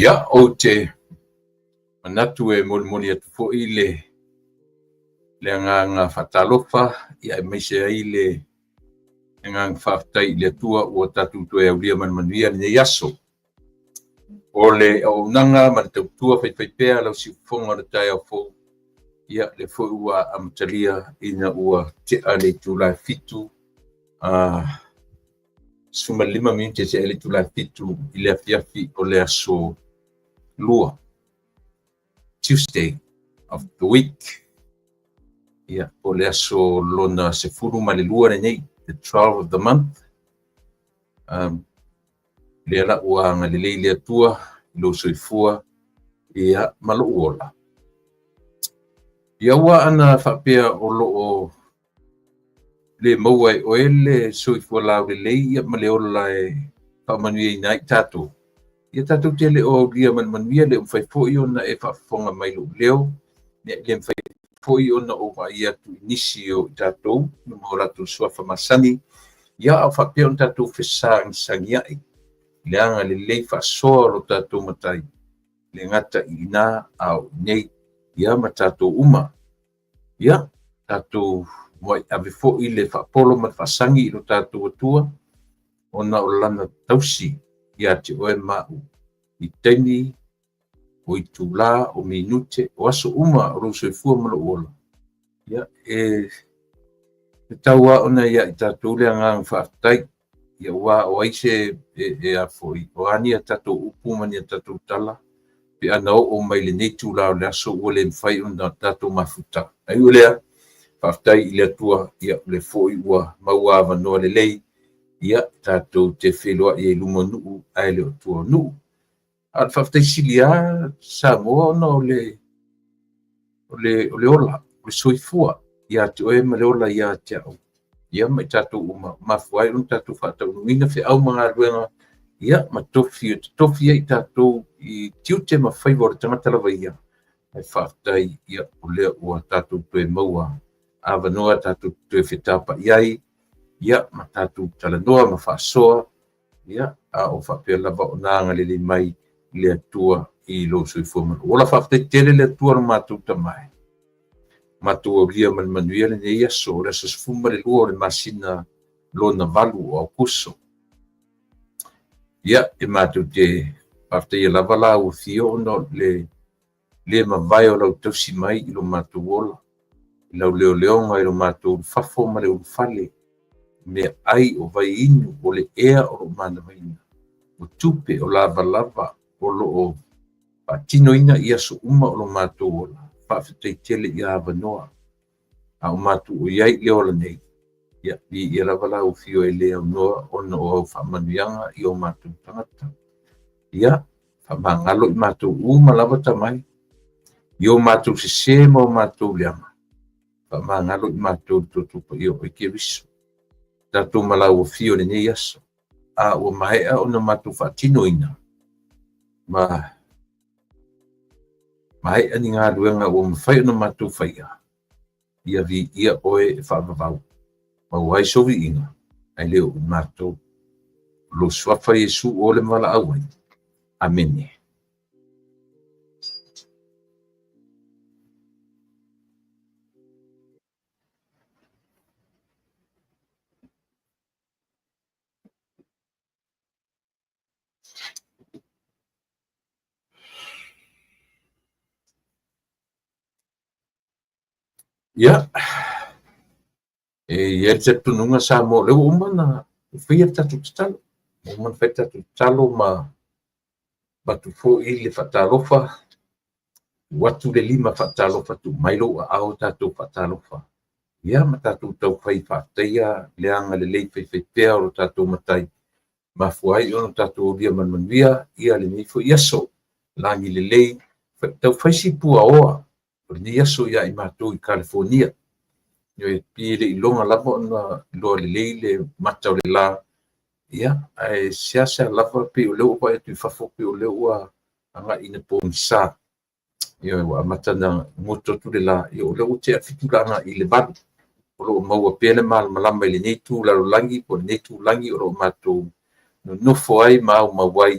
Ia o te manatu e moni atu fo'i le anganga whatalofa ia e meise ai le anganga whaftai le atua ua tatu toe au lia manuia ni yaso. O le au nanga man tautua whaipea lau si whonga na tai au fo ia le fo'i ua amatalia ina ua te ale tūlai fitu suma 5 minute te ale tūlai fitu i le afiafi o le aso lua. Tuesday of the week. Ia, o le aso lona se furu ma le lua nei, the 12 of the month. Le ala ua nga le leile atua, lo soifua, ia malo uola. Ia ua ana whapea o loo le mauai o ele soifua lau le lei, ia ma le ola e whamanuia i nai tātou. Ia tātou te le o lia manuia le umwhaifoi ona e whaafonga mai lo leo, ne le umwhaifoi ona o vai atu inisi o tātou, no mauratu suafa masani, ia au whapea on tātou whesang sangiai, le anga le lei whaasoa lo tātou matai, le ngata i nā au nei, ia ma tātou uma, ia tātou moai ave fo'i le whaapolo ma whaasangi i lo tātou atua, ona o lana tausi, ia te oe mau i teni o i tūlā o minute o aso uma o roso i fua malo ola. Ia e taua ona ia i tātou le angang whaatai ia ua o aise e a foi o ani a tātou upu mani a tātou tala pe ana o mai le nei tūlā o le aso ua le mwhai ona tātou mafuta. Ai o lea whaatai i le atua ia le foi ua maua avanoa le lei ia tātou te whelua i e luma nuu ai le o tua nuu. Al whaftai silia sa moa ona o le ola, o le soifua ia te oe ma le ola ia te au. Ia mai tātou mafuai on tātou whaatau nuina whi au mga ruenga ia ma tofi ai tātou i tiute ma whaivore tangata lawa ia. Ai whaftai ia o lea ua tātou toe maua awanoa tātou toe whetapa iai ia ma tātou talanoa ma whaasoa, ia a o whapea lava o nanga le mai le atua i lo soifua manu. Ola whaftai tere le atua na mātou tamai. Mātou au lia manuia le nei aso, le aso sfuma le lua o le masina lo na valu o au kuso. Ia e mātou te whaftai lava la o thio no le mawai o lau tausi mai i lo mātou ola. I lau leo leonga i lo mātou fafo ma le urufale. Me ai o vai inu o le ea o lo mana maina. O tupe o lava o lo o patino ina ia so uma o lo mātou ola. Whawhitai tele i awanoa. A o mātou o iai leo la nei. Ia i lava la o fio e leo noa o na o au whamanuianga i o mātou tangata. Ia whamangalo i mātou uma lava tamai. I o mātou se ma o mātou leama. Whamangalo i mātou tutupa i o ke riso. Tātou malau o fio le nei aso. A o mahea o na mātou whaatino ina. Mahea ni ngā ruenga o mawhai o na mātou whaia. Ia vi ia oe e whaavavau. Mau ai sovi inga. Ai leo o mātou. Lo swafa Yesu o le mala awai. Amene. Ia, ia te tununga sa mo leo umana whia tatu talo. Umana whai tatu talo ma batu fo i le whatalofa. Watu le 5 whatalofa tu mailo a au tatu whatalofa. Ia ma tatu tau whai whateia leanga le lei whai pēa o tatu matai. Ma fuai ono tatu o lia manuia ia le nifo iaso. Langi le lei tau whai si pua oa. Ni aso ia i mātou i California. Yo e pile i longa lava na loa le leile matau le la. Ia, ai siasa lava pe o leo pa e tui fafo pe o leo a anga ina po nisa. Yo e wa matana ngoto le la. Yo o leo te a fitulanga i le balu. O leo maua pele malama i le neitu lalo langi, po le neitu langi o leo mātou no nofo ai mau mawai.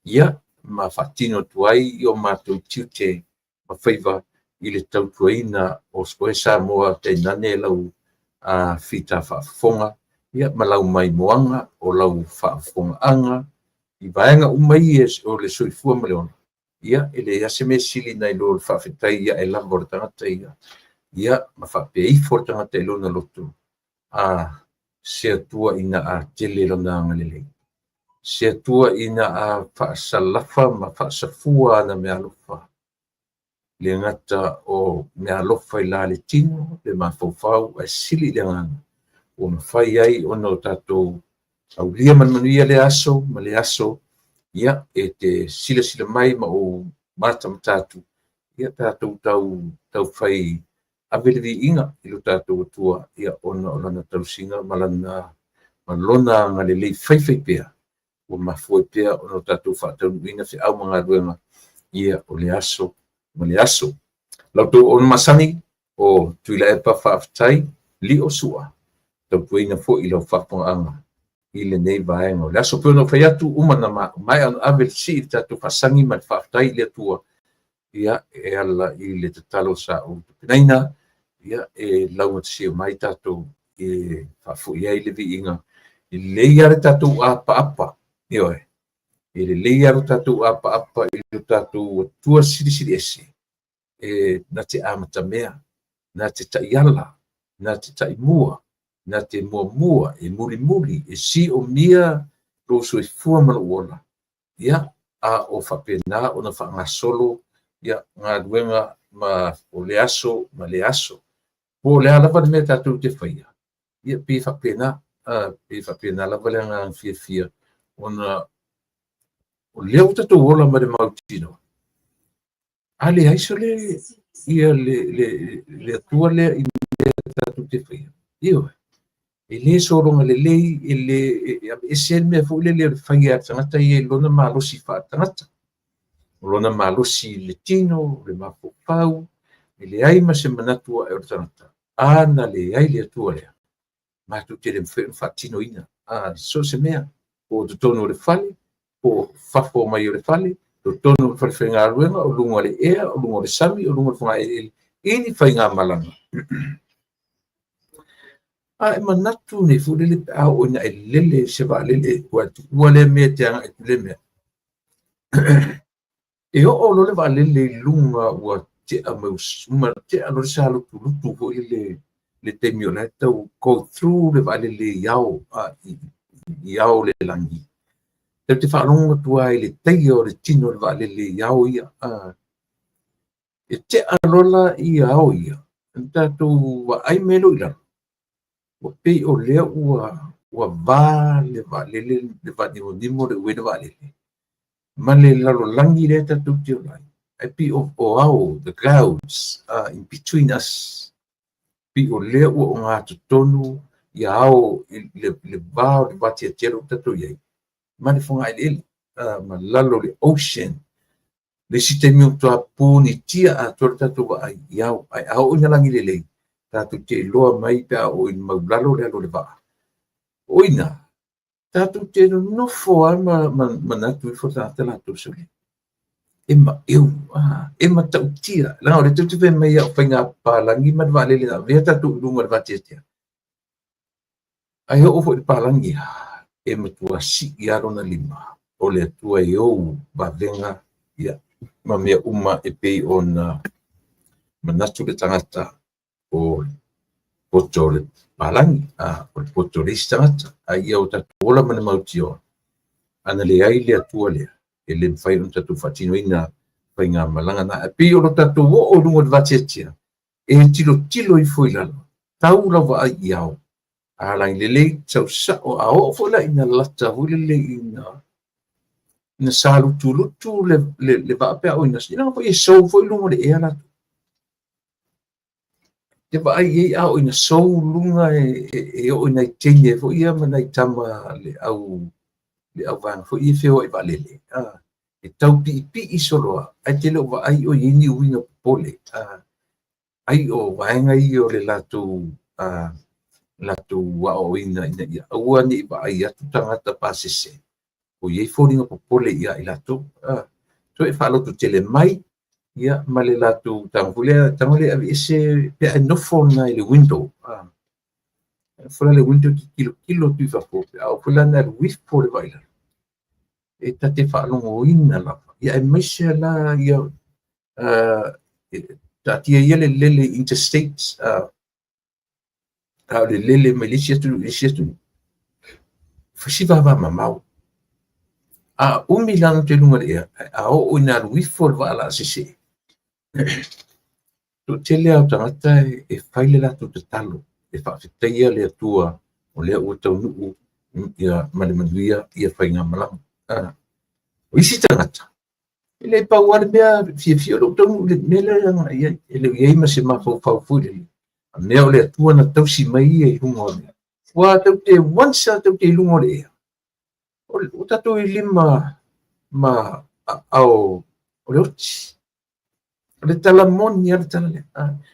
Ia, ma whatino tuai i o mātou tiute ma whaiva i le tautuaina o skoe Samoa te nane lau fita whaafonga ia malau mai moanga o lau whaafonga anga i vaenga umai o le soifua ma le ona ia ele ase me sili nai lo whaafetai ia e lava o le tangata ia ma whaapei fo le tangata i lona lotu se atua ina a tele lona ngalelei se atua ina a whaasalafa ma whaasafua na mea alofa le ngata o mea alofa i la le tino le mawhauwhau a sili le ngana o na whai ai o no tatou au lia manuia le aso ma le aso ia e te sila mai ma o mata matatu ia tatou tau whai avelevi inga i lo tatou atua ia ona o lana tausinga ma lona ngalelei whai pea o mafoi pea o no tatou whaataunuina se au mga ruenga ia o le aso ma le aso lau tō o masangi o tuila e pa whaaftai li o sua tau puina fo i lau whaaponga i le nei vaenga le aso pēno whai atu umana mai an avel si i tatou whaasangi ma le whaaftai le atua ia e ala i le tatalo sa o tupinaina ia e lau matasi o mai tatou e whaafu ia i le vi inga i le iare tatou apa ioe i le iare tatou apa i le tatou tua siri ese na te amata mea, na te taiala, na te taimua, na te mua e muri, e si o mia roso e fua mana uola. Ia, a o whapena o na whangasolo, ia, ngā ruenga ma o le aso, ma le aso. Po le alawa na mea tātou te whaia. Ia, pi whapena lava le ngā fia, o leo tātou ola ma le mautino. Ale aiso le ia le atua le i tatu te whaia. Io, e le soronga le lei, e sen mea fu le whaia tangata i e lona malosi wha tangata. Lona malosi le tino, le mapopau, e le aima se manatua e o tangata. Ana le ai le atua lea. Matu te le mwha tino ina. So se mea, o tutono le whale, o whafo mai o le whale, o tono whawhenga ruenga, o lunga le ea, o lunga le sami, o lunga le whanga e ini whainga malanga. E manatu ne fulele au o ina e lele se wa lele ua le mea te anga e tule mea. E o lo le wa lele lunga ua te amaus, te alo sa lutu ko le te mio le tau go through le wa lele iau le langi. Te whanonga tua i le teio le tino le wale le iau ia. E te alola i au ia. Tātou wa ai melo ila. Wa pei o lea ua vā le wale le wani o nimo le uena wale le. Ma le lalo langi le tātou te olai. E pi o au, the clouds in between us. Pi o lea ua o ngā tutonu i au le vā o le wati a tero tātou iai. Mane fonga ele ma lalo le ocean le sitemi o toa puni tia a toa tatu wa ai iau ai au ina langi le tatu te loa mai pia o in maulalo le alo le waa oina tatu te no fo ma natu i fota te lato soli e ma tau tia la o le tutu ve mai au whainga palangi ma vale le vea tatu lunga va tia ai o fo palangi e matua si i arona lima o le atua e ou bavenga ia ma mea uma e pei o na manatu le tangata o poto le palangi o le poto le tangata a ia o tatu ola mana mauti o ana le ai le atua lea e le mwhai o tatu whatino ina whai ngā malanga na e pei o lo tatu o lungo le vatetia e tilo i fwoi lalo tau lawa ai iau alang lele sau sa o ao fola ina lata hulele ina salu tu le ba pe o ina sina po e so foi lunga le ela te ba ai a o ina so lunga e o ina tenge fo ia mana tama le au van fo i feo e valele e tau pi i solo ai te lo va ai o ini uina pole ai o vaenga i o le latu wa o ina ia ua ni ba ia tu tangata pasese o ye foringa popole ia i latu so e whaalotu tele mai, ia ma le latu tangole avi ese pe a nofo na i le window. Fula le window ki kilo tui whapope, au fula na whiff po le vaila. E tate whaalongo ina lava. Ia e maise la ia tatia ia le lele interstates, au le lele mai lisi atu. Fasiva va mamau. Umi lana te lunga ea, a o ina whiff po le vaila sisi. Tu tele au tangata e whaile latu te talo. E whaafetaia le atua o lea ua tau nuu ia malemanuia ia whainga malamu. O isi tangata. Ele pau ale mea fia lo tau nuu le mele anga ia ele iei se mafau fuile. A mea o le atua na tau si mai e hunga o lea. Wa tau te wansa tau te lunga o lea. O tato i lima ma au o le oti. O le talamoni ale tala le.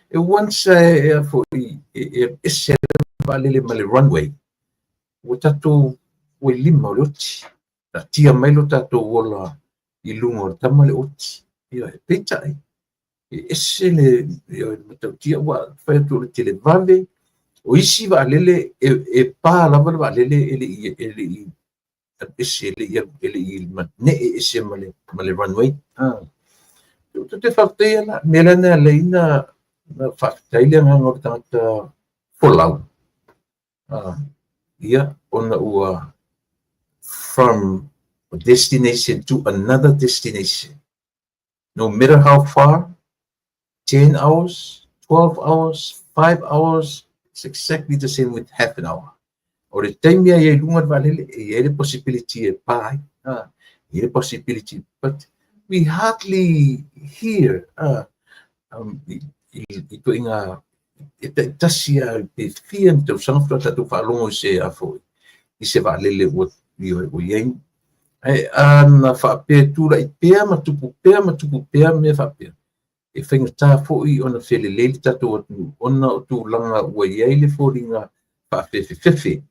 E wansa e a fo e se valele ma le runway. O tato o lima o le oti. Na tia mai lo tato ola i lunga o tama le oti. Ia e peta ai. E se le matau tia wa whai atu le tele vale. O isi valele e pā lava valele ele i ese ele i ne e se ma le runway. Te whakatei ana, mera na leina na whakatei le ngā tangata folau. Ia, ona ua from a destination to another destination. No matter how far, 10 hours, 12 hours, 5 hours, it's exactly the same with half an hour. O le taimia ia i lunga valele, e the possibility e pai, the possibility, but we hardly hear i to inga tasia pe fian te sanfra tatu whalongo se afo i se valele o iei ana whape tura i pea matupu pea me whape e whainga tā fōi ona whele leli tatu atu ona o tū langa ua iei le fōringa whape fefe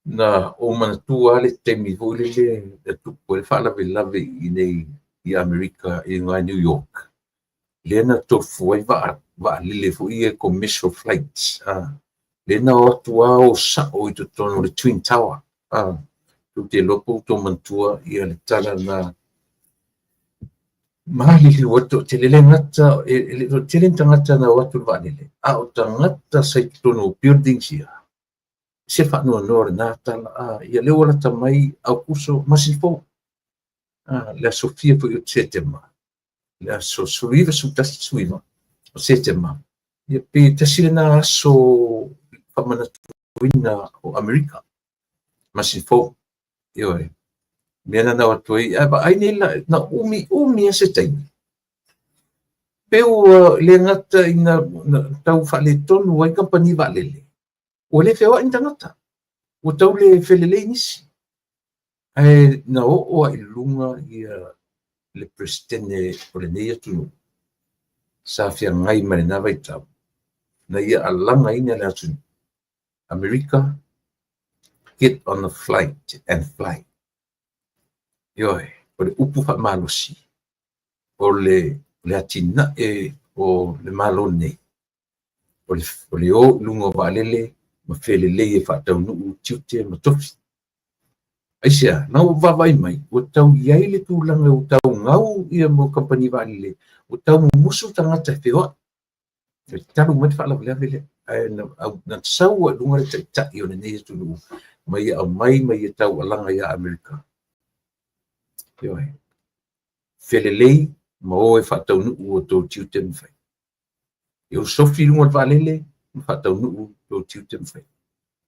na o mana tū ale temi hōle le tupu e whaalawe lave i nei i Amerika i ngā New York. Lena tofu ai va lele fu i commercial flights. Lena o tua o sa o i tono le Twin Tower. Tu te lopo to mantua i le tala na mali li wato te lele ngata te lele tangata na watu va lele. O tangata sai tono buildings ia. Se fa no no na tala ia le wala tamai au kuso masifo. La Sofia fu i setema. La sosuiva su tasi suiva o setema. Ia pe tasi na aso whamana tuina o Amerika. Masifo. Ioi. Mena na watoi. Ai nei na umi ase taimi. Peu le ngata i na tau whale tonu wai kampani walele. O le whewa in tangata. O tau le whelele nisi. Ai na o i lunga ia le presidente o le nei atu sa fia ngai mare na vai tau. Na ia alanga ina le atu. America, get on the flight and fly. Ioi, o le upu wha malosi. O le atina o le malone. O le o lunga walele, ma whelele e whatau nuu tiute ma tofi. Aisia, nau vavai mai, o tau iai le tūlanga o tau ngau ia mo kampani walele, o tau musu tangata whiwa. E taru mati whala wale avele, na sau a lunga le tai o ne nei tulu, mai au mai e tau alanga ia Amerika. Ioi, whelelei, ma o e whatau nuu o tau tiute mwhai. E o sofi lunga walele, ma whatau nuu o tau tiute mwhai.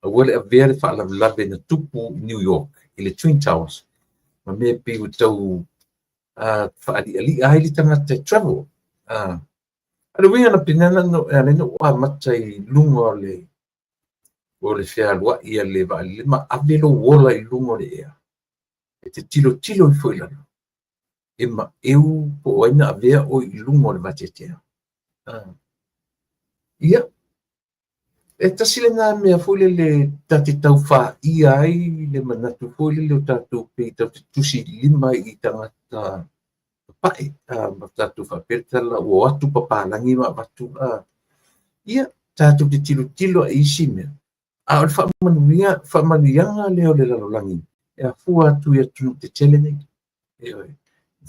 A wale a vere whala wale na tupu New York. I le Twin Towers. Ma me pe o tau whaali ali ai li tangata travel. Ana winga na pinana no no matai lunga o le whea lua ia le vale ma avelo wola i lunga le ea. E te tilo i whoilana. E ma eu po aina avea o i lunga o le vatetea. Ia. E tasile na mea fole le tate tau wha ia ai le manatu fole le o tatou pe tau te tusi lima i tangata pae ma tatu whapetala o atu papalangi ma watu ia tatu te tilo a isi mea a o whamanuianga leo le lalolangi e a fua atu ia tunu te tele nei e oi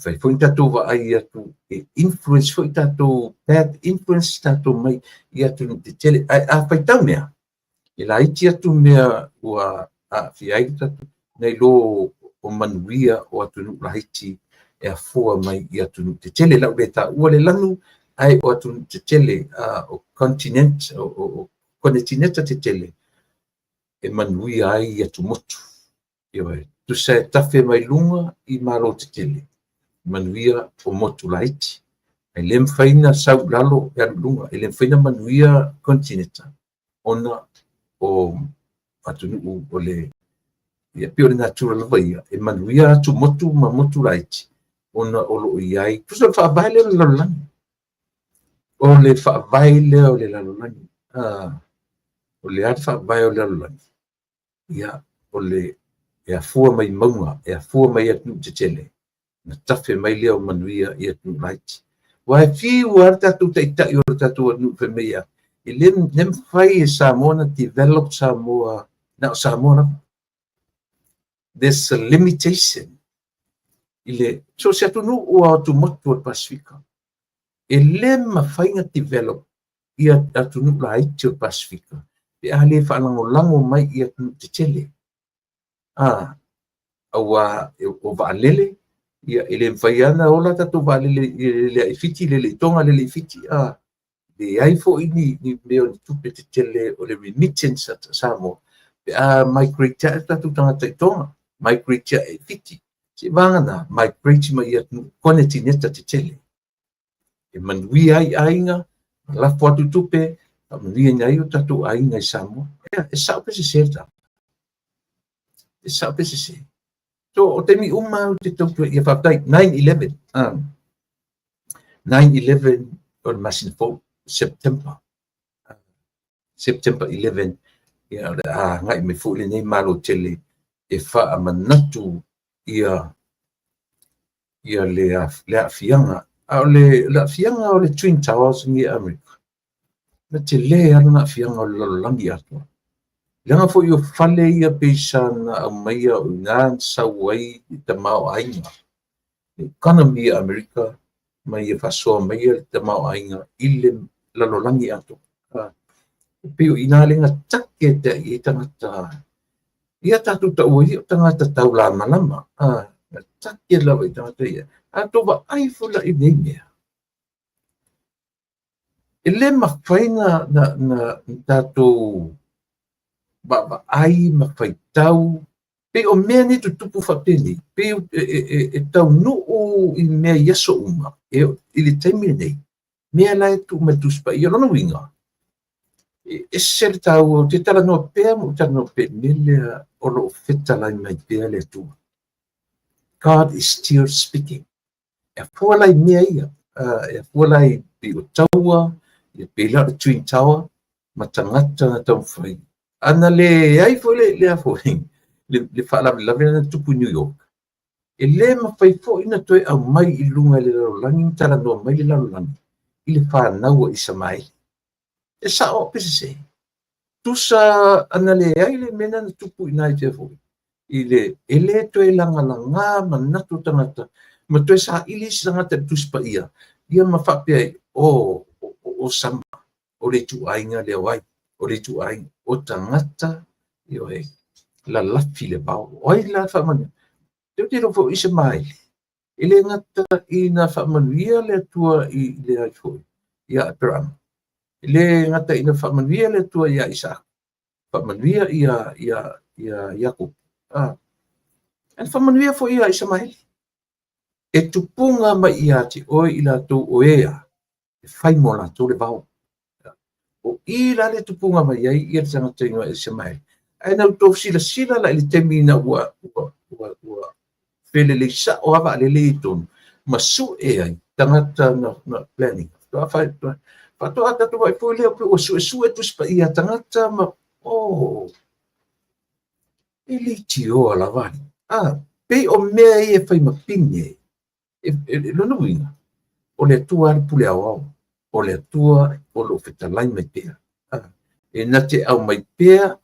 fai foi tatu wa ai atu e influence foi tatu bad influence tatu mai ia tunu te tele a fai tau mea e la iti atu mea ua a fiai tatu nei lo o manuia o atu nu la iti e a fua mai ia tunu te tele lau le ta ua le lanu ai o atu te tele o continent o kontinenta te tele e manuia ai ia tu motu ioe tu se tafe mai lunga i malo te tele manuia o motu la iti e lem faina sau lalo e lunga e lem faina manuia kontinenta ona o atu nu o le ia pio le natural vai e manuia atu motu ma motu la iti ona o lo iai tu se fa vai le lalolani o le fa vai le o le lalolani o le ata fa vai o le lalolani ia o le e a fua mai maunga e a fua mai atu te tele na tafe mai le o manuia ia tu right wa fi wa tatu te ta yo tatu nu pe meia e lem fai e Samoa develop Samoa na Samoa there's a limitation ile so se atu nu o tu motu o Pasifika e lem fai nga develop ia atu nu la i o Pasifika e ale fa lango mai ia tu te tele aua o vaalele ia ele mfaiana ola tatu vaalele le fiti le tonga le fiti le ai fo ini ni meo ni tupe te tele o le remittance at Samoa migrate tatu tangata tonga migrate e fiti si vanga na migrate mai ia kontinenta te tele e manui ai ainga la fo atu tupe manui ngai o tatu ainga i Samoa e sa pe se serta e sa pe se so o te mi uma te tautu ia whaptai 9/11 9/11 o le masin fo September 11 ia ngai me fu le nei malo tele e wha manatu ia le afianga le afianga o le Twin Towers ngi America na te le ana afianga o le langi atua langa fo yo fale ia peisana a mai o ngan sawai te mau ainga economy America mai e faso mai te mau ainga ile lalolangi atu pio ina lenga take te i tangata ia tatu ta ui tangata taula malama take la i tangata ia ato ba ai fula i nei ele mafaina na tatu ba ai mafaitau pe o mea ni tutupu whapeni pe e tau nuu i mea yaso uma i le taimi nei mea lai tu me tuspa i alona winga e sere tau te tala no pea mo tala no pe nele o lo feta lai mai pea le tu God is still speaking e fua lai mea ia e fua lai pi o taua e pe la Twin Tower ma tangata na tau whai ana le ai fo le afo le fa la vena tupu New York e le ma fai fo ina toe au mai i lunga le langi tala no mai le langi i le fa naua i samai e sa o pese tusa ana le ai le mena na tupu ina i te fo i le ele toe langa ma natu tangata ma toe sa ili tangata tuspa ia ma fa pe o sama o le tu ainga le wai o le tu ainga o tangata io la lafi le bau oi la fa man te ro fo isa mai ele ngata ina fa manuia le tua i le ai fo ia Abraham ele ngata ina fa manuia le tua ia Isaac fa manuia ia Jacob en fa manuia fo ia isa mai e tupunga mai ia ti oi ila tu oea e fai mo la tu le bau o ila le tupunga mai ia ia tanga tengo isa mai ai na to sila la le temina wa pele le sa o ava le ton masu e ai tangata na planning to fa to ata to vai foi le o su e tu spa ia tangata ma ele tio ala vani pe o mea e fai mapinge lona uiga o le atua le pule ao o le atua o lo fetalai mai pea e na te au mai pea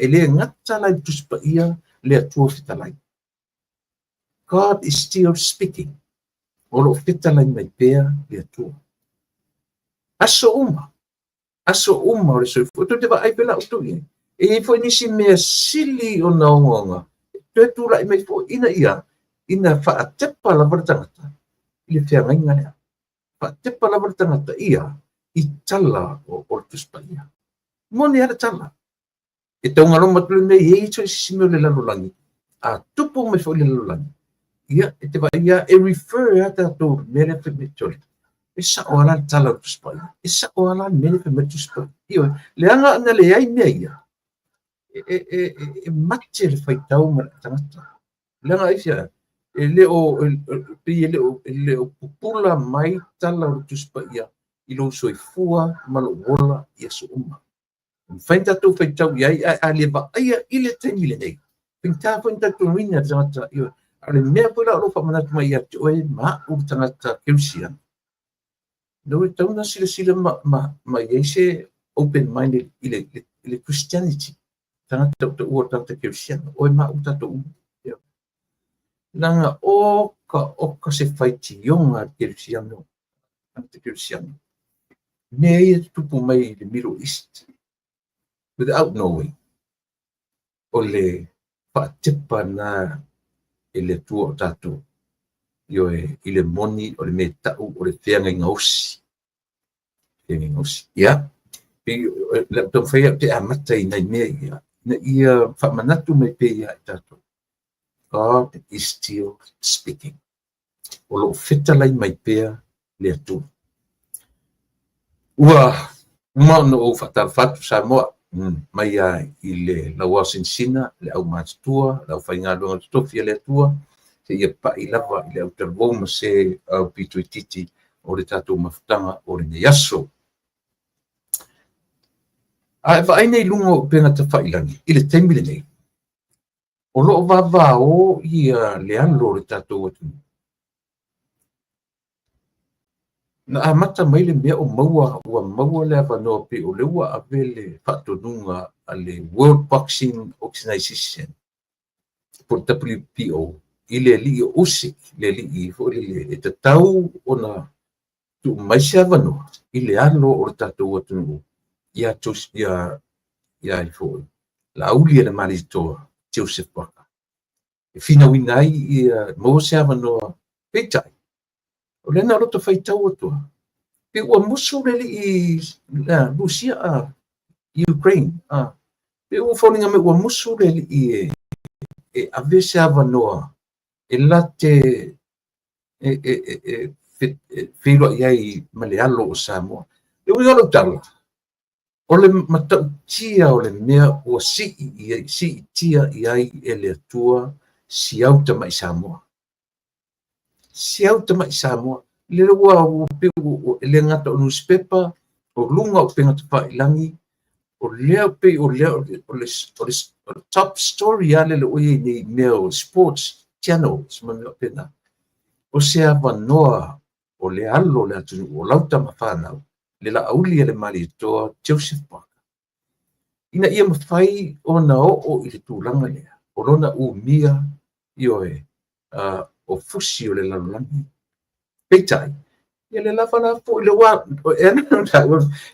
e le ngata lai tuspaia le atua fetalai. God is still speaking o lo fetalai mai pea le atua aso uma o le soifua to te vaai pela utu ia e foi nisi mea sili o na onga te tula i mai fo ina faatepa lava le tagata i le feagaiga lea faatepa lava le tagata ia i tala o le tuspaia moni ala tala e taugaloma tule nei ei so sisimi o le lalolagi a tupu mai foi le lalolagi ia e te vaia e refer a tatou mea le femetole e sa'o ala le tala o le tuspaia e sa'o ala mea le femele tuspaia ia leaga ana leai mea ia e mate le faitau ma le tagata leaga ai fia e le o pupula mai tala o le tuspaia i lou soifua ma lo ola ia so uma fai tatou faitau iai a le va'aia i le taimi lenei pinta foi tatou ina tagata ia a le mea foi lao lo fa'amanatu mai ia te oe ma'u le tagata keusia no e tauna sila ma iai se open minded i le Christianity tagata ua tagata keusiana oe ma'u tatou nanga oka se faitioga keusiano tagata keusiano mea ia tupu mai i le Middle East without knowing o le fa'atepa na e le atua o tatou i le moni o le mea ta'u o le feagaiga osi ia le taufaia te amata i nai mea ia na ia fa'amanatu mai pe ia i tatou God is still speaking o lo fetalai mai pea le atua ua no o fa'atalafatu sa moa mai i le laua sinsina le au matutua lau faigaluega totofi a le atua se ia pa'i lava i le au talavou ma se au pituititi o le tatou mafutaga o lenei aso ae va'ai nei luga o pega tafa'ilagi i le taimi lenei o lo'o vavao ia le alo o le tatou atunuu na amata mai le mea o ua maua le avanoa pe o le ua ave le fa'atonuga a le World Boxing Organization po le WBO i le ali'i o Usyk le ali'i fo'i le e tatau ona tu'umai se avanoa i le alo o le tatou atunuu ia i fo'i la'auli e le malitoa Joseph Parker e finauina ai ia mo se avanoa peitai o lena o loto faitau atua pe ua musu le li'i Rusia a Ukraine pe ua fauliga me ua musu le li'i e ave se avanoa e late feiloa'i ai ma le alo o Samoa e uiga lau tala o le matautia o le mea ua si'itia i ai e le atua siau tama'i Samoa le ua le ngata o newspaper o lunga o penga tafa'ilagi o lea pe o le top story ale le oia nei mea o sports channels ma mea pena o se avanoa o le alo le atunuu o lau tamafanau le la'auli e le malitoa Joseph Parker ina ia mafai ona o'o i le tulaga lea o lona umia i oe o fusi o le lalolagi peitai ia le lava fo'i le ua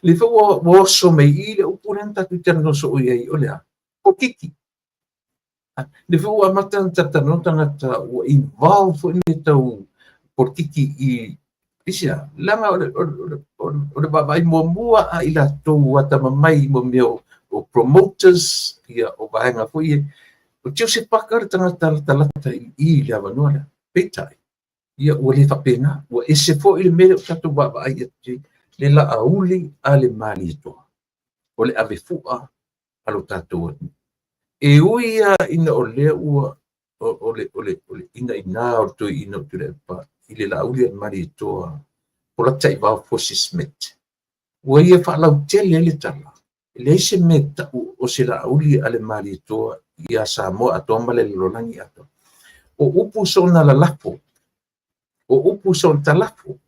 le fa ua oso mai i le upu lena tatou tanoso o iai o lea o kiki le fa ua amata na tatanoa tagata ua involve fo'i le tau politikiki i isia laga o le va'avai muamua a i latou atamamai mo mea o promoters ia o vaega fo'i o Joseph Parker le tagata latalata i le avanoa lea peitai ia ua le fa'apena ua ese fo'i le mea o tatou va'ava'ai atu le la'auli a le malitoa o le avefu'a a lo tatou atu e ui ia ina o lea ua o le ina'inā o le toe'ina o tule pa i le la'auli a le malitoa o la ta'ivao Fosi Smith ua ia fa'alautele le tala e leai se mea ta'u o se la'auli a le malitoa ia Samoa atoa ma le lalolagi ato o upu sona lalafo o upu son talafo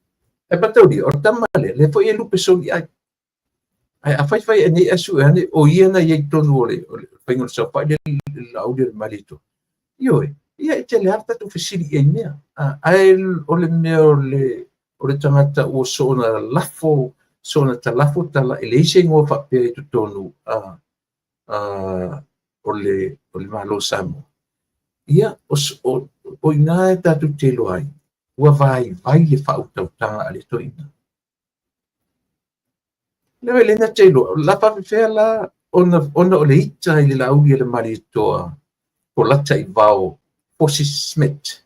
e patau di or tamale le fo e lupe so ai a fai ni asu ane o ia na ye tonu ole pengo so pa de audio malito io ia te le harta tu fisili e mea ai ole mea ole tangata o so na lafo so na talafo tala elise ngo fa pe tu tonu ole malo samo ia o ina e tatu te lo ai ua vai le fa utau tanga ale to ina lewe le na te lo la fa fe la ona ole ita ile la uli le mali toa ko lata i vao posi smith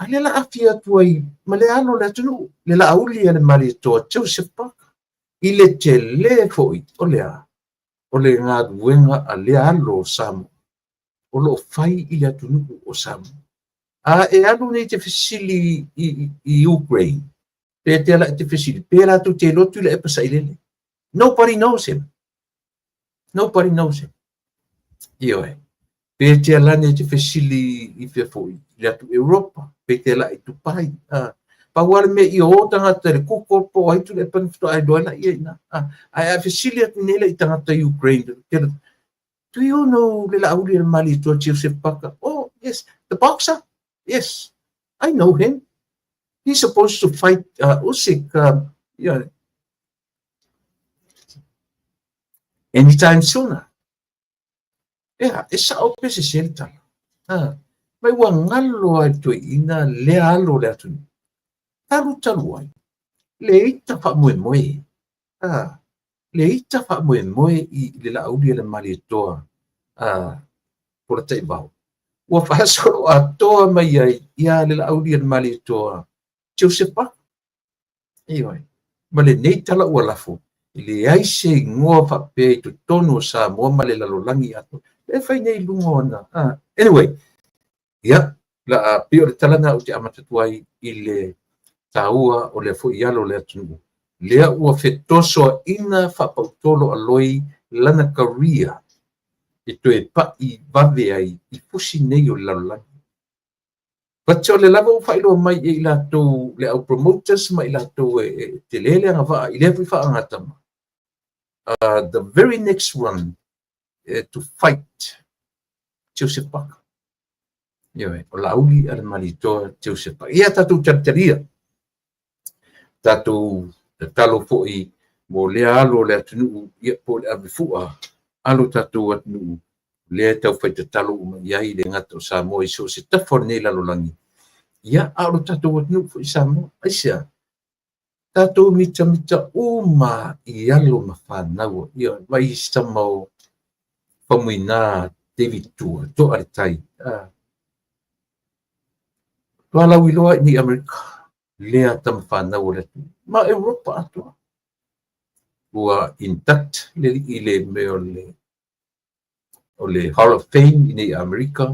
ale la afia tuai ma le ano le tunu le la uli le mali toa Joseph Parker ile te le foi ole ngā duenga a le alo samu o lo fai ile atunu o samu e alu nei te fisili i Ukraine pe te ala te fisili pe la tu te lotu le e pasa ilele nobody knows him io pe te ala nei te fisili i fe foi le atu Europa pe te ala i tu pai pa wale me i o tangata le kuko po ai tu le panfto ai doina i na ai fisili atu nele i tangata Ukraine do you know le la uli le mali to Joseph Parker oh yes the boxer yes I know him he's supposed to fight Usyk anytime sooner esa o pese selta mai wa ngalo ai to ina le alo le atu talu ai le ita fa moe i le la uli le mali toa por te bau ua whahasoro a toa mai ai ia le la uli le mali toa Joseph Parker ioi ma le nei tala ua lafo i le ai se ngoa whape i tu tonu sa moa ma le lalolangi ato e whai nei lunga ona anyway ia la pio le tala na uti amatatuai i le taua o le fo ialo le atunu lea ua fetoso ina whapautolo aloi lana karia e to e pa i vave ai i pusi nei o lalolangi Pacho le lava o whailo mai e ila tau le au promoters mai ila tau te lele anga wha i lewe wha angatama the very next one to fight Joseph Parker o lauli ala malitoa Joseph Parker ia tatu tartaria tatu talo fo'i mo lea alo le atunu ia po le avifua alo tatu atunu le tau fai te talo iai le ngata o Samoa i so se tafor nei lalolangi ia alo tatu atunu fo i Samoa aisia tatu mita uma i alo ma whanau ia mai samau pamuina David Tua to aritai Wala wiloa ni Amerika lea tam whanau le ma Europa atua ua intact le ile meo o le Hall of Fame i nei Amerika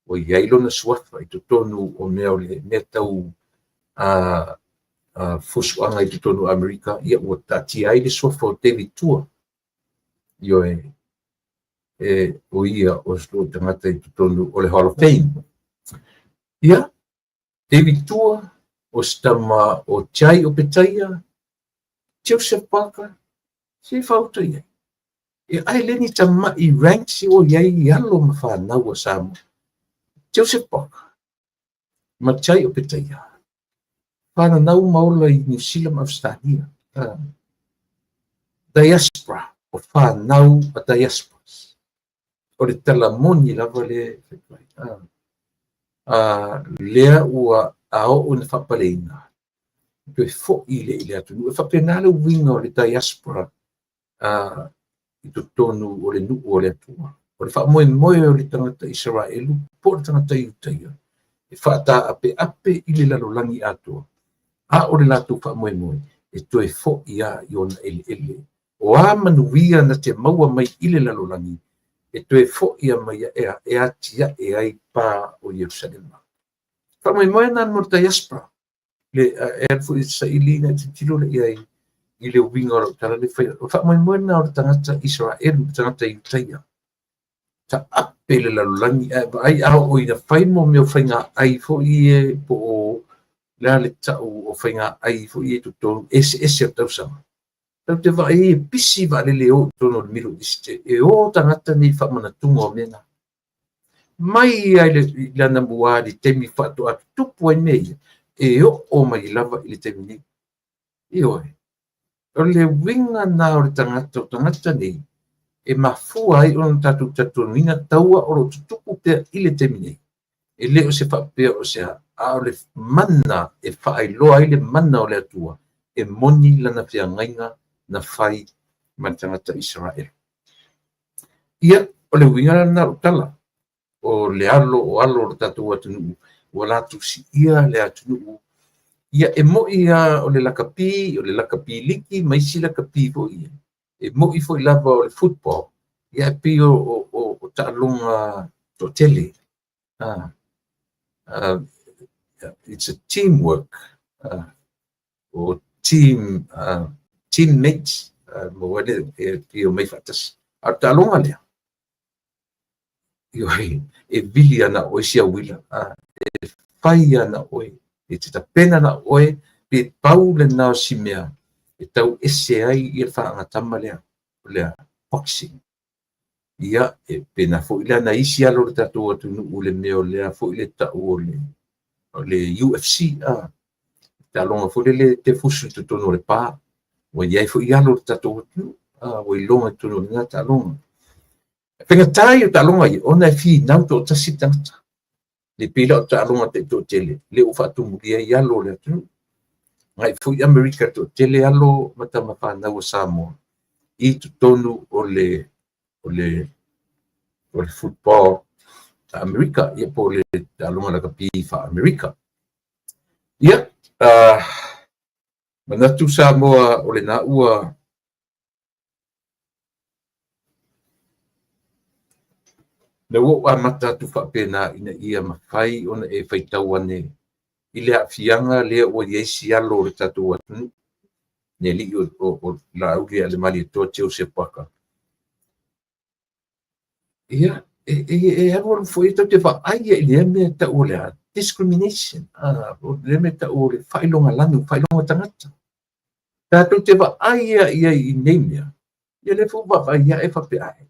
o iailo na suafa i tonu o mea o le mea tau fusuanga i tonu Amerika ia ua tati ai le suafa o David Tua io o ia o slo tangata i tonu o le Hall of Fame ia David Tua o stama o chai o petaia Joseph Parker si fauta ia ai leni tama i rank si o iai alo ma whanau o Samoa Joseph Parker ma chai o petaia whanau maula i New Zealand Australia diaspora o whanau a diasporas o le talamoni lava le lea ua ao o na whapaleina pe fo ile atu e whapenale winga o le diaspora i tu tonu o le nuku o le atua o le whamoe o le tangata Israelu po le tangata Iutaia e whata ape i le lalolangi atua o le latu whamoe e toe fo ia i ona ele o manuia na te maua mai i le lalolangi e toe fo ia mai e atia e ai pa o Yerusalema whamoe na mo diaspora le fu sa ilina te tilo le ai i le winga o tala le whai o whamoe na o tangata Israelu tangata Iutaia ta ape le lalolangi ai au o ina whai mo meo whainga ai fo i po la le ta'u o whainga ai fo i tu tonu ese o tausanga. Tau te wa e pisi wa le leo tono le milo iste e o tangata ni whamana tunga o mena. Mai ai le lana mua di temi whatu atu tupu ai mei e o mai lava i le temi ni. I oe. O le winga na o le tangata nei e mafua ai o tatu ina taua o lo tutupu pia i le temi nei. E leo se whapea o se a o le mana e whaailoa ai le mana o le atua e moni lana whia ngainga na whai man tangata Israel. Ia o le winga na o tala o le alo o alo o tatu atunuu o latu si ia le atunuu ia e mo ia o le lakapi liki mai si lakapi fo ia e mo i fo i lava o le football ia e pi o ta'alonga to tele it's a teamwork or teammates mo wale e pi o mai fatas a ta'alonga lea e vili ana o sia wila pai ana oe e te tapena na oe pe pau le nao si mea e tau ese ai i le whaangatama lea boxing ia e pena fo ila na isi alo le tatu atu nuu le meo lea fo ile tau o le UFC te alonga fo le te fusu te tono le pā wa iai fo i alo le tatu atu wa i longa tono le ngā te alonga penga tai o te alonga i ona e fi nau to tasi tangata le pila o ta'alonga te to tele le o fa'atumulia i alo le atu ngai fu i Amerika to tele alo matama whanau o Samoa i tu tonu o le football ta Amerika ia po le ta'alonga la kapi fa Amerika ia manatu Samoa o le na ua le o amata tu whapena ina ia mawhai ona e whaitau ane i le awhianga lea o iesi alo le tatu atu ne li o la uli ale mali to teo se paka ia e alo foi to te fa ai le me ta o le discrimination o le me ta o le failonga lanu failonga tangata ta to te va ai ia i nemia ia le fu va ia e fa pe ai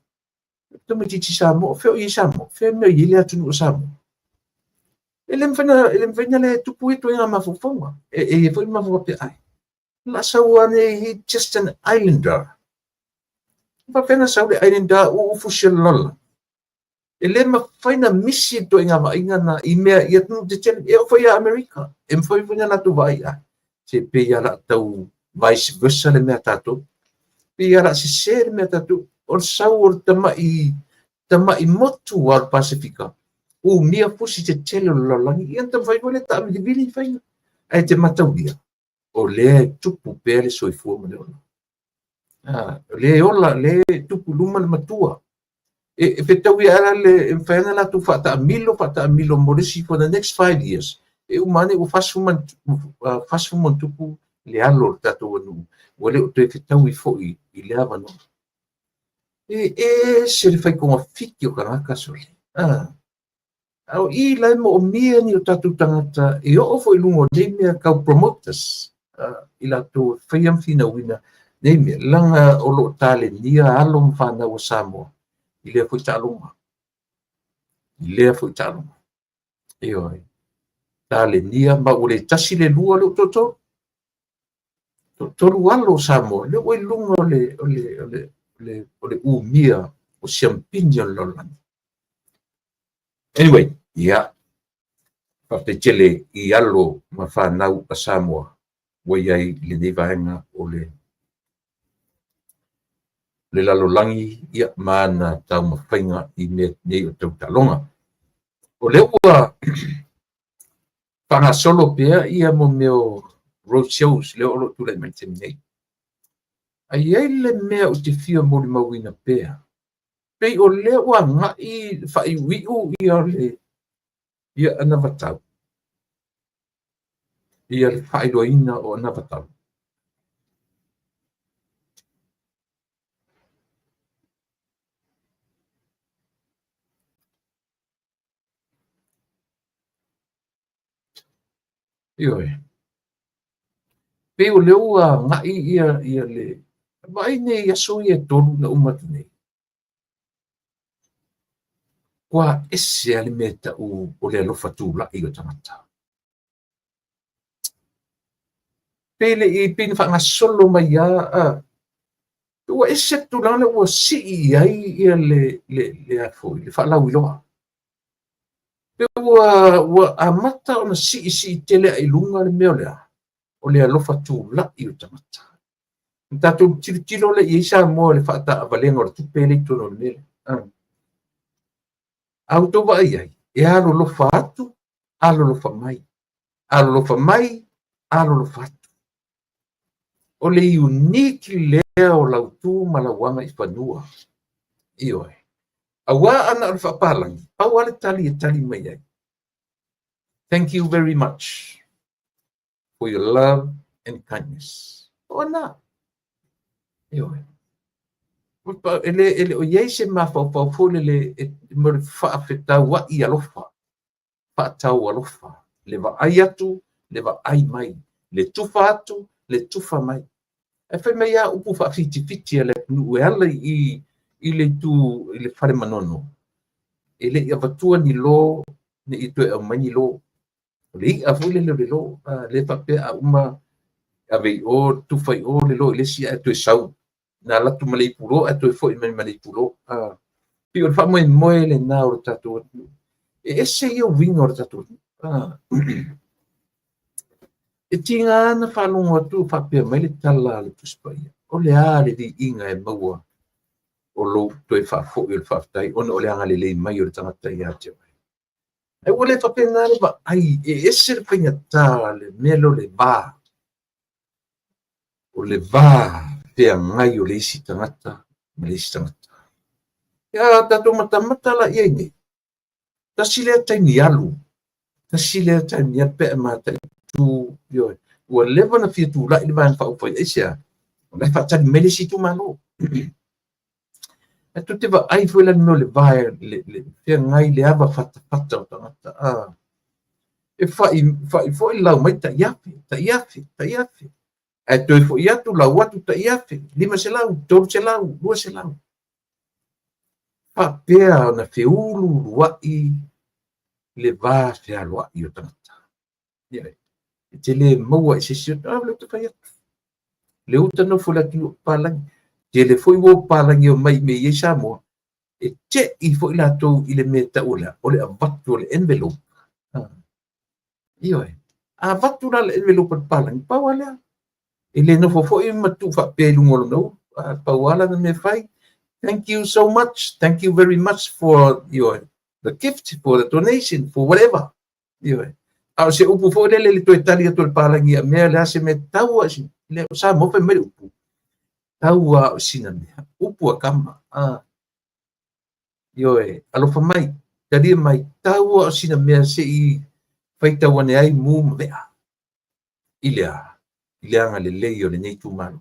to me ti samo fe o i samo fe me i le atu no samo ele mfanya le tupu itu nga mafufonga e foi mafufonga pe ai la sawane he just an islander pa pena sa le islander o fushel lola ele ma faina misi to nga va inga na i me ia tu te chen e foi a America e foi funa na tu vai se pe ia la tau vice versa le me tato pe ia la se ser me tato or saur tama i motu al Pacifica o mia fusi te tele lo langi ia ta vai vole ta mi vili fai ai te matauia o le tupu pele soifu mo le ona le ola le tupu luma le matua e fetaui ala le mfaina la tu fata milo morisi for the next 5 years e umane o fasu man tupu le alo tato nu wale o te fetaui foi i le ava no se le fai konga fiki o karaka sole au i lai mo o mia ni o tatu tangata e o foi lungo nei mea kau promoters i la tu whaiam fina wina nei mea langa o lo tale nia alo mwhana o Samoa i lea fwoi talonga e oi tale nia ma ule tasi le lua lo tolu alo Samoa le oi lunga o le u mia o siampini o lolani anyway ia papetele i alo ma whanau a Samoa wai ai le nei vaenga o le lalolangi ia mana tau mawhainga i me nei o tau talonga. O le ua panga solo pea ia mo meo road shows le olo tula i maitemi nei. Ai ai le mea o te fia mo le mawina pea. Pei o le ua ngai whai wiu ia ia anavatau. Ia le whai roina o anavatau. Io e. Pe o leo a ngai ia le. Vai ne ia so ia tolu na umatu nei. Kua ese ali meta o le alofa tūla i o tangata. Pele i pina wha ngā solo mai a ua ese tūlana ua si i ai ia le afo, le wha lau i loa. Pe ua amata o na si tele ai lunga le meo lea, o le alofa tūla i o tangata. Tātou tilo le i isa mo le wha ta avalenga o le tupele i tono le mele. Au tō wa ai, e alo lofa atu, alo lofa mai. Alo lofa mai, alo lofa atu. O le unique lea o lautu malawanga i whanua. Io e. Awa ana al whapalangi, au ale tali e tali mai ai. Thank you very much for your love and kindness. O na. Io e. Ele o iei se mawhau fōle le mre whaafetau wa i alofa. Whaatau alofa. Le wa ai atu, le wa ai mai. Le tufa atu, le tufa mai. E whai mai a upu whaafiti ale nu e ala i le tu, i le whare manono. E le i avatua ni lo, ne i tue au mai ni lo. Le i a fōle le lo, le whapea a uma, a vei o, tufai o le lo, le si a tue sau. Na latu malei puro a toi foi malei puro pi o fa moe le na o tatu e ese io wingo o tatu e tinga na fa lungo tu fa pe mai le tala le puspai o le ale di inga e maua o lo toi fa fo il fa tai on o le anga le mai o tanga tai a te e o le fa pe na ba ai e ese le penga tale melo le ba o le va pe ngai o le isi tangata, le isi tangata. Ia tatou matamata la ia nei. Tasi lea taimi alu. Tasi lea taimi alu pe mata tu yo. Ua lewa na fia tu la i van fa upai esia. Lai fa tani mele si tu malo. E tu te va ai foi la no le vai le pe ngai le ava fata o tangata. E fa i lau mai ta iafi. E toi fo ia tu la watu ta iafe, lima se lau, tolu se lau, lua se lau. Pa pea na feulu luai le va fea luai o tangata. E te le maua i se sio, le uta fai atu. Le uta no fo la ki o palangi. Te le foi wo palangi o mai me ye sa moa. E te i fo i la tau i le meta ola, o le avatu o le envelope. Io e. A avatu la le envelope o palangi, pa wale ele no fo foi matu fa pelu ngolo no pa wala na me fai. Thank you so much, thank you very much for your the gift, for the donation, for whatever you a se upu fo le to italia to palangi me la se me tau si le sa mo fe me upu tau sina me upu kama yo alo fa mai tadi mai tau sina me se i fai tau ne ai mu me ilea ileanga le lei o le nei tūmanu.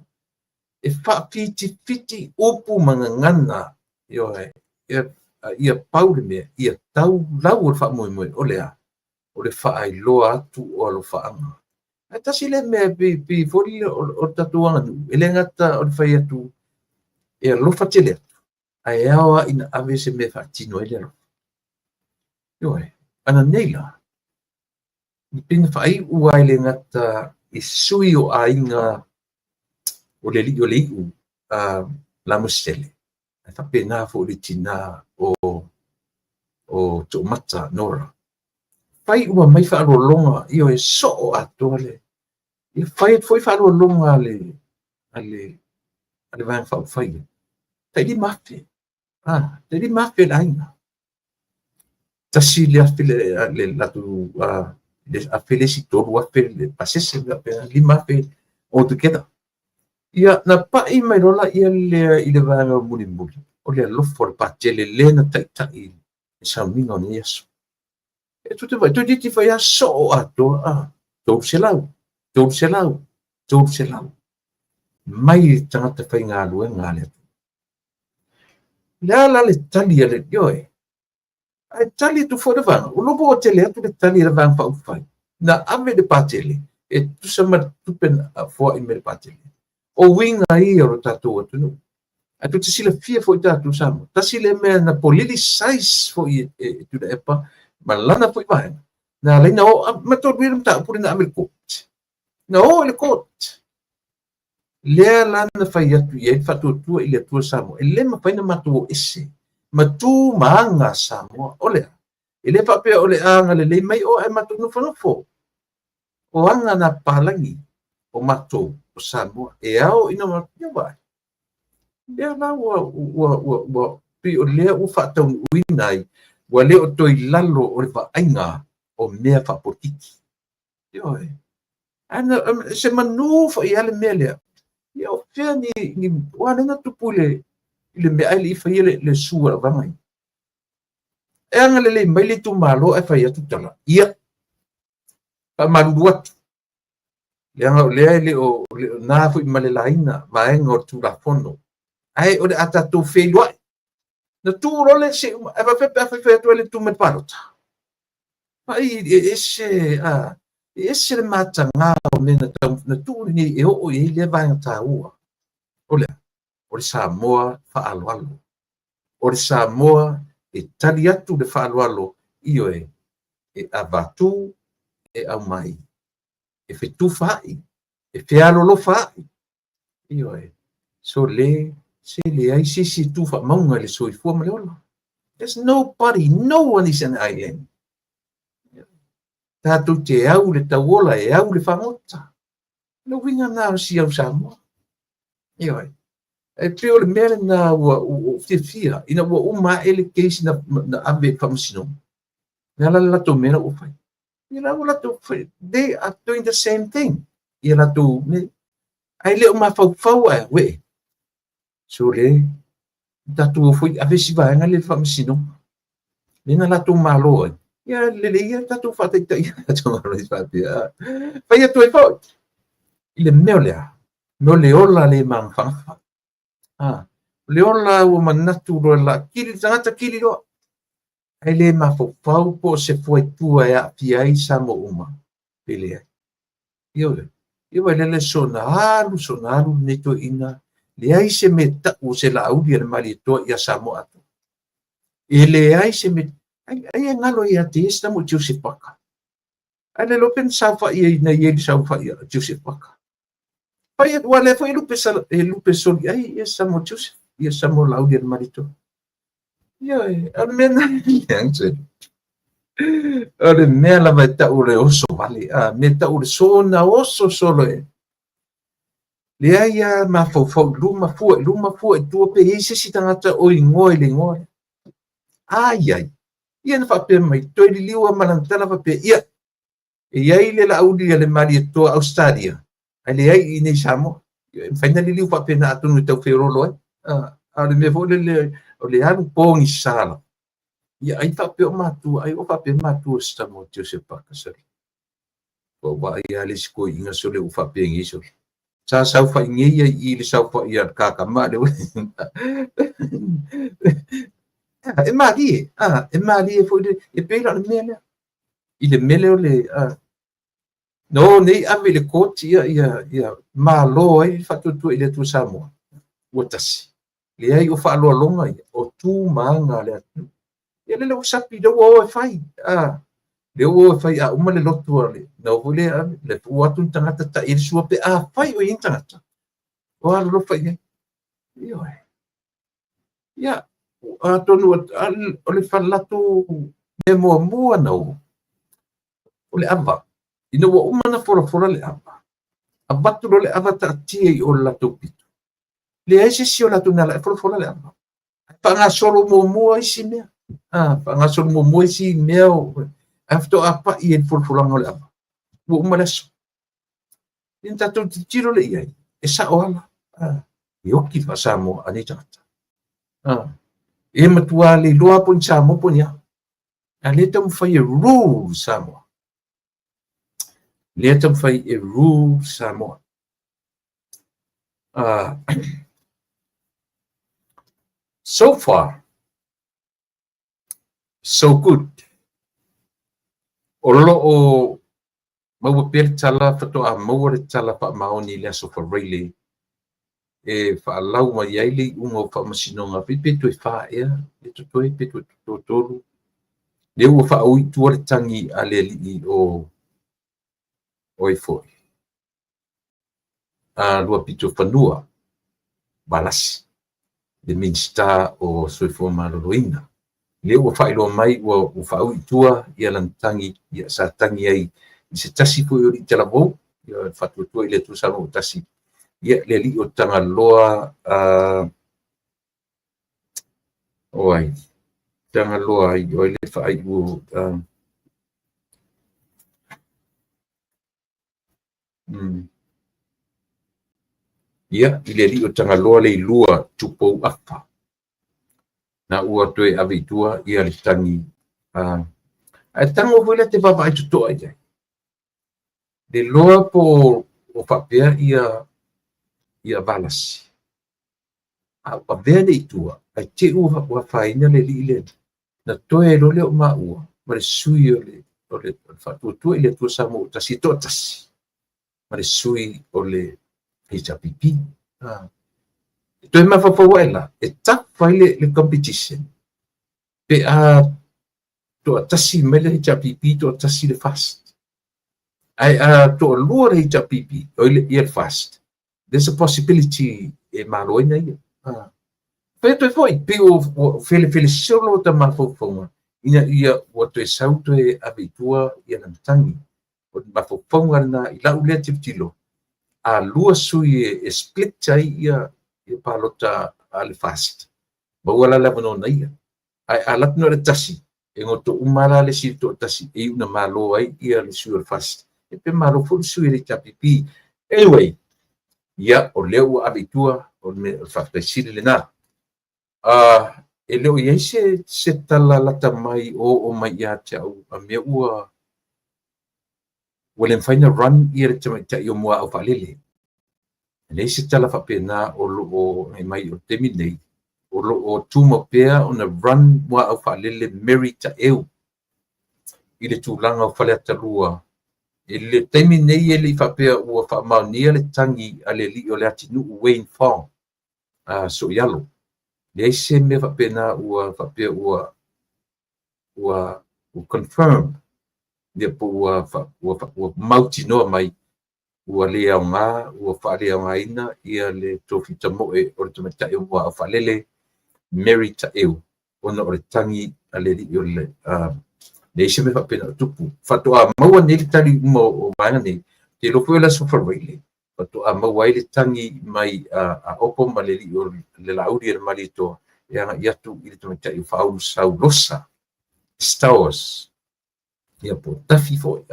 E whaapiti upu mangangana ia paure mea, ia tau lau o le wha moe o lea, o le wha ai loa atu o alo whaanga. E tasi le mea pi fori o tatuanga nu, e le ngata o le whai atu, e alofa te le atu, a e awa ina ave se mea whaatino e le alofa. Ana neila, ni pina whai ua e le ngata, e sui o ainga o le liu la mosele. E whapena fo le tina o tō mata nora. Whai ua mai whaaro longa i o e so o ato ale. I whai foi whaaro longa ale vang whao whai. Tai di mafe. Tai di mafe la inga. Tasi le afe le latu a felesi toru a le pasese la lima fe all together. Ia na pa i mai rola ia le vanga muli o le lofo le patele le na tai e sa minga o yeso. E tu te vai tu ti fai a so ato tou se lau mai tangata fai ngā lue ngā le la le tali le yoe ai tali tu fo le vanga o lobo o te le atu le tali le vanga pa ufai na ave de patele e tu sama tupen fo i me patele o winga i o tatu atu a tu te sila fia fo i tatu sama ta sila me na politicize fo i tu da epa malana fo i vai na leina o ma to birum ta puri na amel court na o le court lea lana fai atu i e fatuatua i le atua Samoa e le mafaina matu o ese matu maanga Samoa o lea e le faapea o le anga lelei mai o e matu nofonofo o anga na palangi o matou o Samoa e ao ina matua vai lea la ua pi o lea ua faataunuuina ai ua lea o toi lalo o le vaaaiga o mea faapotiki ioe ana se manu foʻi a le mea lea ia o fea ni ua lena tupu i le mea ai leʻi faia le sua avaga ai e aga lelei mai le tumālo e fai atu tala ia faamalulu atu leaga o lea le o nā foʻi ma le laina vaega o le tulafono ae o le a tatou feiloaʻi na tulole se e faafepe afefai atu ai le tuma le palota faai e ese le matagā o mena na tuʻulini e o'o i ai lea vaega tāua o lea o le Samoa faaaloalo o le Samoa e tali atu le faaaloalo io e avatu e aumai e fetufa ai e fealolofa ai io so se leai sisi tufa maunga le soifua ma le ola there's nobody, no one is an island tatou te au le tauola e au le fagota le uiga na o siau Samoa io e peo le mea na ua fiafia ina ua uma e le keisi na ave faamasino me ala le latou mea na ua fai ia la ua latou fai they are doing the same thing ia latou me ai le o mafaufau ae ue so le tatou foi avesi vaega le faamasino lena latou malo ai ia leleia tatou faataʻitaʻi tatou malo i faapea fai atu ai foʻi i le mea o lea me o le ola le magafagafa le ola ua manatu loa laakili tagata kili loa ai lē mafaufau po o se fuaitua e a'apia ai sa mo uma pele ai ia ua lele sonalu lenei toeina leai se me ta'u o se la'auli a le malietoa ia Samoa atu e leai se me ai agalo ia te esi na mo Joseph Paka ai le lope na saufa'i ai na ia le saufa'i a Joseph Paka pai ua le foi lupe soli ai ia Samo Joseph ia Samo la'auli a le malietoa ia a le mea na o le mea lava e ta'u le oso vale me ta'u le sona oso solo leai ia mafaufau luma fua e tua pe ai sesi tagata o igoa i le igoa aiai ia na faapea mai toe liliu a malanatala faapea ia e iai le la'auli a le malietoa Australia ai leai i nei Samoa faina liliu faapea na atunu i taufeololo ai a le mea foʻi o le alu pogi sala ia ai faapea o matua ai o faapea matua Samoa Joseph Paka sali o wa'ai a le sikoiʻiga so le ua faapegei so sa saufa'igei ai i le saufa'i a le kakama le e malie foʻi e pei la o le mea lea i le mele o le no nei ave i le koti ia malo ai faatuatua i le atua Samoa ua tasi leai o fa'aloaloga ia o tumaaga le atu ia le ua sapi le ua o e fai le ua o e fai a uma le lotu a na o le ua atu na tagata taʻi le sua pe a fai o ina tagata o alolofa i ai ia tonu o le falatu me muamua na o le ava ina ua uma na folafola le ava avatu lo le ava ta'atia i o le latou pitu leai sesi o latou na laʻe folafola le ava faagasolo muamua isi mea faagasolo muamua isi mea o afeto'apa'i e le folafolaga o le ava ua uma le aso ina tatou titilo le'i ai e sa'o ala e oki fa Samoa anei tagata e matua le loa po ni Samoa po ni a le tamu fai e rule Samoa le tamu fai e rule Samoa so far so good o lo'o mau per tala fatoa mau re tala pa maoni le so for really e fa lau mai ai le ungo fa masinonga pe to fa e le to pe to le ua fa ui tua le tangi a le li o i foi a lua pito fanua balasi le minsta o soifo maloloina le ua fa ilo mai ua fa ui tua ia lan tangi ia sa tangi ai i se tasi fu i te lavo ia fatu tua i le tu sa no tasi ia le li o tanga loa oi tanga loa i o le fa ai u ia i le li o tanga loa le lua tupou afa na ua toe avitua ia le tangi a tango vile te papa ai tuto ai le loa po o papea ia balasi a vea le itua ai te ua faina le li le na toe lo le o maua ma le sui o le fatuatua i le tua sa mo tasi to tasi ma le sui o le HRPP toe mafafauaela e tafa i le competition pe a to tasi me le HRPP to tasi le fast ai to lua le HRPP o le fast there's a possibility e maloina ia pe to foi pe o fele solo ta mafaufauga ia ua toe sau toe avitua ia na tangi o mafaufauga lana i lau lea titilo a lua sui e split ai ia palota a le fast ma ua la vanona ia ai a latino le tasi e ngoto umala le sito tasi e una malo ai ia le sui le fast e pe malo fu sui le tapipi anyway ia o leu avitua o me faapesili lena e leo iai se tala lata mai o mai ia te au a mea ua le faina run ia le tamaitaʻi o mua au faalele lei se tala faapena o loo ai mai o temi nei o loo tuma pea ona run mua au faalele Mary Taʻeu i le tulaga o fale atalua e le taimi nei e leʻi faapea ua faamaonia le tagi a le alii o le atinuu Wayne Farm so i alo leai se mea faapena ua faapea ua confirm ia po ua mautinoa mai ua lē aogā ua faale aogāina ia le tofitamoʻe o le tamaitaʻi o mua au faalele Mary Taʻeu ona o le tagi a le alii o le leai se mea faapena o tupu faatoʻa maua nei le tali uma o vaega nei te lofo e laso faraile faatoʻa maua ai le tagi mai a opo ma le alii o le laʻauli e le malitoa e agaʻi atu i le tamaitaʻi o faaulu saulosa Stowers ia po tafi foʻi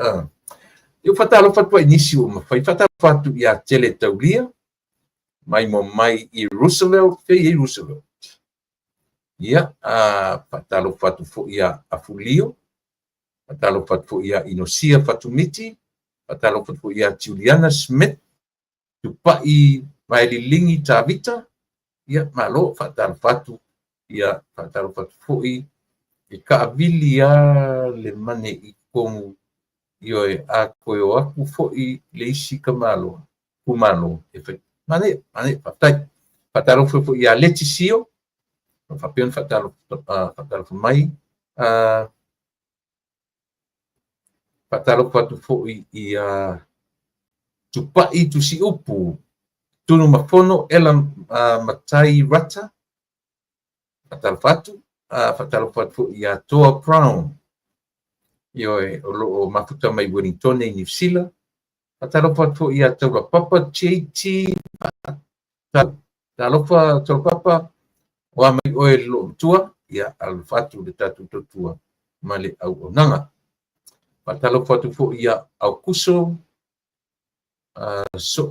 io faatalofa atu ai nisi ua mafai faatalofa atu iā tele taulia mai mo mai i Roosevelt pei ai Roosevelt ia faatalofa atu foʻi iā Afulio faatalofa atu foʻi iā Inosia Fatumiti faatalofa atu foʻi iā Juliana Smith tupaʻi mae lilingi Tavita ia malo faatalofa atu ia faatalofa atu foʻi e kaavili a le mane i komu io e a koe o aku foʻi le isi kamaloa kumaloa e fai mane faatalofa foʻi iā Letisio faapena faatalofa mai faatalofa atu foʻi iā tupaʻi tusiupu tunu mafono ela matai rata faatalofa atu faatalofa atu foʻi iā Toa Brown io e o loo mafuta mai Wellington i New Zealand faatalofa atu foʻi iā Taulapapa JT talofa Taulapapa o mai oe loo matua ia alofa atu le tatou totua ma le auaunaga faatalofa atu foʻi iā Aukuso so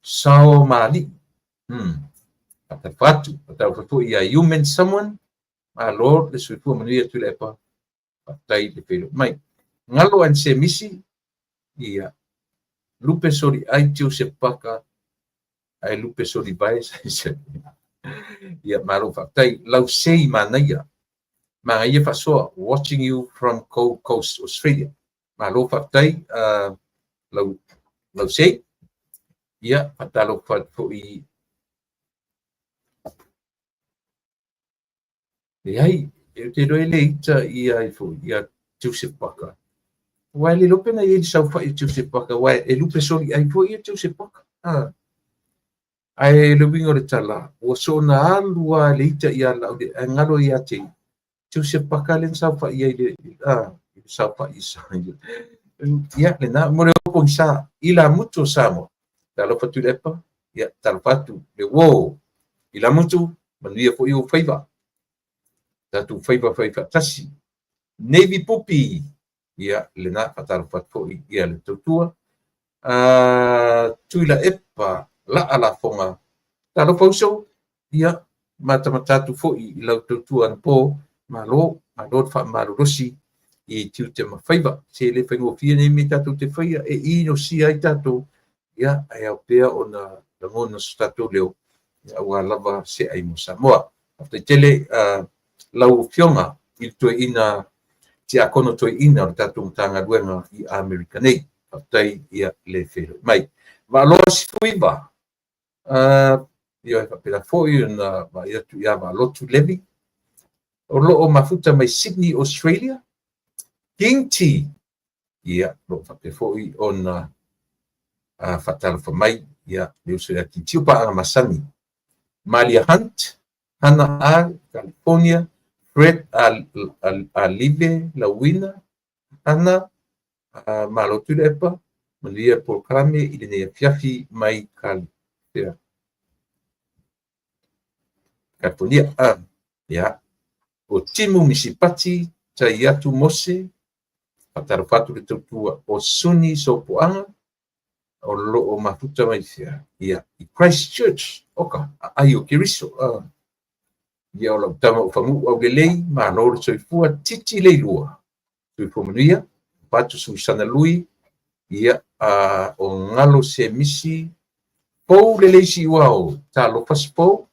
sao mali faatalofa atu faatalofa foʻi iā Human Someone malo le soifua manuia tu le epa fatai le pelo mai ngalo an se misi ia lupe sori ai tiu se paka ai lupe sori vai ia malo fatai lau sei manaia ma ia fasoa watching you from Gold Coast Australia malo whaktai lau sei ia patalo fo I ai te roi le ita ia fo ia Joseph Parker wai le lope na ia sau fa Joseph Parker wai e lupe soli ai fo ia Joseph Parker ai le wingo le tala o so na alua le ita ia la ngalo ia te Joseph Parker le sau fa ia le sau fa isa ia le na mo le ko sa ila mucho samo talo fatu lepa ia talo fatu le wo ila mucho manuia fo io faiva tatu faiva tasi Navy Pupi ia le na fatalo fatu ia le tutua tuila epa la ala fonga talo fauso ia mata fo I lau tutua po malo fa malo rosi I tiu te mawhaiva, se le whaingo fia nei me tātou te whaia, e ino si ai tātou, ia, ai au pēa o na ngona sa tātou leo, ia ua lava se ai mo Samoa. After tele, lau fionga, I toi ina, te akono toi ina, o tātou mtanga ruenga I Amerika nei, after ia le whero mai. Wa aloa si fuiva, ia e whapera fōi, na wa ia tu ia wa lotu levi, o loo mafuta mai Sydney, Australia, King T, ia, lo whape fōi o na whatala whamai, ia, leo se a ki tiupa anga masani. Malia Hunt, Hannah R, California, Fred Alive, Lawina, Hannah, Malotu Lepa, Malia Polkrame, I le fiafi mai California, ia, o timu misipati, tai atu mose, Patarafatu le tautua o suni sopoanga o loo mafuta mai fia ia I Christchurch oka ai o Keriso ia o lau tama o whamu au lelei ma lor soifua titi leilua soifua manuia patu susana lui ia o ngalo se misi pou lelei si wao ta lofas pou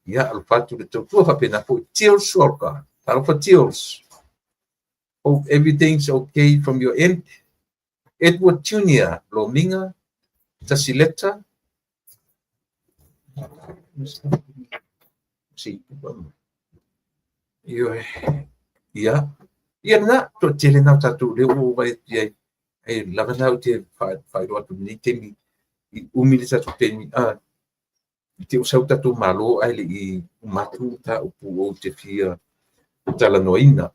ia al patu le tautua whapena po teals oka ta lofa teals. Hope everything's okay from your end. Edward Jr. Lominga, Tasileta. Si, ia, ia na to tele na tatu le o vai ia e lava na te fai ro atu ni temi umili tatu temi te o sau tatu malo ai le I matu ta o pu o te fia tala noina.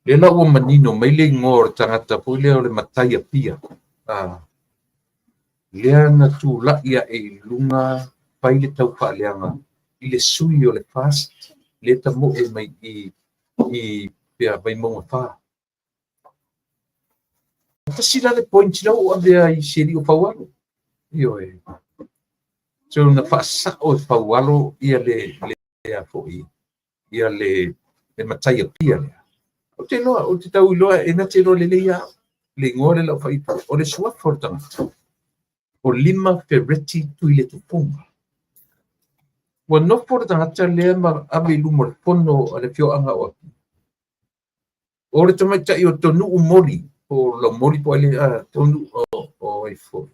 Le la ua manino mai le ngor tangata po le o le matai a pia. Lea na tu la ia e lunga pai le tau whaaleanga I le sui o le fast le ta mo e mai I pia vai monga wha. Ta sila le point la o avea I seri o whaualo. Io e. So na whaasa o whaualo ia le a foi. Ia le matai a pia lea. O te loa, o te tau iloa, e na te loa lele ia, le ngore lau whaipa, o le sua whortanga. O lima Ferretti tui le tupunga. Wa no whortanga lea ma ave lumo le pono a le fio anga o aki. O le tamaita I o tonu umori, o la mori po ele, tonu o ai fo.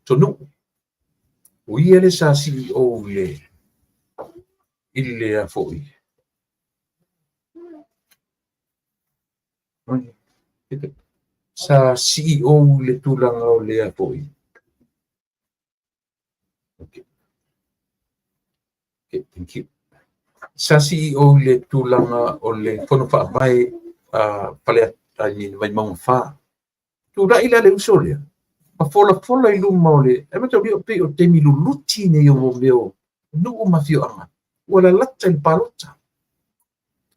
Tonu. O I ele sa si o le, ile a foi. Sa CEO le tulanga o lea poi. Okay, thank you. Sa CEO le tulanga o le fono wha vai pale ni vai maunga wha. Tu ila le usolia. Ma fola I luma o le. E mata o pe o temi luluti ne o meo. Nu o mafio anga. Wala lata I parota.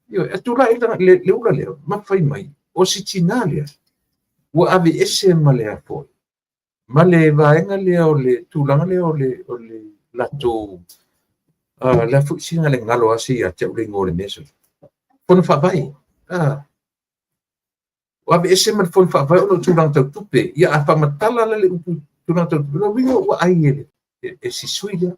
Yo, e tu ila le ula leo. Ma fai mai. O si tinalia. Wa ave ese malea po. Male vaenga leo le tulanga leo le lato la fusinga le ngalo asi a te ule ngore meso. Fono fa vai. Wa ave ese mal fono fa vai ono tulanga tau tupe. Ia apa matala le tulanga tau tupe. No wingo wa ai ele. E si suila.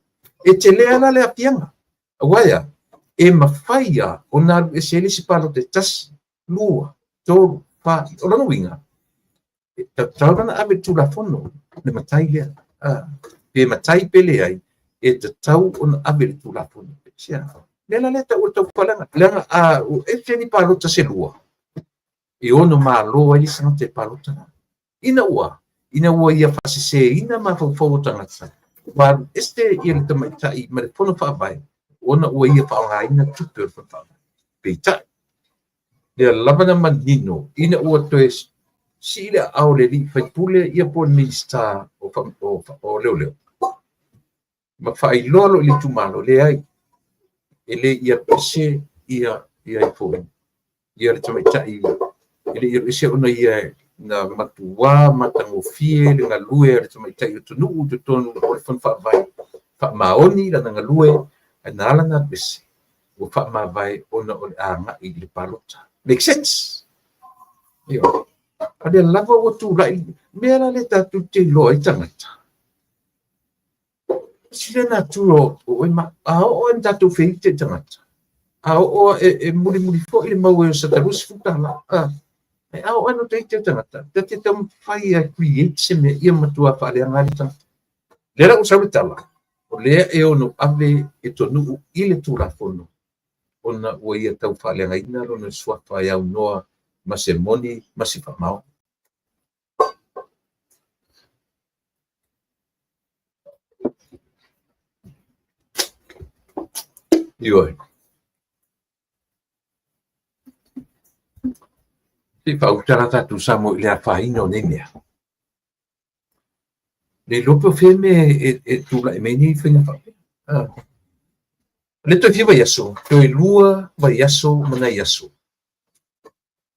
E te lea la le apianga. Waya. E mawhaia o nā ese ele si palo te tasi. lua tolu fa o lana winga tau kana ave tulafono le matai lea pe matai pele ai e tau ona ave le tulafono sia lela le tau tau palanga langa o e teni palota se lua e ono malo ai sanga te palota ina ua ia fasise ina ma fo tangata ma este ia le tamatai ma le fono fa vai ona ua ia fa nga ina tupe fa peita le lavana manino ina ua toe sila au le li fai pule ia po minista o leo ma fai lolo li tumalo le ai ele ia pese ia i fo ia le tamatai ele ia ese ona ia na matua matangofie le galue le tamatai o tonu te tonu o le fon fa vai fa maoni la galue ana ala na pese o fa ma vai ona o anga i le palota make sense io ade lava o tu rai mera le tatu te loi tangata sile na tu o ma o tatu fe te tangata o muri fo ile mau e sa tarus futala au ano te tangata te tam fai a create se me ia matua fa le ngari tangata lera o sabe tala o le e ono ave e tonu ile tu la fono ona o ia tau fa le ngai na no swa fa ia noa ma se moni ma se fa mau io ti fa utara tu samo le fa ino nemia le lopo feme e tu la meni fina fa le to fiva yaso to e lua va yaso mana yaso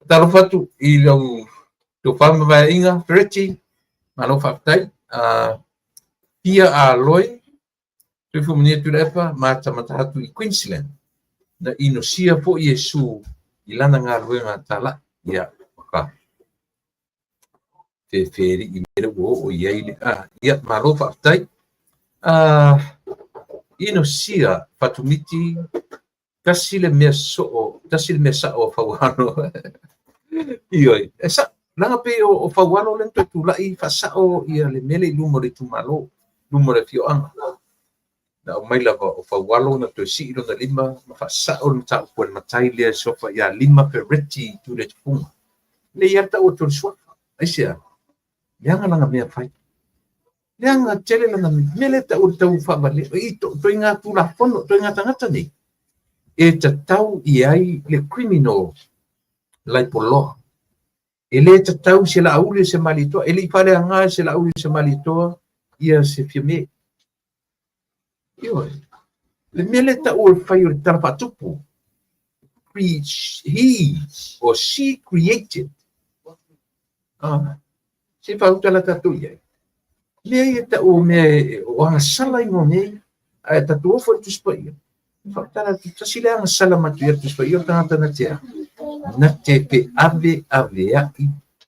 talo fatu i lo to fama va inga preti malo fa tai pia a loi tu fu mni tu lefa mata hatu i Queensland na ino sia po Yesu i lana nga luenga tala ya ka feri i mele o yai ya malo fa tai ino sia fatumiti tasile mesa o fawano io esa langa pe o fawano lento tu lai fa sao ia le mele lumo le tumalo lumo le fio anga na o mai lava o fawalo na to si ilo na lima ma fa sao na ta ko na tai le sofa ya lima per reti tu le tung le ya ta o to so ai sia yanga langa me fai yanga tele langa mele ta o tau fa vale i to inga tu la fono to inga tangata ni e ta tau i ai le criminal lai polo ele ta tau se la aule se malito ele i fale anga se la aule se malito ia se firme io le mele ta o fai o tala fatupu he or she created se fa utala tatu ia le ta o me o anga sala i ngone ai tatu o fo tu spai fa tala tu sila anga sala matu ia tu spai o tanga na tia na te pe ave ia i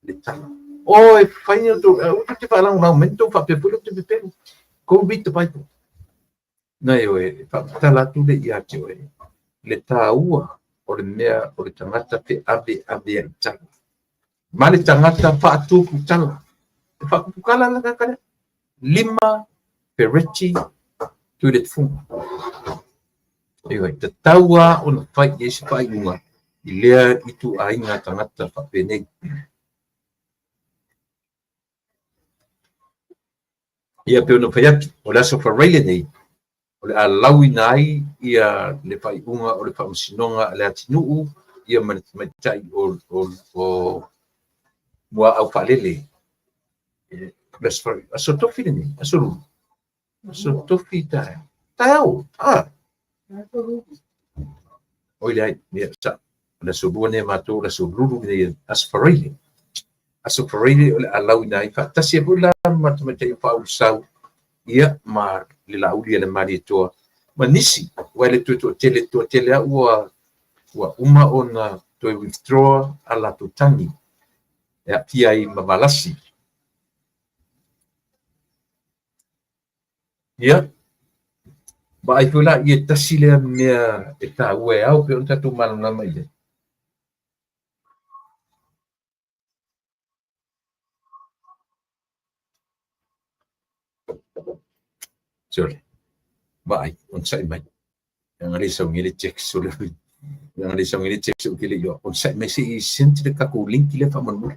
le tala o e fai to o te fa lang aumento fa pe pulo te pe covid te pai na yo e fa tala tu le ia te o le taua o le mea o le tangata pe ave ia i tala ma le tangata fa atu ku tala fa pukala la kakare lima pereti tu le funga io te taua o na fai e se fai unga i lea i tu ainga tangata fa penei ia pe ona fai atu o le aso fa reile nei o le alawi nai ia le fai unga o le fa masinonga le atinuu ia mai tai o mua au fa lele aso tofi le nei aso tofi tai tau oile ai ia sa la subua ne mato la sublulu ne asfarile o le alau nai fa tasi bula matamata fa usau ia ma le lauli le mari toa manisi wale to tele wa uma ona to withdraw ala to tangi ya pia i mavalasi ia ba ai pula ia tasi le mea e ta ue au pe on tatu maluna mai Sole. Vai, on sai mai. Yang ali sa ngili check sole. Yang ali sa ngili check so kile yo. On sai mai si senti de ka ko link kile fa mon.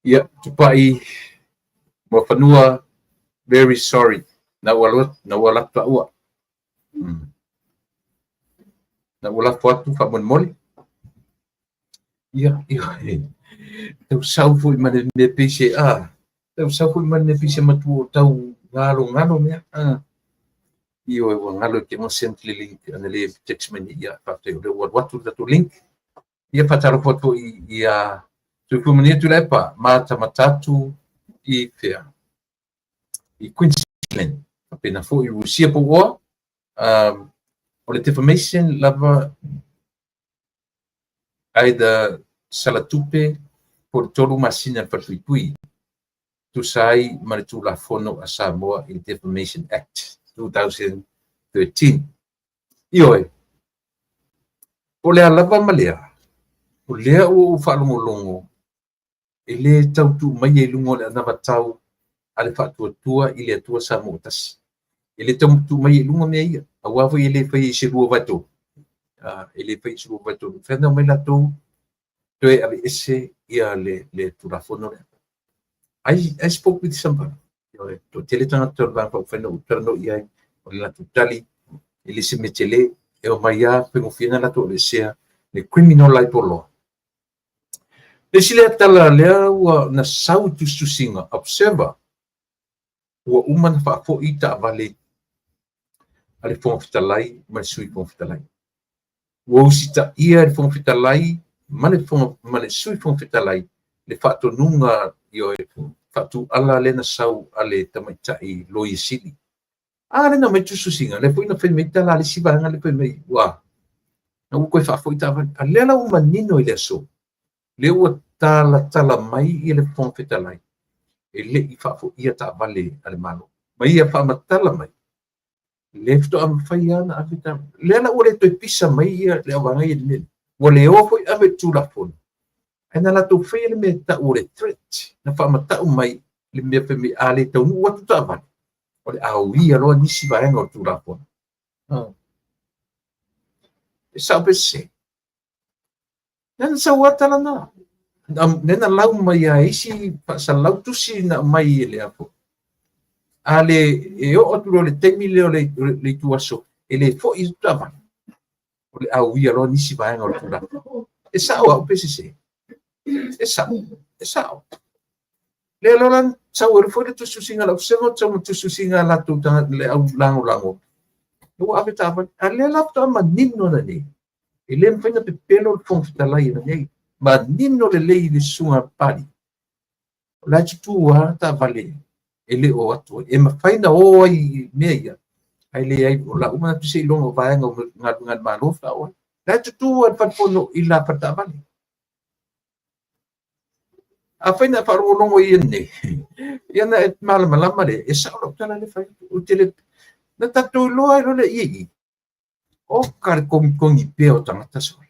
Ya, tupai mo fanua very sorry. Na wala ta wa. Na wala foto fa mon moli. Ya, tau sau foi man me PCA. Tau sau foi man me PCA matu tau ngalo me. Io e ngalo ke mo sent link ana le text mani ya fa te what to link. Ia patalo foto ia tu kumani tu lepa mata matatu I fea I Queensland apena fo I Rusia po o o le defamation lava aida salatupe por tolu masina fatui tu sai ma tu la fono a Samoa in Defamation Act 2013 io e o le lava malea o lea o whalongolongo e le tautu mai e lungo le anava tau ale whatuatua I le atua sa motasi. E le tautu mai e lungo mea ia. A wafu e le whai I se rua vato. E le whai se rua vato. Whenau mai lato toe ave ese ia le turafono le. I spoke with somebody. To tele tanga tōrwa whenau utarano ia o le lato tali e le se metele e o mai a pengofina lato le sea le criminal libel law. Le sile tala lea ua na sau tustusinga observer ua umana whaafo I ta avale ale fonga fitalai ma le sui fonga fitalai. Ua usita ia le fonga fitalai ma le sui fonga fitalai le whaatonunga io e whaatu ala le na sau ale tamaitai loi sili. Le na mai tustusinga le poina whenmeita la le sivanga le poina ua. Na ukoe whaafo I ta avale. A lea la umanino I le aso. Le ua tala mai I le fonga fitalai. E le I whaafo ia ta avale ale malo. Mai ia whaamatala mai. Le fito am whai ana awhita. Le ana ua le toi pisa mai ia le awangai e le. Ua le oa hoi ame tūla fono. E na lato whai le me ta ua le threat. Na whaamatau mai le mea whai a le taunu ua tu ta avale. O le au ia loa nisi vaenga o tūla fono. E sao pe se. Nana sa watala na. Nena lau mai a isi sa lau tusi na mai e le apo. Ale e o aturo le temi leo le tuaso. E le fo I tava. O le au ia loa nisi vaenga o tūla. E sao au pese se. E sao. Le alolan sao e rufo le tusu singa lau sengo tau ma tusu singa la tu tanga le au lango. Ua ave tava. A le lau tau ma nino na ne. E le mwhaina pe pelo le fonga fitalai na nei. Ma nino le lei le sunga pari. La tutua ta vale. E le o atu. E ma whaina o ai mea ia. Ai le ai o la umana pise I longa vaenga o ngad malofa o. La tutua le whatpono I la pata vale. A whaina wharo longo I ene. Iana e malama le. E sao lau tala le whaina. O tele. Na tatou loa I lole I. O kare kongi peo tangata sole.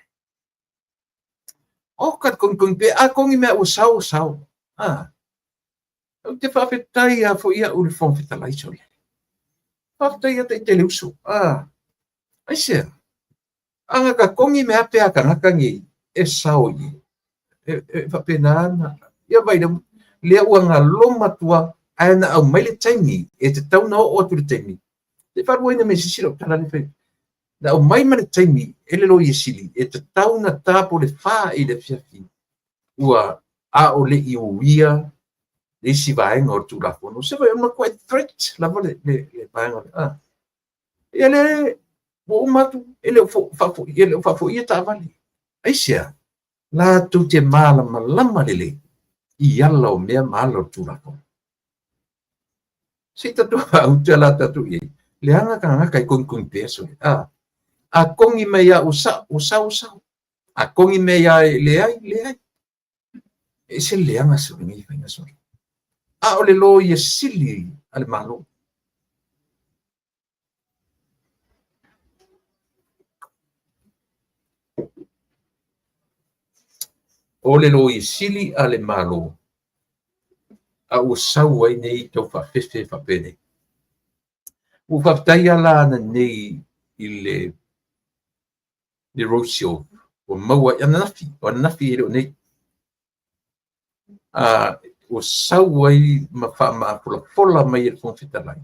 O kare kongi peo. A kongi mea o sao. O te whawhetai a fo ia ule fonga fitalai sole. Whawhetai a te tele uso. Aisea. Anga ka kongi mea pea ka ngaka ngi. E sao I. E whapena ana. Ia vaida. Lea ua ngā loma tua. Aina au maile taimi. E te tauna o atu le taimi. Te wharua ina me sisira o tala le whai. Na o mai mana taimi, ele lo I sili, e te tauna tāpo le whā I le whiawhi. Ua a o le I uia, le isi vaenga o tū lafono. Se vai ona quite threat, lava le vaenga. Ia le, o umatu, ele o whafo ia tā vale. Aisea, la tu te malama lele, I ala o mea maala o tū lafono. Si tatu utala tatu i. Leanga kanga kai kung peso. Akong i mea usa. Akong i mea leai. Se leanga sa ngi fainga so. Ole lo ye sili ale malo. Ole lo ye sili ale malo. Usau ai nei tau whawhewhe whapene. Whawhai ala na nei i le roisio o maua i anafi. O anafi e reo nei. Usau ai ma wha fola mai e whawhitalai.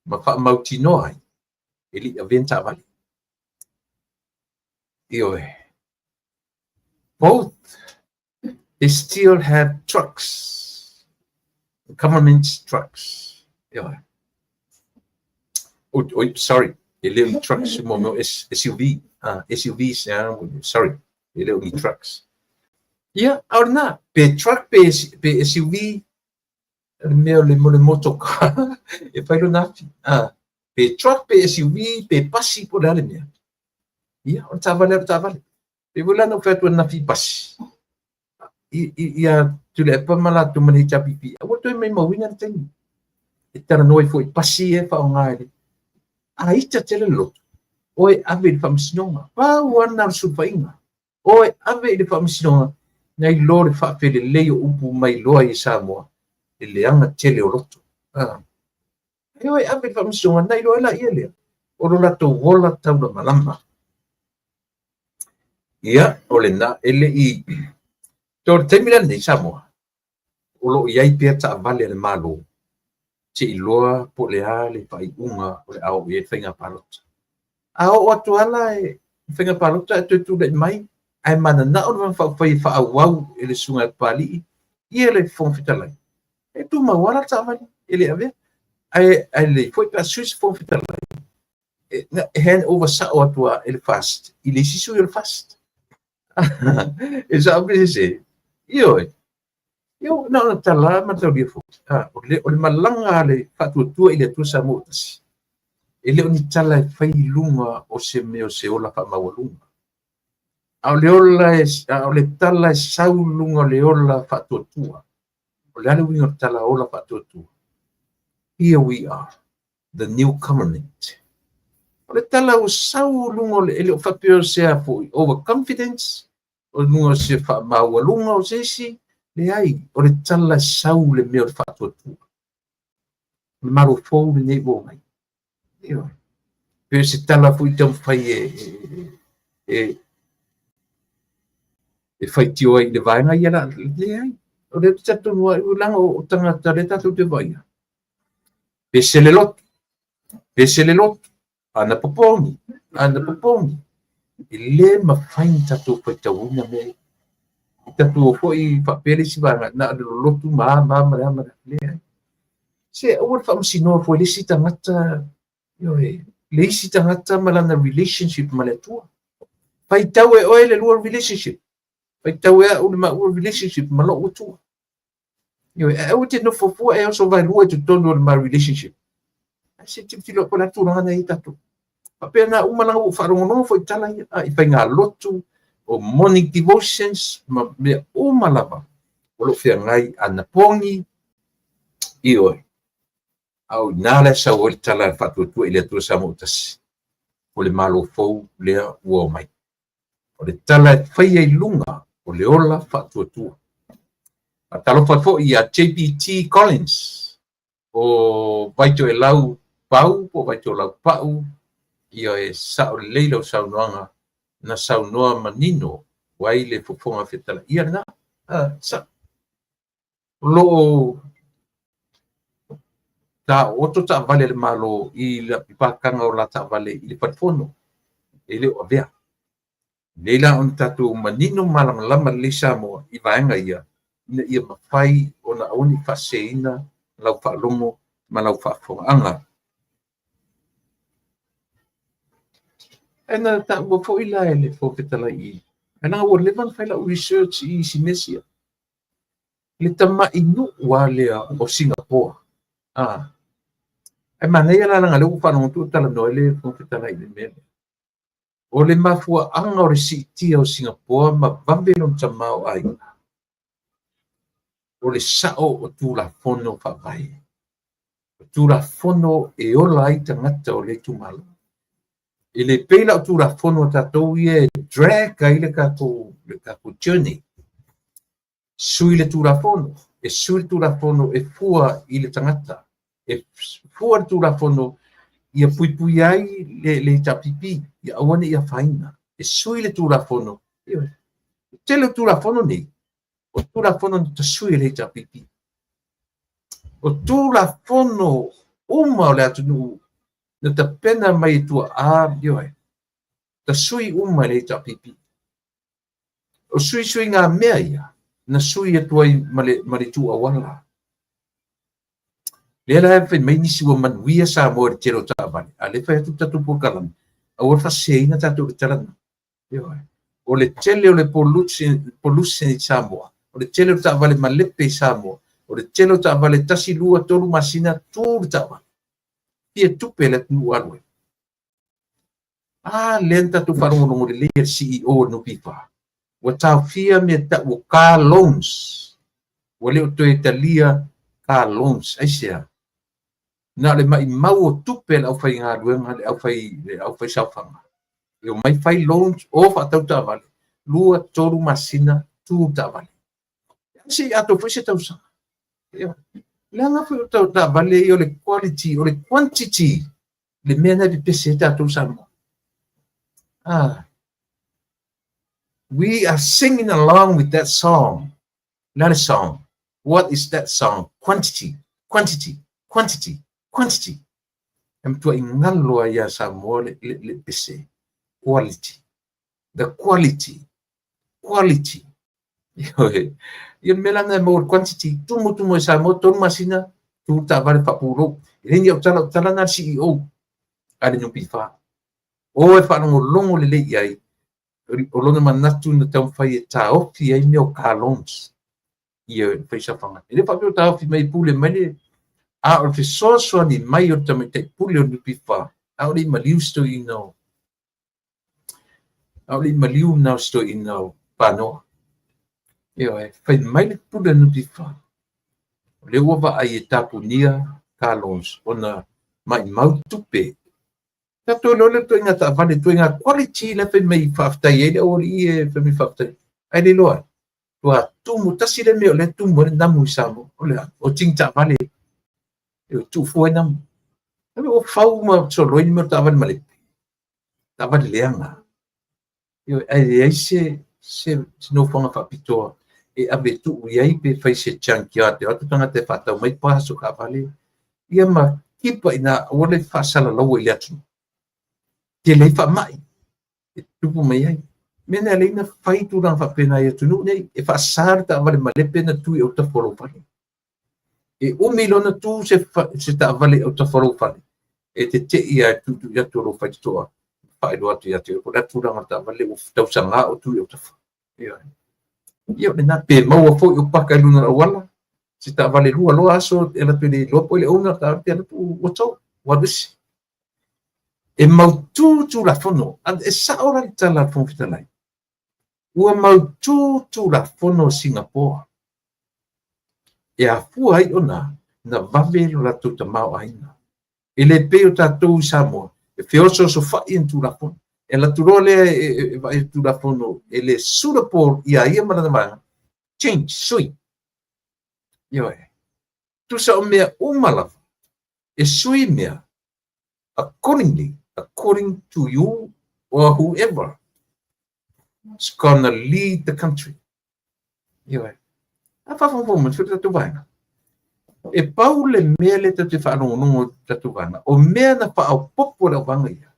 Ma wha mautino ai. E li a venta vali. Ioe. Both, they still have trucks. Government trucks. Ioe. Sorry. E leo trucks mo SUV. SUVs, sorry. E leo ni trucks. Or na. Pe truck, pe SUV. Meo le motocar. E fai lo nafi. Pe truck, pe SUV, pe pasi po dale mea. O tavale. Pe wala no fai tu nafi pasi. Tule pa mala tu mani chapipi. Awo tu mai mawina teni. E tara noi foi pasi e fa ngai. Ita tele lo. Oi ave de famsinonga. Pa wana supainga. Oi ave de famsinonga. Nai lore fa pele leo upu mai loa i Samoa. E leanga tele o loto. Oi ave de famsinonga nai loa la ia. O lo lato wola tau na malama. Ole na ele i tor temilan nei Samoa. O lo iai pia ta vale le malo. Te iloa po le ale pai unga o le au e whainga palota. O atu ala e whainga palota e tutu le mai. Ai mana na o whai whaawau e le sunga pali. Ia le whongwhitalai. E tu mawara ta vale. Ele ave. Ai le foi pa suis whongwhitalai. Hen over sa o atua ele fast. Ile sisu ele fast. E sa abe se. Ioe. Na tala matau dia fo. O le malanga le fatuatua i le atua sa motasi. E leo ni tala e fai lunga o se meo se ola wha mawalunga. O le tala e sau lunga le ola fatuatua. O le ale winga tala ola fatuatua. Here we are, the new covenant. O le tala o sau lunga le o whapeo sea fo overconfidence. O lunga se wha mawalunga o se si. Le ai, o le tala sau le meo le whatuatua. Le maro fau le nei o mai. Pe se tala fui tau whai e whai tio ai le vaenga i ala le ai. O le tatu mua i langa o tangata le tatu te vaia. Pe se le lot. Ana popongi. I le ma whain tatu whai tau una mei. Tatu o foi papel si banga na lotu ma le ai. Se o fa msino foi le sita ngata le sita ngata malana relationship maletua. Pai tau e o le luar relationship. Pai tau e o ma relationship malo utu. O te no fo e so vai lua tu tono ma relationship. Se te tilo po la tu na i tatu. Papel na umala o fa rongo foi tala i pai nga lotu. O morning devotions me o malava o lo fia ngai ana pongi io au nala sa o tala fatu tu ile tu sa motas o le malo fou le o mai o le tala fai ai lunga o le ola fatu tu atalo fo ia JPT Collins o vaito e lau pau po vaito lau pau io e sa o leilo sa noanga na saunoa manino wai le fofonga fetala ia na sa lo ta oto ta vale le malo i la pakanga o la ta vale i le patfono ele o vea leila on tatu manino malang lama le Samoa i vaenga ia mafai ona oni faseina lau fa longo ma lau fa fonga Ena ta mo fo ila ele fo petala i. Ena o levan fai la research i Sinesia. Le tama inu wale o Singapore. Ai manei ala langa le whanu tu tala no le konfitala i le mele. O le mafua anga o le sitia o Singapore ma vambelo tamau ai. O le sao o tu la fono whawai. O tu la fono e ola ai tangata o le tumalu. I le peila o tu la fono tatou ie drag ai le kako journey. Sui le tu la fono. E sui le tu la fono e fua i le tangata. E fua le tu la fono ia pui ai le tapipi. Ia awane ia faina. E sui le tu la fono. Te le tu la fono nei. O tu la fono ta sui le tapipi. O tu la fono uma o le atunu. Na ta pena mai tu a dio. Ta sui uma le tapipi. O sui ngā mea ia. Na sui e tuai male tu awala. Le la e mai nisi wa manuia sa mo le tero tāwani. A le whai atu tatu pokalan. A ua whaseina tatu le tarana. O le tele o le poluse ni Samoa. O le tele o tāwale malepe Samoa. O le tele o tāwale tasi lua tolu masina tūru tāwani. Pia tupe le tunu alwe. Ah, lenta tu wharongonongo le lea CEO no pipa. Wa tau fia me ta o car loans. Wa leo to Italia car loans. Aisea. Na le mai mau o tupe le au whai ngā luenga le au whai saufanga. E o mai whai loans o whatau tāwale. Lua toru masina tū tāwale. Si ato whai se tau sa. Langa whai o tau tāwale i o le quality, o le quantity. Le mea na vi pese tātou sa mo. We are singing along with that song. Not a song. What is that song? Quantity, quantity, quantity, quantity. Em tua ingalo ya sa mo le pese. Quality. The quality. Quality. Yung melanga mo quantity. Tumo sa mo ton masina. Tuta vale papuro. Hindi o tala na CEO. Ada yung pifa. O e whanongo longo le lei ai. O lona manatu na tau whai e tā ofi ai meo kālons. Ia whai sa whanga. E le whapio tā ofi mai pule mai a o te soa ni mai o tamai te pule o nupi wha. A o li maliu sto i nau. A o li maliu nau sto i nau. Panoa. Ia e whai mai le pule o nupi wha. Le uawa ai e tāpu nia kālons. Ona mai mau tupe. Tato lole to inga ta vale to inga quality le fe mai faftai ele o ie fe mi faftai ai le loa to tu mutasi le me le tu mo na mu samo o le o ting ta vale e tu fo na o fau ma so lo ni ta vale male ta vale le anga yo ai se no fonga fa pito e ave tu ia pe fa se chankia te o tanga te fata mai pa so ka vale ia ma kipa ina o le fa sala lo ile atu te lei wha mai, e tupu mai ai. Mena leina whai tu rang whapena i atunu nei, e wha sārta awale malepe na tui au ta whoro whale. E o milona tu se ta awale au ta whoro whale. E te te ia tutu i atu ro whai toa, whai roa tu i atu, o ratu ranga ta awale o tau sanga o tui au ta whoro. Ia o na pe maua fo i o paka luna na wala, se ta awale lua loa aso, e la tu le lopo ile ona ta awale atu o tau, wadwisi. E maututu la fono, e saora le tala fon fitalai. Ua maututu la fono Singapore. E a fua ai ona, na vavelo la tuta mau aina. E le peo tatou Samoa, e feoso so fai en tu la fono. E la turole e tu la fono, e le Singapore ia ia maranamanga, change, sui. Io e. Tu sa o mea umalafa, e sui mea, according to you or whoever is going to lead the country. Ioi. A whawhawhawma, whita tatu vaina. E pau le mea le tatu whanongonongo tatu vaina. O mea na whaau popo la vanga ia.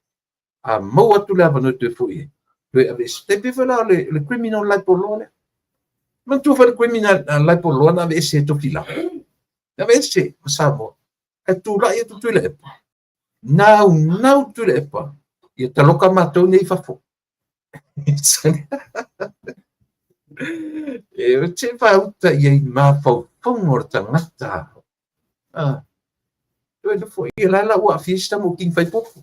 A mau atu le avano te fui. Tue ave stepe whala le criminal life law le. Man tu whale criminal life law na ave ese to fila. Ave ese, masamo. E tu rai e tu tui le epa. Nau tu le epa. Ia taloka mātou nei whafo. E o te whauta ia i māwhau whongor tangata. Toi no fo ia la ua fiesta mo king fai popo.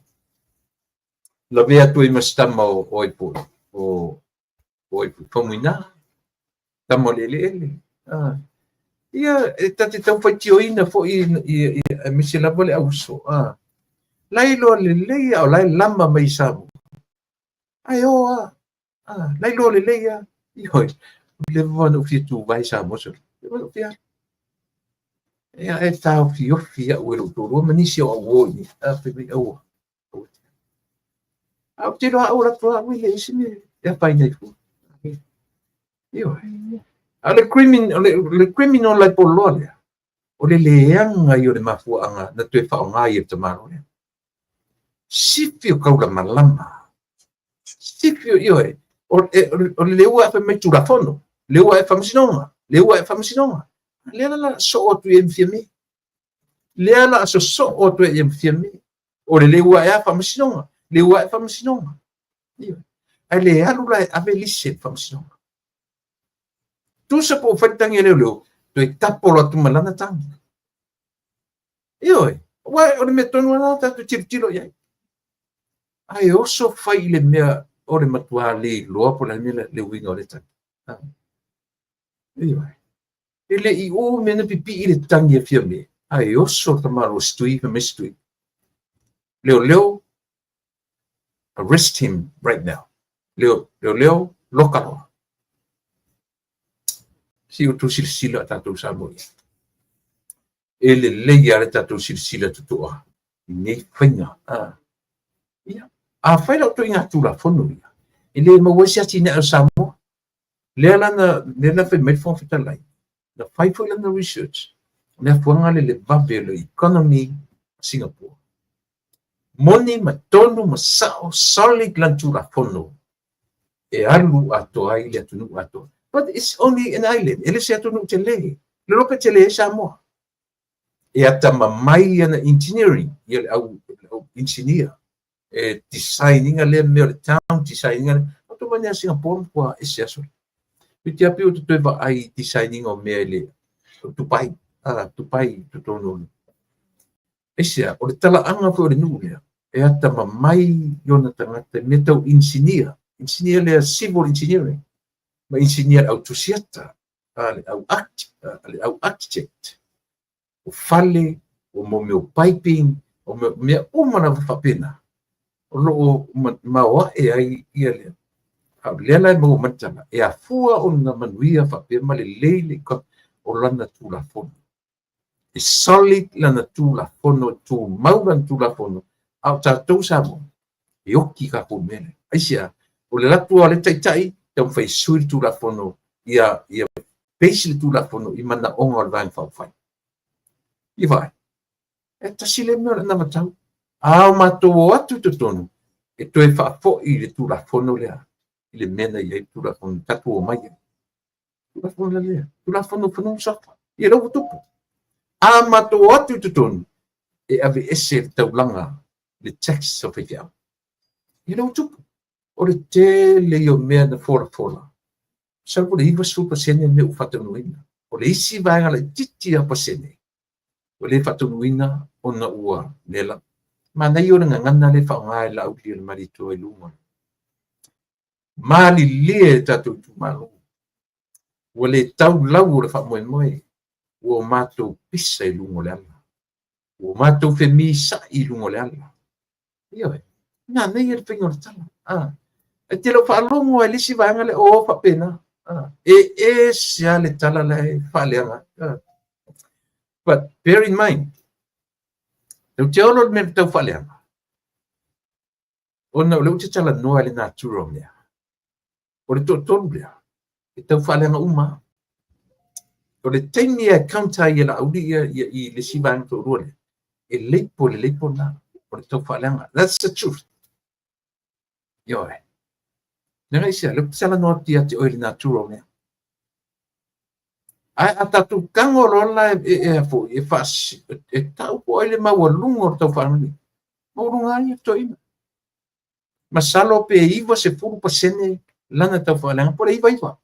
La vea toi mastama o ipo o ipo pomina. Tamo lele. Ia tati tau fai tioina fo i misi la vole auso. Lai lo lele au lai lama mai sabu. Ai o lai lo lele ia. Ioi. Le vona ufitu vai sabu so. Le vona ufitu. Ia e tau fiofi ia uero toro manisi o awoi. Pepe au. Au te roa ora toa wile isini. Ia pai nei fu. Ioi. Le criminal lai polo le. O le leanga i o le mafuanga na tue whaonga i e tamaro le. Sifio kaula malama. Sifio ioi. O le leua e mai turafono. Leua e whamasinonga. Leua e whamasinonga. Lea la so o tu e mfiame. Lea la so o tu e mfiame. O le leua e whamasinonga. Leua e whamasinonga. Ioi. Ai le alu lai ave lise whamasinonga. Tusa po whaitangi leo. Toi tapolo atu malana tangi. Ioi. Wai, o le me tonu ana tatu tiro iai. Ai oso fai le mea o le matua le loa po la mea le winga o le tangi. Ioi. Ele i o mena pipi i le tangi e fia me. Ai oso tamaro stui me stui. Leo, arrest him right now. Leo, lokalo. Si o tu silsila tatu saboi. Ele leia le tatu silsila tutua. Nei whainga. Ia. A whaira o tu inga tula whonu ia. Ele mawasi ati ne au Samoa. Lea lana whi medfong whitalai. Na whaifo lana research. Lea fuanga le vape le economy Singapore. Moni ma tonu ma sao solid lan tula whonu. E alu ato ai le atunu ato. But it's only an island. Ele se atunu te le. Le roka te le Samoa. E atama mai ana engineering. Ia au engineer. Designing a le mea le town. Designing a le. Ato mani a Singapore kua ese aso. Piti api o te va ai designing o mea le. Tupai. Tupai tutono. Ese o le tala anga fo le nulea. E atama mai yona tangata me tau engineer. Engineer le civil engineering. Ma engineer au tusiata. Au architect. O fale, o mo meu piping, o mea umana whapena. O loo maoa e ai ia lea. Au lea lai mau mantana. E a fua o na manuia whapema le leile o lana tula fono. E solid lana tula fono, tu mauran tula fono. Au tātou samo. E oki ka po mele. Aisia, o le latua le taitai, tau whai suri tula fono, ia peisi le tula fono, i mana onga o lwain whawhai. I vai. E tasile mea na matau. Au matou atu te tonu. E toe whaafo i le tula fono lea. I le mena i e tula fono tatu o mai. Tula fono lea. Tula fono fono safa. I rau tupu. A matou atu te tonu. E ave ese le taulanga. Le tax o whiwhiau. I rau tupu. O le te leo mea na fora. Sa po le iwa supa sene me u whatanuina. O le isi vaenga le titi a pasene. O le whatanuina o na ua lela. Ma nei o nga ngana le whaonga e lau li o le marito e lunga. Mali lie tatu tu malu. O le tau lau o le wha moe. O mātou pisa i lungo le ala. O mātou whemi sa i lungo le ala. Ia e. Nā nei e le whingo le tala. E te lo whaalongo e lisi vaenga le o whapena. E sia le tala le whaaleanga. But bear in mind, te olo me tau whaaleanga. O na leu te tala noa le natural mea. O le tonu lea. E tau whaaleanga uma. O le teini e kaunta i la audi i le sivaenga to ruole. E leipo na. O le tau whaaleanga. That's the truth. Yo e. Nanga isia, leu te tala noa tia te oile natural mea. Ai atatu kango rola fo e fas e tau po ele mau lungo tau family mau lunga ia toina masalo pe iwa se furu pasene lana tau falanga por iwa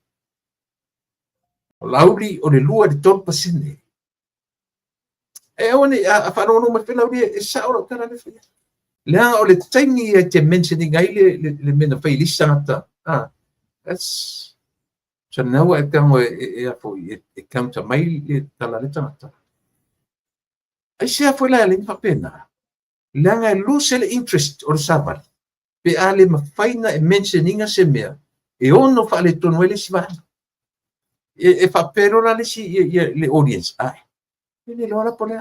o lauli o le lua de tol pasene e oni a fa no ma fela uri e sa ora kana le fa la o le taimi e te mentioning ai le mena fa lisa ngata that's so now I can e fo e counter mai le tala le tangata ai se foi la le fa pena langa lose le interest o le saval pe ale mafaina e mentioninga se mea e ono fa le tonu ele si va e fa pero la le si le audience ele lola pole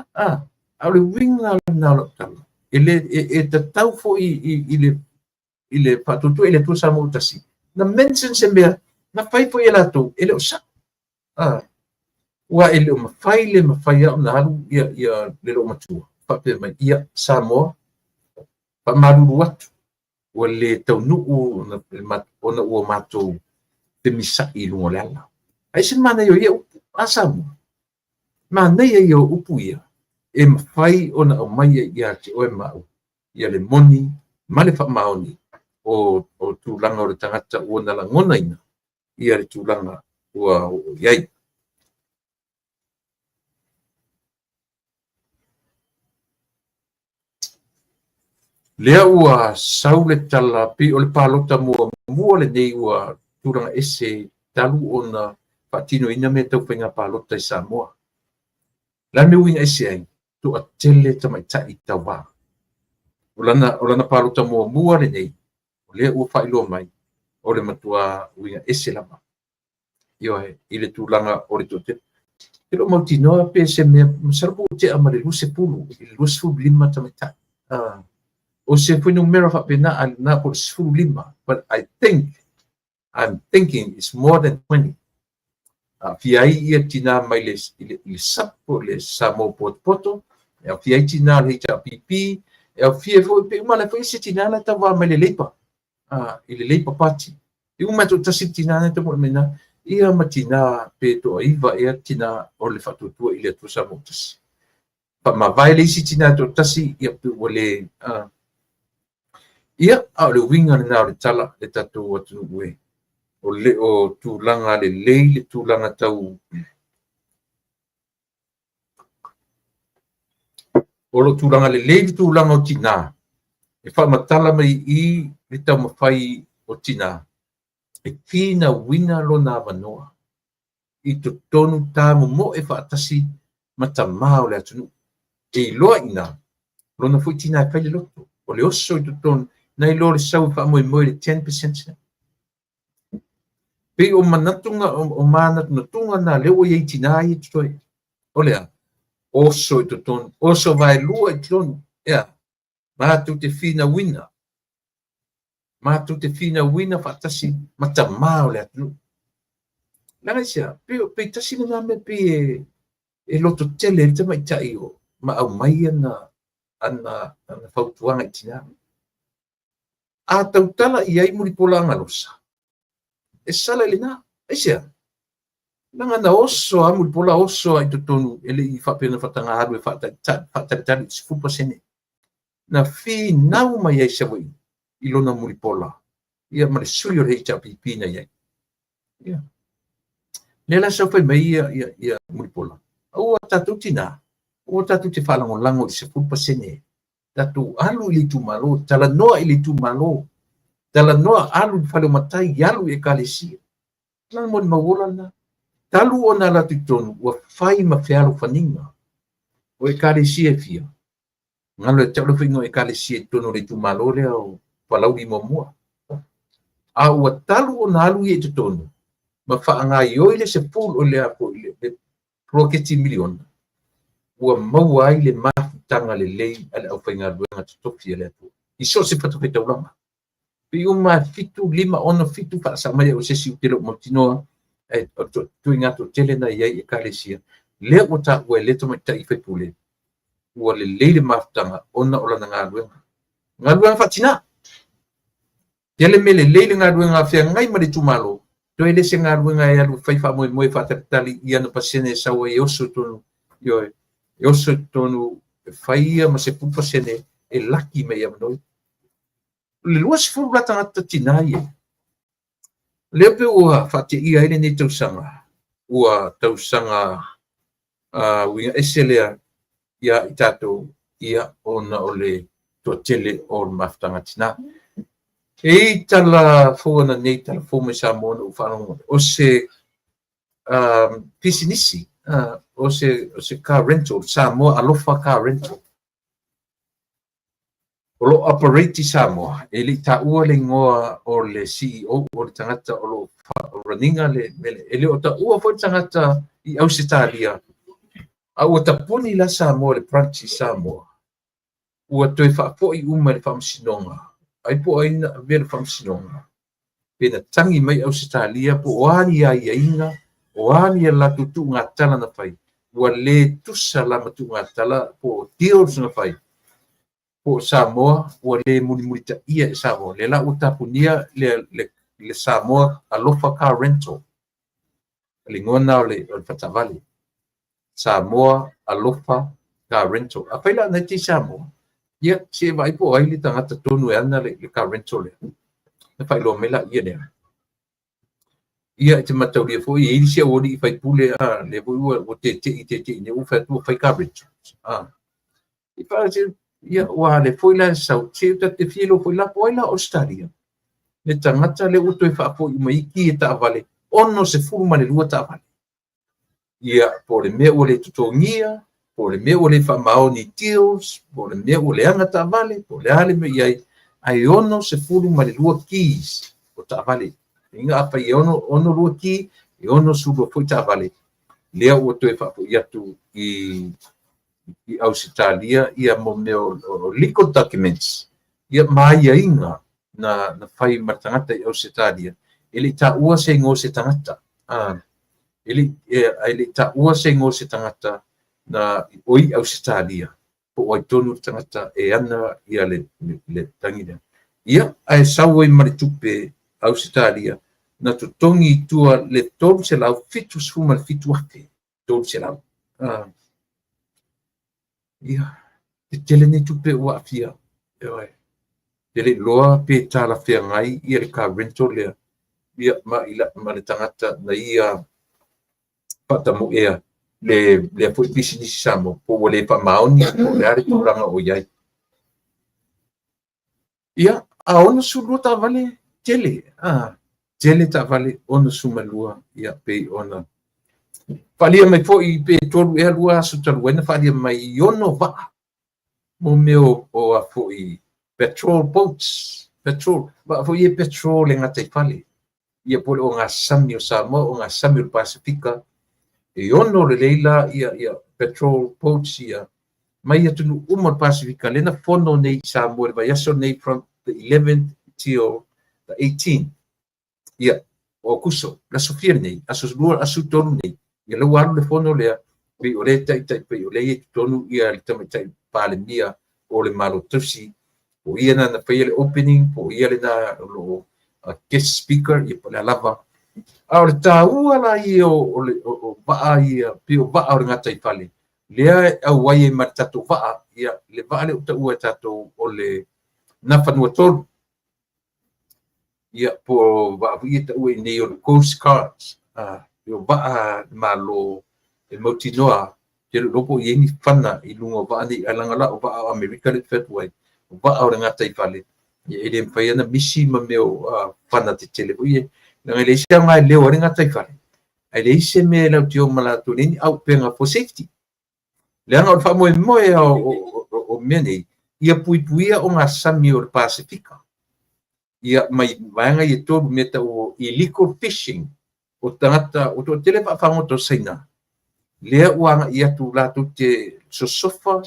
au le winga na lo talo ele e tatau fo ile patutu ele tu sa mo tasi na mention se mea na fai fo ela tu ele o sa wa ele mafai na halu ia le lo matua fa pe mai ia sa mo pa maru watu o le taunuu ona ua matou te misa'i luga le ala ai se mana io ia upu asamu mana ia upu ia e mafai ona au mai ia te oe ma'u ia le moni ma le fa'amaoni o tulaga o le tagata ua na lagona ina ia le tulaga ua iai lea ua sau le tala pi o le palota mua lenei ua tulaga ese talu ona fa'atinoina me taupaiga palota i Samoa lana uiga ese ai tu'atele tamaita'i tauā o lana palota muamua lenei o lea ua fa'ailoa mai o le matua uiga ese lava ioe i le tulaga o le to'atele e lo'o mautinoa pe se mea masalapu o te'a ma le 20 i le 25 tamaita'i o se foi numero fa'apena na po 15 but I'm thinking it's more than 20 fiai ia tina mai le sapo le samo poto e fiai tina le HPP e fiai foi pe uma le foi se tina na tava mai le leipa i le leipa pati i uma to tasi tina na to mena ia matina pe to iva ia tina o le fatutua i le tu samo tasi pa ma vai le si tina to tasi ia pe ole ia a le winga na le tala le tatu atu we o le o tulaga lelei le tulaga tau o lo tulaga lelei le tulaga o tinā e fa'amatala mai i le taumafai o tinā e fina uina lona avanoa i totonu tamomo e fa'atasi ma tamā o le atunuu e iloa'ina lona fo'i tinā e fai le loto o le oso i totonu nai lo le sau fa'amoemoe le 10% pe o manatunga o manatunatunga na leo iai tinā i tutoe o lea oso i totonu oso vaelua i totonu ia matou te fina uina fa'atasi ma tamā o le atunuu laga isia pe tasi lana me pe e loto tele le tamaita'i o ma au mai ana fautuaga i tinā a tautala i ai mulipola agalosa e sala i lenā aisia laga na oso a mulipola oso ai totonu e le'i fa'apena fa'atagalu e fa'atalitali 10% na finau mai ai se'ui i lona mulipola ia ma le sui o le HPP na iai ia le la sau fai mai ia mulipola ua tatou tinā ua tatou te fa'alagolago i 10% tatou alu i le itumālō talanoa i le itumālō talanoa alu i faleomatai i alu i ekalesia lana mo le mauola lana talu ona latu i tonu ua fai ma fealo faniga o ekalesia e fia galo e ta'u lefaiga o ekalesia i tonu o le itumālō lea o palauli muamua a ua talu ona alu ia i totonu ma fa'agaioi le 10 o lea fo'i le proketi miliona ua maua ai le mafutaga lelei a le ʻaufaigaluega totofi a le atua i so se fatafetaulaga pe uma 7-5 fa'asamai o sesi utele o mautinoa e tuiga totele na iai ekalesia lea ua ta'ua e le tamaita'i faipule ua lelei le mafutaga ona o lana galuega fa'atinā ia le me lelei le galuega afeagai ma le tumālō toe le se galuega e alu fai fa'amoemoe fa'atalitali ia na pasene e saua i oso tonu ioe e oso tonu e faia ma 10% e laki mai amanoi le 20 la tagata tinā ia lea pe ua fa'ate'ia ai lenei tausaga ua tausaga uiga ese lea ia i tātou ia ona o le tuatele o le mafutagatina. E tala fuana nei tala fume Samoa na ufano o se pisinisi o se car rental Samoa alofa car rental o lo operate Samoa e li taua le ngoa o le CEO o le tangata o lo raninga le ele o taua fo tangata i Ausitalia a o tapuni la Samoa le pranchi Samoa ua toe fa'apo i uma le fa'amasinonga ai po ai na vele fa'amasinonga pena tangi mai Ausitalia po o ani ia inga o ani la tutu ngatala na fai ua le tusa la matu ngatala po deals na fai po Samoa ua le muni ta ia Samoa le la utapunia le Samoa alofa car rental le ngona le fatavali Samoa alofa car rental a fai la na ti Samoa ia se vai po ai le tangata tonu e ana le car rental le na fai lo mela ia ne ia te matau le fo i sia o di fai pule le vo o te ne u fai car rental i fa ia wa le foi la sau che te filo foi la poi la Australia le tangata le uto e fa po i mai ki ta vale ono se fuma le lua ta vale ia po le me o le tutongia po le me o le fa maoni deals po le me o le anga ta vale po le ale me ia ai ono se fuma le lua keys o ta vale inga apa i ono lua ki i ono su lo foi ta vale le o to e fa po ia tu i Ausitalia ia mo me o legal documents ia mai inga na fai matangata i Ausitalia ele ta ua se ngo se tangata ele ta ua se ngo se tangata na oi Ausitalia po ai tonu tangata e ana ia le tangina ia ai sawe mari tupe Ausitalia na tutongi tua le tolu se lau fitu suma fitu ake tolu se lau ia te tele ni tupe ua afia tele loa pe tala fea ngai ia le car rental lea ia ma le tangata na ia patamu ea le foi business Samoa po le pa maoni po le ari turanga o iai ia a ono sulu ta vale tele ta vale ono sumalua ia pe ona falia mai fo i pe tolu e lua su taluena falia mai ono va mo meo o a fo i petrol ba fo i petrol nga te fale ia po o nga sami o Samoa o nga sami o Pasifika e ono le leila ia petrol boats ia mai atu umar Pasifika lena fono nei Samoa vai aso nei from the 11th till the 18th ia o kuso la sofia nei aso tonu nei ia lo walu le fono le pe o le tai pe o le tonu ia le tamatai pale mia o le malo tusi o ia na pe le opening po ia le na lo guest speaker ia po le lava a o le taua la ia o va ia pe o va o ngata i pale le au wai ma tatu va ia le va le ua tatu o le na fanua tolu ia po va ia ta ua nei o coast guards yo va malo e motinoa te lopo i ni fana i lunga va ni alanga la o va America le fetway va o ngata i pale ia ele mfai na misi ma meo fana te tele ia na le sia mai le o ngata i pale ai le se me la tio mala to ni au penga for safety le anga o fa mo o mene ia puipuia o nga sami o Pasifika ia mai vanga i to meta o illegal fishing o tangata o to tele pa fango to saina le uanga ia tu la tu te sosofa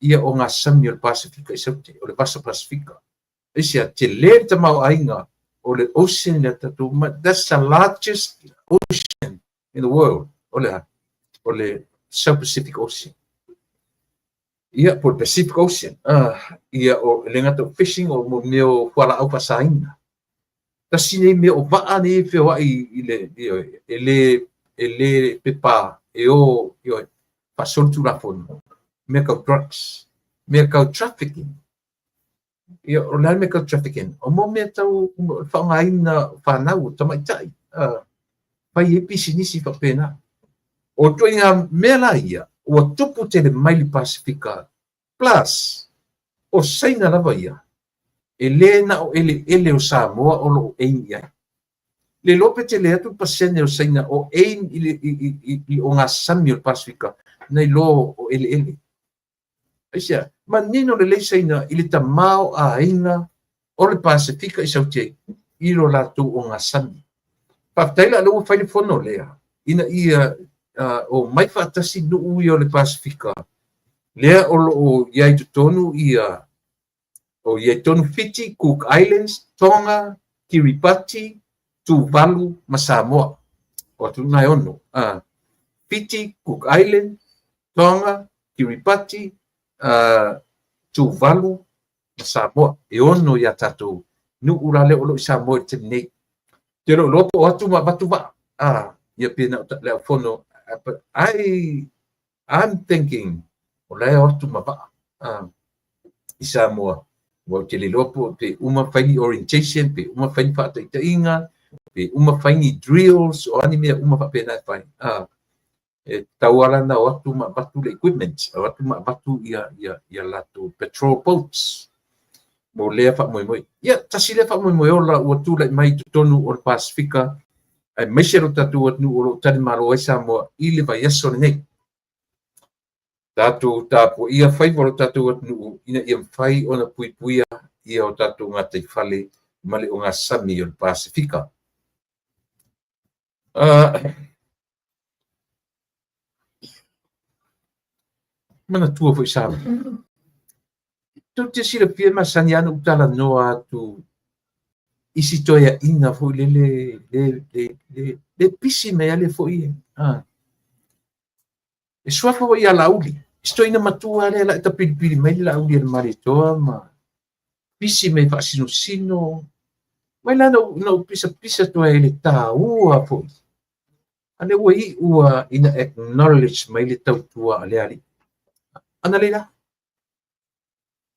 ia o nga sami o Pasifika isauti o le Basa Pasifika isia te le te mau ainga o le ocean le tatu that's the largest ocean in the world o le South Pacific Ocean ia po Pacific Ocean ia o le ngata fishing o mo meo wala au pasaina tasi nei me o vaa nei feo i ele pepa io pasol tu la fon medical drugs medical trafficking io o la medical trafficking o mo me tau fa ngaina fa nau tama tai pa ye pisinisi fa pena o to inga mela ia ua tupu te le mai li Pasifika plus o saina lava ia e lē na o ele o Samoa o loo aimi ai le lope te le atu pasene o saina o aim i o ngā sami o le Pasifika nei lo o ele aisia manino le leisaina i le tamao aiga o le Pasifika i sautiai i lo latou o ngā sami paafetaila a ua failifono lea ina ia o mai faatasi nuu ia o le Pasifika lea o loo iai totonu ia o iai tonu Fiji, Cook Islands, Tonga, Kiribati, Tuvalu ma Samoa o tunai ono Fiji, Cook Island, Tonga, Kiribati, Tuvalu ma Samoa e ono ia tatou nuu la le o loo i Samoa i tenei te lo lopo atu ma batu ba ia pena le fono I'm thinking o le atu ma ba i Samoa wa te le lopo pe uma faini orientation pe uma faini fa te inga pe uma faini drills o ani mea uma fa pena fai e tawala na atu ma batu le equipment atu ma batu ia lato patrol boats mo le fa moi ia tasi le fa moi ola o tu le mai tonu o Pasifika ai mesero tatu o nu o tani malo e Samoa i le vai aso nei tatu tapo ia fai volo tatu o nu ina ia fai ona puipuia ia o tatu ngata i fale male o ngā sami o Pasifika mana tua foi Samoa tu te sila pia masani anu utala noa tu isi toia ina foi le pisi me ale foi e suafa wa ia lauli sto ina matua le la tapili mai la uli le maritoa ma pisi me fa sino mai la no pisa toa ele taua foi ane ua ina acknowledge mai le tautua ale ali ana leila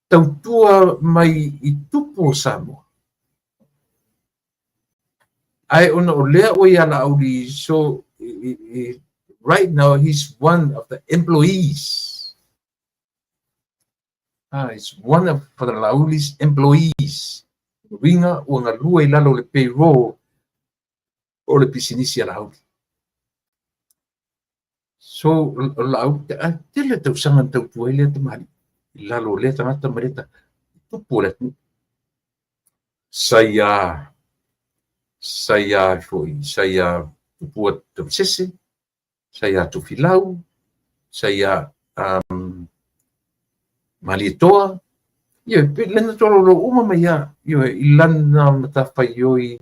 tautua mai i tupu o Samoa ai ona o lea o ia la auli so right now he's one of the employees he's one of the lauli's employees ringa o nga lua i lalo le payroll o le pisinisi a lauli so lauli tele tau sanga tautua i lea tamari i lalo lea tangata mareta tupu le tu saya foi saya tupu tu sese saya tu filau saya malitoa ia lena tolo lo uma mai ia ilana mata faioi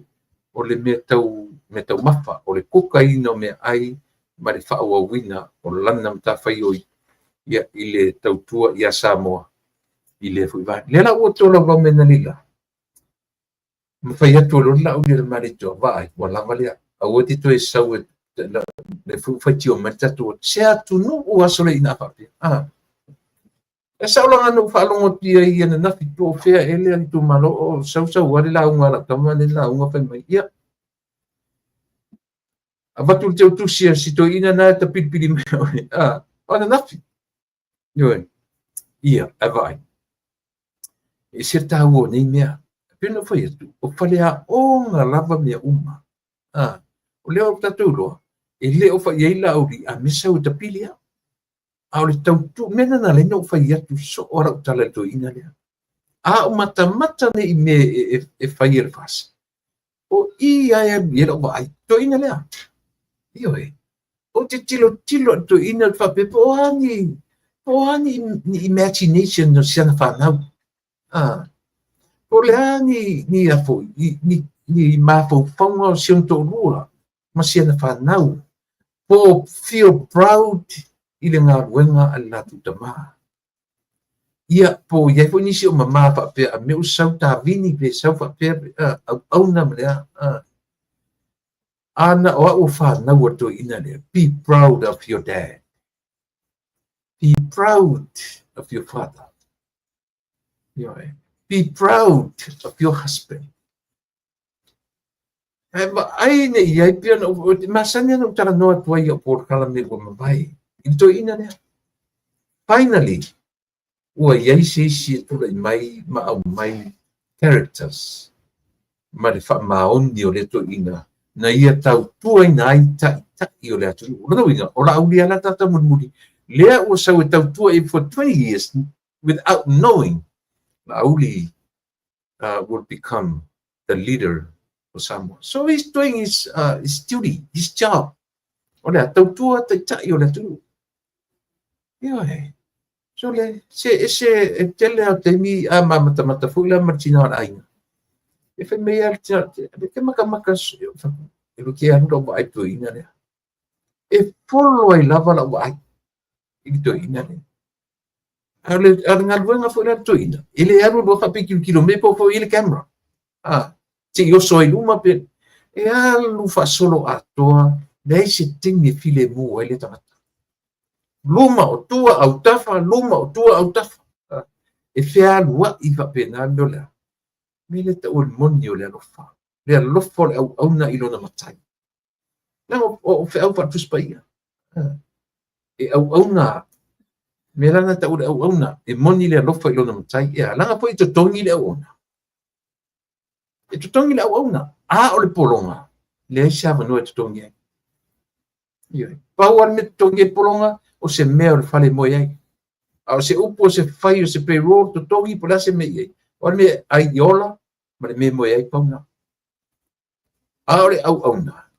o le me tau mafa o le kokaina me ai ma le faauauina o lana mata faioi ia i le tautua ia Samoa i le foi vai le la o tolo va mena lila ma fai atu lo la o le malitoa vai wa lava le a o ti to sau le fu fatio matato se atu no o asole ina fa e sa longa no fa longa tia ia na fi to fea ele ali tu malo o sau wale la unga la kama le la unga fa mai ia avatu te tu sia sito ina na ta pili me ona na fi yo ia avai e certa o nei mea pena foi tu o fale a onga lava mea uma o leo tatu lo ele o fa ia la o a mesa o ta pili au le tautu mena na le no fai atu so ora utala to ina le o mata ne i me e fai el fas o i ai e lo vai to ina le io o te tilo to ina fa pe po ani imagination no siana fa na po le ani ni a fo ni ma fo fongo sion to lua ma siana fa na po feel proud i le ngā ruenga a latu tama. Ia po iai fo nisi o mama fa pe a meu sau ta vini pe sau fa pe au na mlea. Ana o fa na wato ina le. Be proud of your dad. Be proud of your father. Be proud of your husband. Ai ne iai pia masanya no tara noa tuai o por kala me o mawai. Ito ina lea. finally, ua iai se isi e tula'i mai ma au mai characters ma le fa'amaoni o le to'ina na ia tautua ina ai taʻitaʻi o le atunuu. Lona uiga o la'auli ala tata mulimuli lea ua sau e tautua for 20 years without knowing la'auli will become the leader of Samoa. So he's doing his duty, his job. O le tautua taʻitaʻi o le atunuu. Ia so le se e tele au te mi a mata fu la martina o ainga. E fe me al te maka e lo ke anu do ai to ina le. E polo ai lava la ai i to ina le. Ale ngal wenga fu la to ina. Ile anu do fa pe kilo me po ile camera. Ti yo so iluma pe e alu fa solo atoa dai se tingi file mu ele tanga. Luma o tua au tafa, luma o tua au tafa. E fea lua i va pena dola. Me le ta ol moni o le alofa. Le alofa le au auna i lona matai. Na o fea au fatu spaia. E au auna. Me lana ta ol au auna. E moni le alofa i lona matai. E langa po i to tongi le au auna. E to tongi le au auna. A o le polonga. Le aisa vanua e to tongi ai. Pau al me tongi e polonga. O se mea o le fale moi ai. O se upo se fai o se payroll to tongi po la se me ai. O me ai iola, ma le me moi ai pauna. A o le au auna.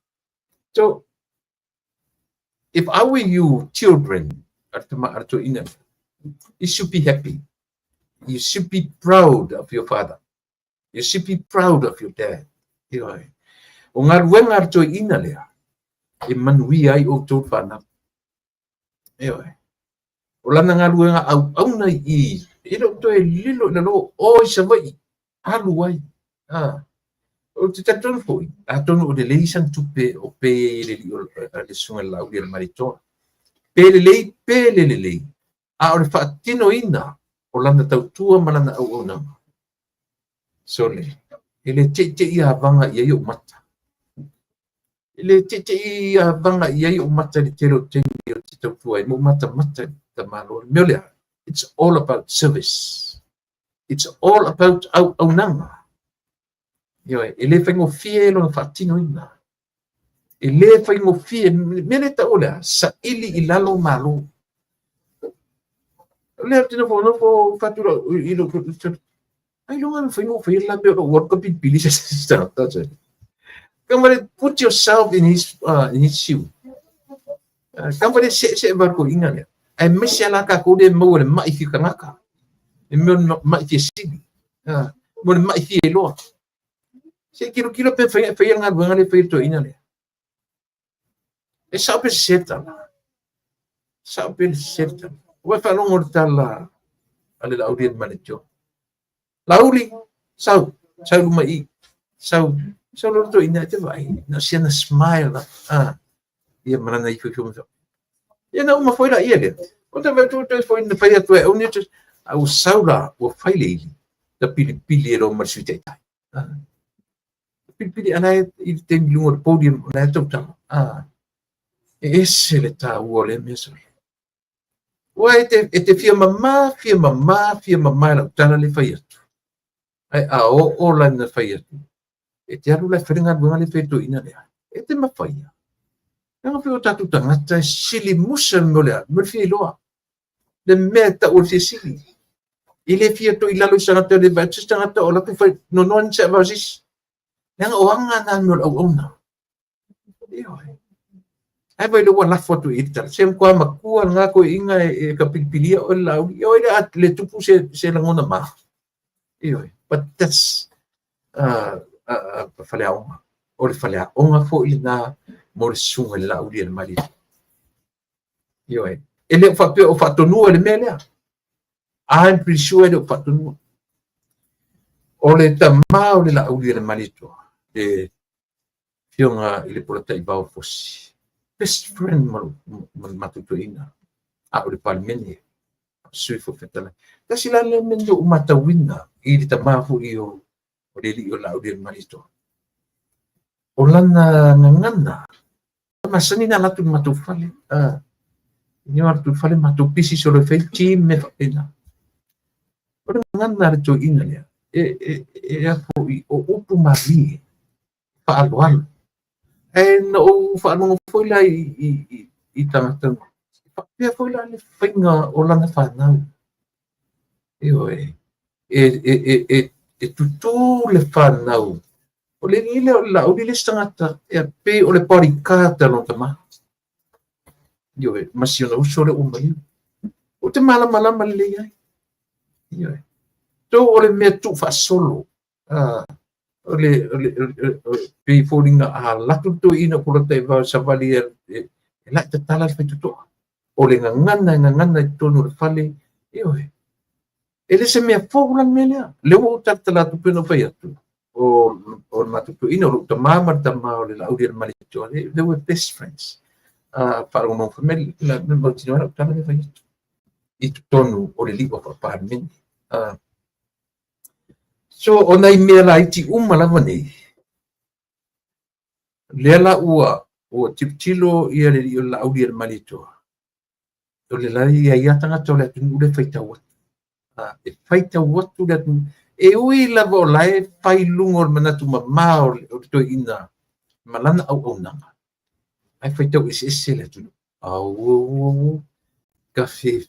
So, if I were you children, you should be happy. You should be proud of your father. You should be proud of your dad. O ngā ruenga arto ina lea. E manui ai o tō whana. O lana ngā luenga au auna i ilo to e lilo na lo o i savai alu ai o te tatonu foi a tonu o le leisan tupe o pe le li o le sunga lau le maritoa pe le lei a o le whaatino ina o lana tautua malana au au nama so le ele te ia vanga i o mata ele te ia vanga i o mata le telo tengi o te tautua i mo mata Melia, it's all about service. It's all about au nanga. Ele fengo fie lo fatino ina. Ele fengo fie mele ta ola sa ili ilalo malo. Le tino fo fatura ilo ai lo an fengo fie la be work up in pili sa ta. Come put yourself in his shoe. Come se barco ingane. Ai mesi ala ka ko de mo le mai fi kanaka e mo mai fi sigi mo le mai fi lo se kilo pe fa nga nga le fe to ina le e sa pe seta wa fa no morta la ale la audien manager lauli sau mai sau lo to ina te vai no sia na smile ia mana i fi ia na uma foi la ia le o te vetu te foi na fai atu e o ni te au saula o fai le ta pili e lo marsute tai pili ana i te lungo podium na to ta ese le ta o le meso o te fia mama la tana le fai atu ai o la na fai atu e te aru la feringa bunga le fetu ina le e te mafai Nga fio tatu tangata sili musa molea, mulfi loa. Le meta o fi sili. Ile fia to ilalo sangata le batis tangata o la ku fai no non se vasis. Nga oanga na mol au ona. Ai vai lo la foto ita. Sem kwa makua nga ko inga e kapilpilia o la. Yo ile at le tupu se langona ma. But that's falea onga. O le falea onga fo ina mo le sunga la uli le mali ele o fa tonu le mele I'm pretty sure ele o fa tonu o le tama o le la uli le mali to e fionga ile porta i ba fosi best friend mo matuto ina a o le palmeni sui fo fetala kasi la le mendo mata wina i le tama fu o le li o la uli le mali to o lana ngana masani na latu matufale Ni tu fale matu pisi solo fai chi me fa pena. Ora ngana re to ina le. E a fo o upu mari. Fa alo. E no fa no foi lá i tangata. Fa foi lá le fainga o lana fa nau. E tutu le fa nau. O le ile o la o le stangata e pe o le parikata no tama. Masio na uso le umai. O te malama le ai. To o le mea tu fa solo. O le pe foringa a latu to ina kula te va savali e la te tala fe tu. O le ngana i tonu le fale. Ele se mea fōula mea. Le o tatala tu peno fai atu. O matutu ina o ta mama o le lauri al malitoa. They were best friends. Para o non famel la mo tino na tala fai atu. I tonu o le liwa pa parmen. So o nai mea la iti lava nei. Lela ua o tiptilo ia le o lauri al malitoa. O le lai ia tanga to le atu le fai tau. E fai tau watu le atu. E ui lava o lae fai lungo o manatu ma o to ina malana au nanga. Ai fai tau ese le atu. Au ka fe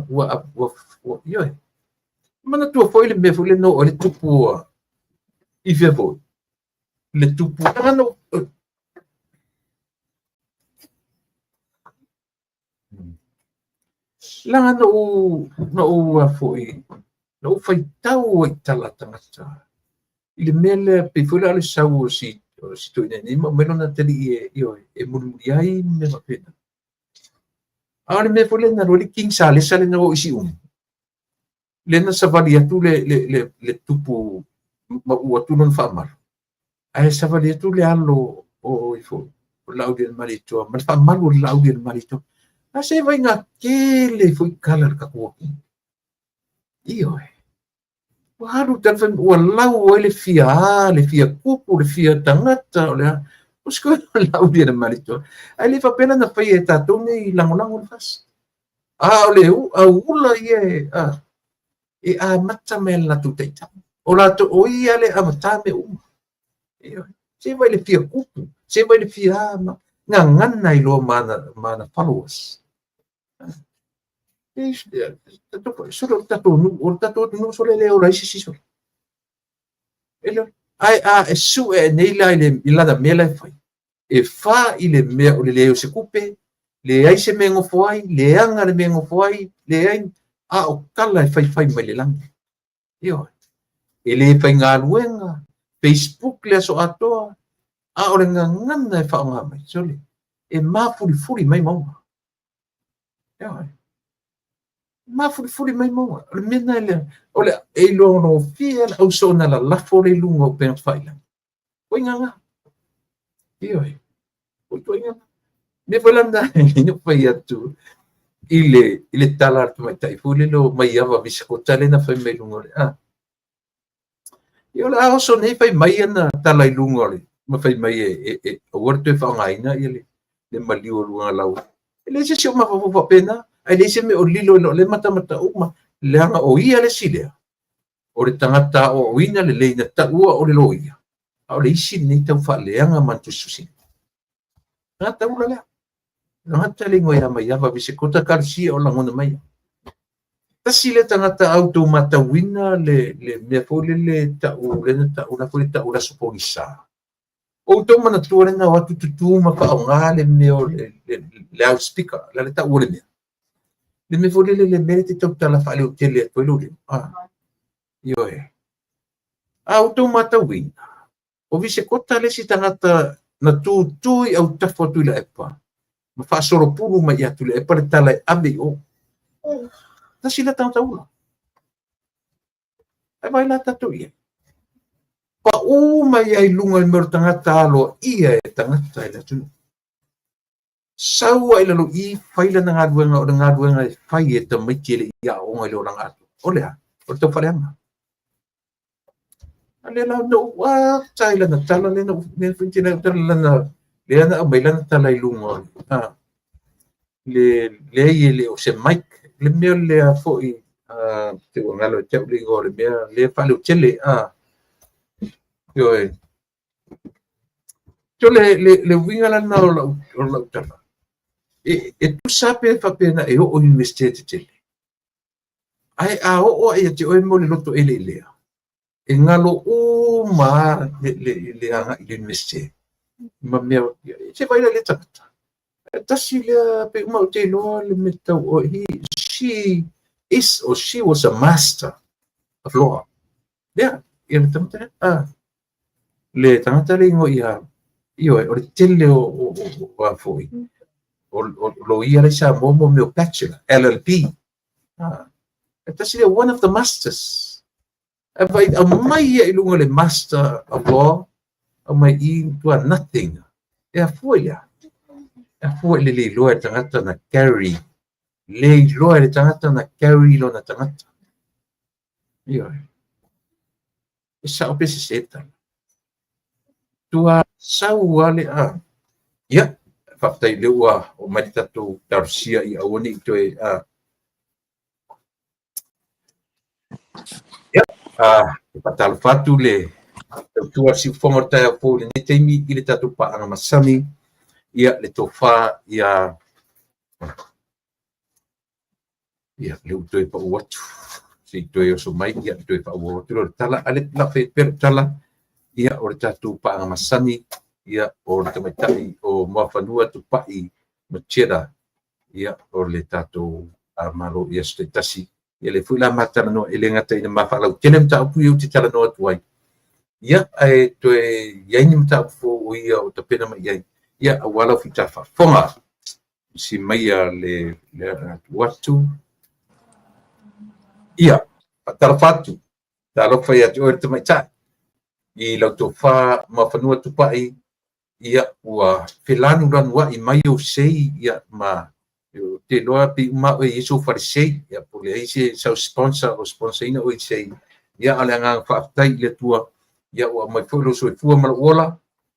wa yoi. Manatu foi le me foi le no o le tupu i fe foi. Le tupu no langa no foi. No fai tau i tala tangata. I le mele pe foi le sau si to ina ma meno na tali e muri ai me ma pena. Ale me foi le na roli king sale no isi le na savali atu le tupu ma ua tu non fa mal. Ai savali atu le alo o ifo laudi al marito, ma fa mal o laudi al marito. A se vai nga kele foi kalar ka ko. Io Waru tan fan walau le fia kupu le fia tangata le usko laudi al marito. Ai le fa pena na fai e tatu nei langolango fas. Ole ula ye e a mata me la tu teita. O la to o ia le a mata me Se vai le fia kupu, se vai le fia nga ngana i lo mana followers. Solo tato nu sole le ora isi solo. Elo ai su e nei la ile da mela fai. E fa ile me o le se kupe, le ai se mengo foi, le anga le mengo foi, le ai o kala fai mai le lang. Ele fai ngā luenga, Facebook le so atoa, o le ngana e whaonga mai, sole. E mafuri mai maunga. Mafuri mai maunga. O le mena o le e lono fia au so na la lafo le lunga o pēna whaila. Koe nganga. Koe nganga. Me whalanda, ino whai atu, ile tala atu mai taifu, le lo mai awa visakota le na whai mai lunga le. Yo la so nei fai mai na tala i lunga le. Ma fai mai e orto e whangaina i le maliu o lunga lau. Le se si o mafafufa pena, ai le se me o lilo le mata uma, le anga o ia le silea. O le tangata o ina le leina ta ua o le loia. O le isi nei tau wha leanga mantu susin. Ngata ula lea. Ngata le ngoi ama iawa vise kota karsia o langona mai. Tasi le tangata auto mata wina le mea fole le tau na fole tau la soponisa. O to mana tua na watu tutu ma fa nga le meo le speaker le tau le mea. Le me fole le merite tau tala fa le hotel to lo. Yo auto mata wina. O vise kota le si tangata na tu au tafo tu la epa. Ma fa soro puru ma ia tu le epa le tala abe o. Tasi la tau. Ai vai la tatu ia. Pa mai ai lunga i mero tangata alo ia e tangata i la tunu. Saua i lalo i whaila na ngaduenga o na ngaduenga e whai e ta maiki ele ia o ngai leo na ngatu. Olea, o tau whareanga. Ale la no wa tai la na tala le no me finti na tala na le na mai la na tala i lunga. le o se Mike le mea le a foi te ngalo te lingo le mea le fa le chele yo yo le winga la na o la tala e tu sape fa pena e o university chele ai a o e te o mo le loto ele le e ngalo o ma le anga i university ma mea se vai le tata tasi le pe uma o te loa le metau o she is or she was a master of law. Yeah, ia le tangata le ingo ia o le tele o foi. O lo ia le sa momo me o bachelor, LLB. Tasi le one of the masters. Vai a mai ia ilunga le master of law, a mai I tua nothing. Ia foi ia. Ia foi le loa tangata na carry. Le loa le tangata na carry lo na tangata. Ia. Isa o pese seta. Tua sau ale ia faktai le ua o mai tatu tarsia I awani toe ia patal fatu le tua si fonga tai po le temi I le tatu pa anga masami ia le tofa ia le toe pa watu si toe o so mai ia toe pa watu le tala ale la fe per tala ia o le tatu pa anga masami ia o le tamatai o mafanua tu pai machera ia o le tatu malo ia stetasi ia le fui la matana no ele ngata ina mafala tene mta pu eu te tala no tuai ia ai toe ia ni mta fu ia o te pena mai ia wala fita fa fonga si mai le watu ia tarfatu talo fa ia o te mai ta I lau tō whā mawhanua tupai ia ua whelanu ranua I mai o sei ia ma te loa pi uma o Yesu farisei ia pole eise sau sponsor o sponsorina o sei ia ale anga whaatai le tua ia ua mai whelo so fua mala ola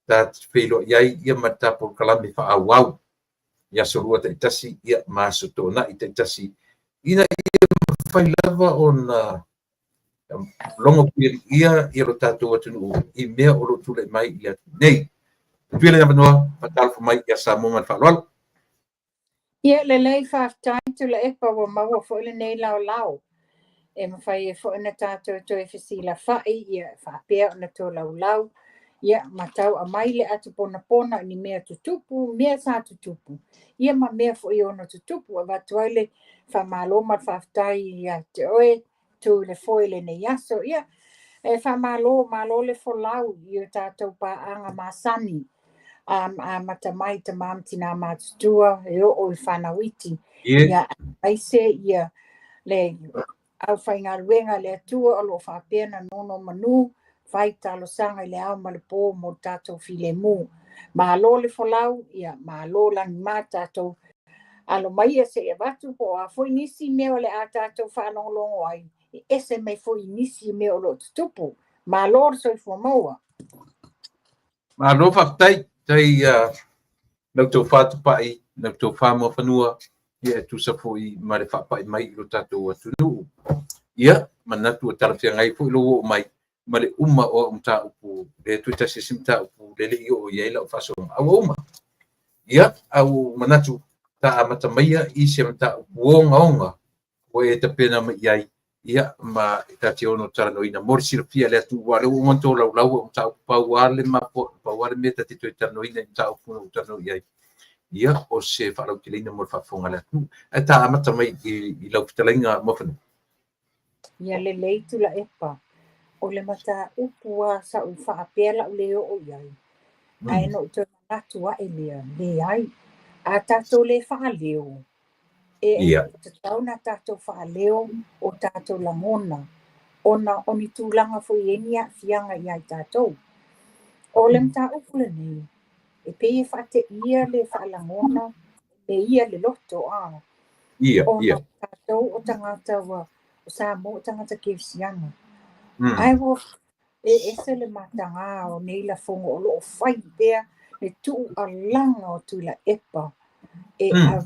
ta whelo iai ia mata po kalame wha awau ia sorua ta itasi ia maso tōna I ta itasi ina ia whailava o na longo pili ia ro tatou atu I mea o lo tule mai ia nei pile na noa patal fo mai ia sa mo man falwal ia le lei whaftai tu le epa wa maua fo le nei lau lau e mawhai e fo ina tatou to e whisila whai ia whapea o na tō lau lau ia matau a mai le atu pona ni mea tutupu mea sa tutupu ia ma mea fo I ono tutupu a watuai le whamalo ma whaftai ia te oe tu le foi le ne yaso ia e fa malo le fo lau I tatou pa anga masani a mata mai te mam tina matua e o I whanawiti ia ai se ia le au whainga ruenga le atua o lo whapena nono manu vai talo sanga I le au ma le pō mo tatou file mu malo le fo lau ia malo langi ma tatou alo mai se e watu po a foi nisi mea le a tatou whanonglongo ai ese mai foi nisi me o lo tupu ma lor so fo moa ma lo faktai tai no to fatu pai no to famo fanua ia tu sa foi ma le fa pai mai lo tatu atu nu ia manatu tarfia ngai foi lo mai ma le uma o mta upu le tu ta simta upu le yo ia la faso au uma ia au manatu ta amata mai I se mta wonga o e te pena mai ia ma tati ono tano ina morsi fia le tu wale o monto la o ta pa wale ma pa wale me tati to tano ina ta o tano ia o se fa lo kilina mo fa fonga le tu ta amata mai I lo talinga mo fa ia le leitu la epa o le mata upua sa u fa apela o le o iai ai no to natu wa elia le ai a tato le fa leo te tau na tato fa leo o tato la mona ona oni tūlanga fo ienia fianga iai tato o le mta upule nei e pe fate ia le fa la mona e ia le loto ia tato o tangata wa o sa mo tangata ke sianga ai wo ese le matanga o nei la fongo o lo fai pea le tu a langa o tu la epa a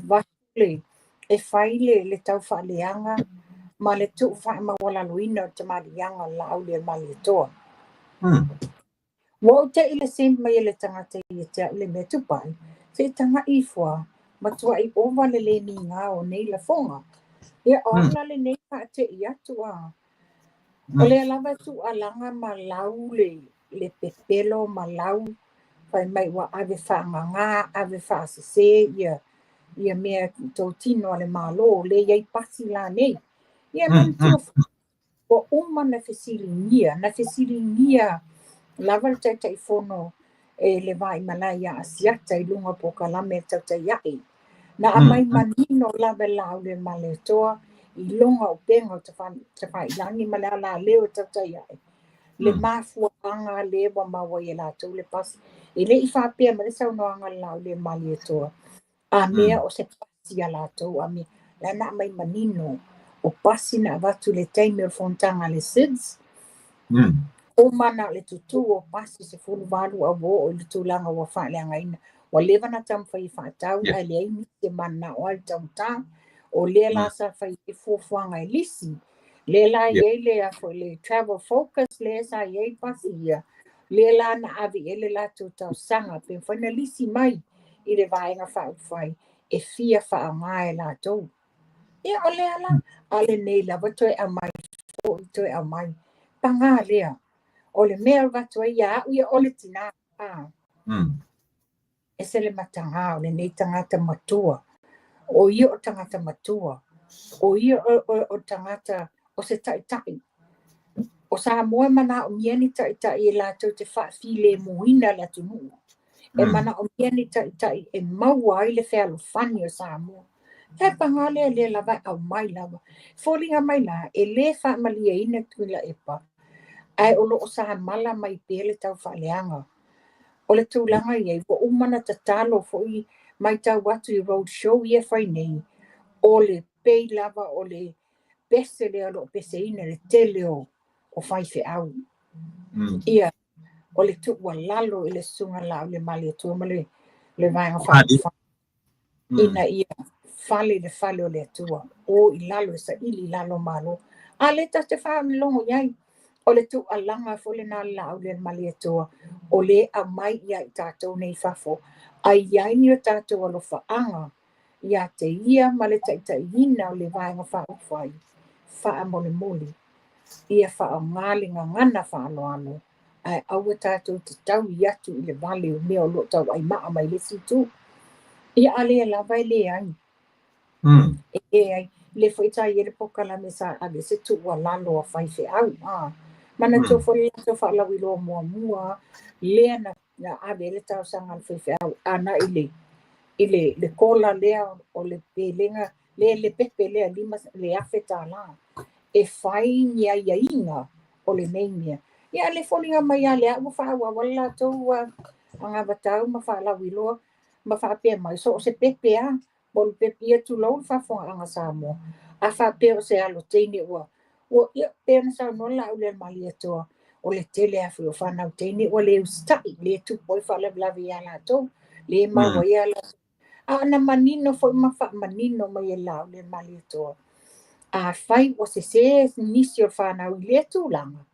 le e fai le tau whaaleanga ma le tu wha mawala luina te marianga la au le mali toa. Wo te ile sem mai le tangata i te le me tupai, se tanga i fua, ma tua i ova le ni ngā o nei la fonga. Ia ona le nei ka te i atua. O le alava tu alanga ma lau le pepelo ma lau, fai mai wa ave whaanganga, ave whaasese, ia mea tau tino le malo, le iei pasi la nei. Ia man tua o uma na fesili ngia, lava le tai fono e le vai malai a asiata i lunga po kalame tau tai iai. Na amai manino lava lau le male toa, i longa o penga o te whai langi ma la leo tau tai iai. Le mafuanga le wa mawa i la tau le pasi. E le i whapea ma le sau noanga lau le male toa. A mea o se pasi a la tau, a mea la na amai manino o pasi na watu le taimi o fontanga le SIDS. O mana le tutu o pasi se fulu walu a wo o le tūlanga wa whaaleanga ina. Wa lewa na tam whai whaatau, a le aimi te mana o ai tautā, o le la sa whai e fuafuanga e lisi. Le la iei le a le travel focus le sa iei pasi ia. Le la na avi e le la tūtau sanga, pe whaina lisi mai i le vaenga whai e fia whaangae la tau. Ia o le ala, ale nei lava toi a mai, fo i toi a mai. Panga lea. O le mea watua ia uia o le tina. E se le matanga o le nei tangata matua. O ia o tangata matua. O ia o tangata o se tai. O sa moe mana o mieni tai e la tau te whaafile muina la tunu. E mana o mieni tai e maua ai le whea fani o sa moe. E pangale le lava au mai lava. Fōlinga mai la e le wha malia ina tuila epa. Ai o loo sa mala mai pele tau whaaleanga. O le tūlanga iei, wa umana ta talo foi mai tau watu i road show ia whai nei. O le pei lava o le pese lea lo pese ina le tele o whai whi au. Ia, o le tukua lalo i le sunga lao le mali atua ma le vaenga whai. Ina ia, fale o le atua. O i lalo e sa ili lalo malo. A le ta te wha milongo iai. O le tu alanga fo le nā lau le mali atua. O le a mai ia i tātou nei whafo. Ai iai ni o tātou alo whaanga. Ia te ia ma le taitaina o le vaenga whai. Wha mole mole. Ia wha ngālinga ngana whaaloano. Ai au e tātou te tau i atu i le vale o mea o lo tau ai maa mai le situ. Ia ale e lava e le ai. E ai. Le whaitai e le pokala me sa ade se tu ua lalo a whai whi au. Mana tō whare tō whaalawi loa mua. Lea na ave le tau sanga whi whi au. Ana i le kola lea o le pelenga. Le pepe lea lima le awhi tā la. E whai nia ia inga o le neimia. Ia le wholinga mai a lea. Wa wha wala tō anga watau ma whaalawi loa. Ma whapea mai. So o se pepe a. Bol pepe ia tu lau whafonga anga Samoa. A whapea o se alo teine ua. O ia pēna sa nola au le mali atoa. O le tele a whi o whanau teine. O le ustai. Le tu poi whalavi ala tō. Le maua ia la. A ana manino foi mawha manino mai e lau le mali atoa. A whai o se nisi o whanau i le tūlanga.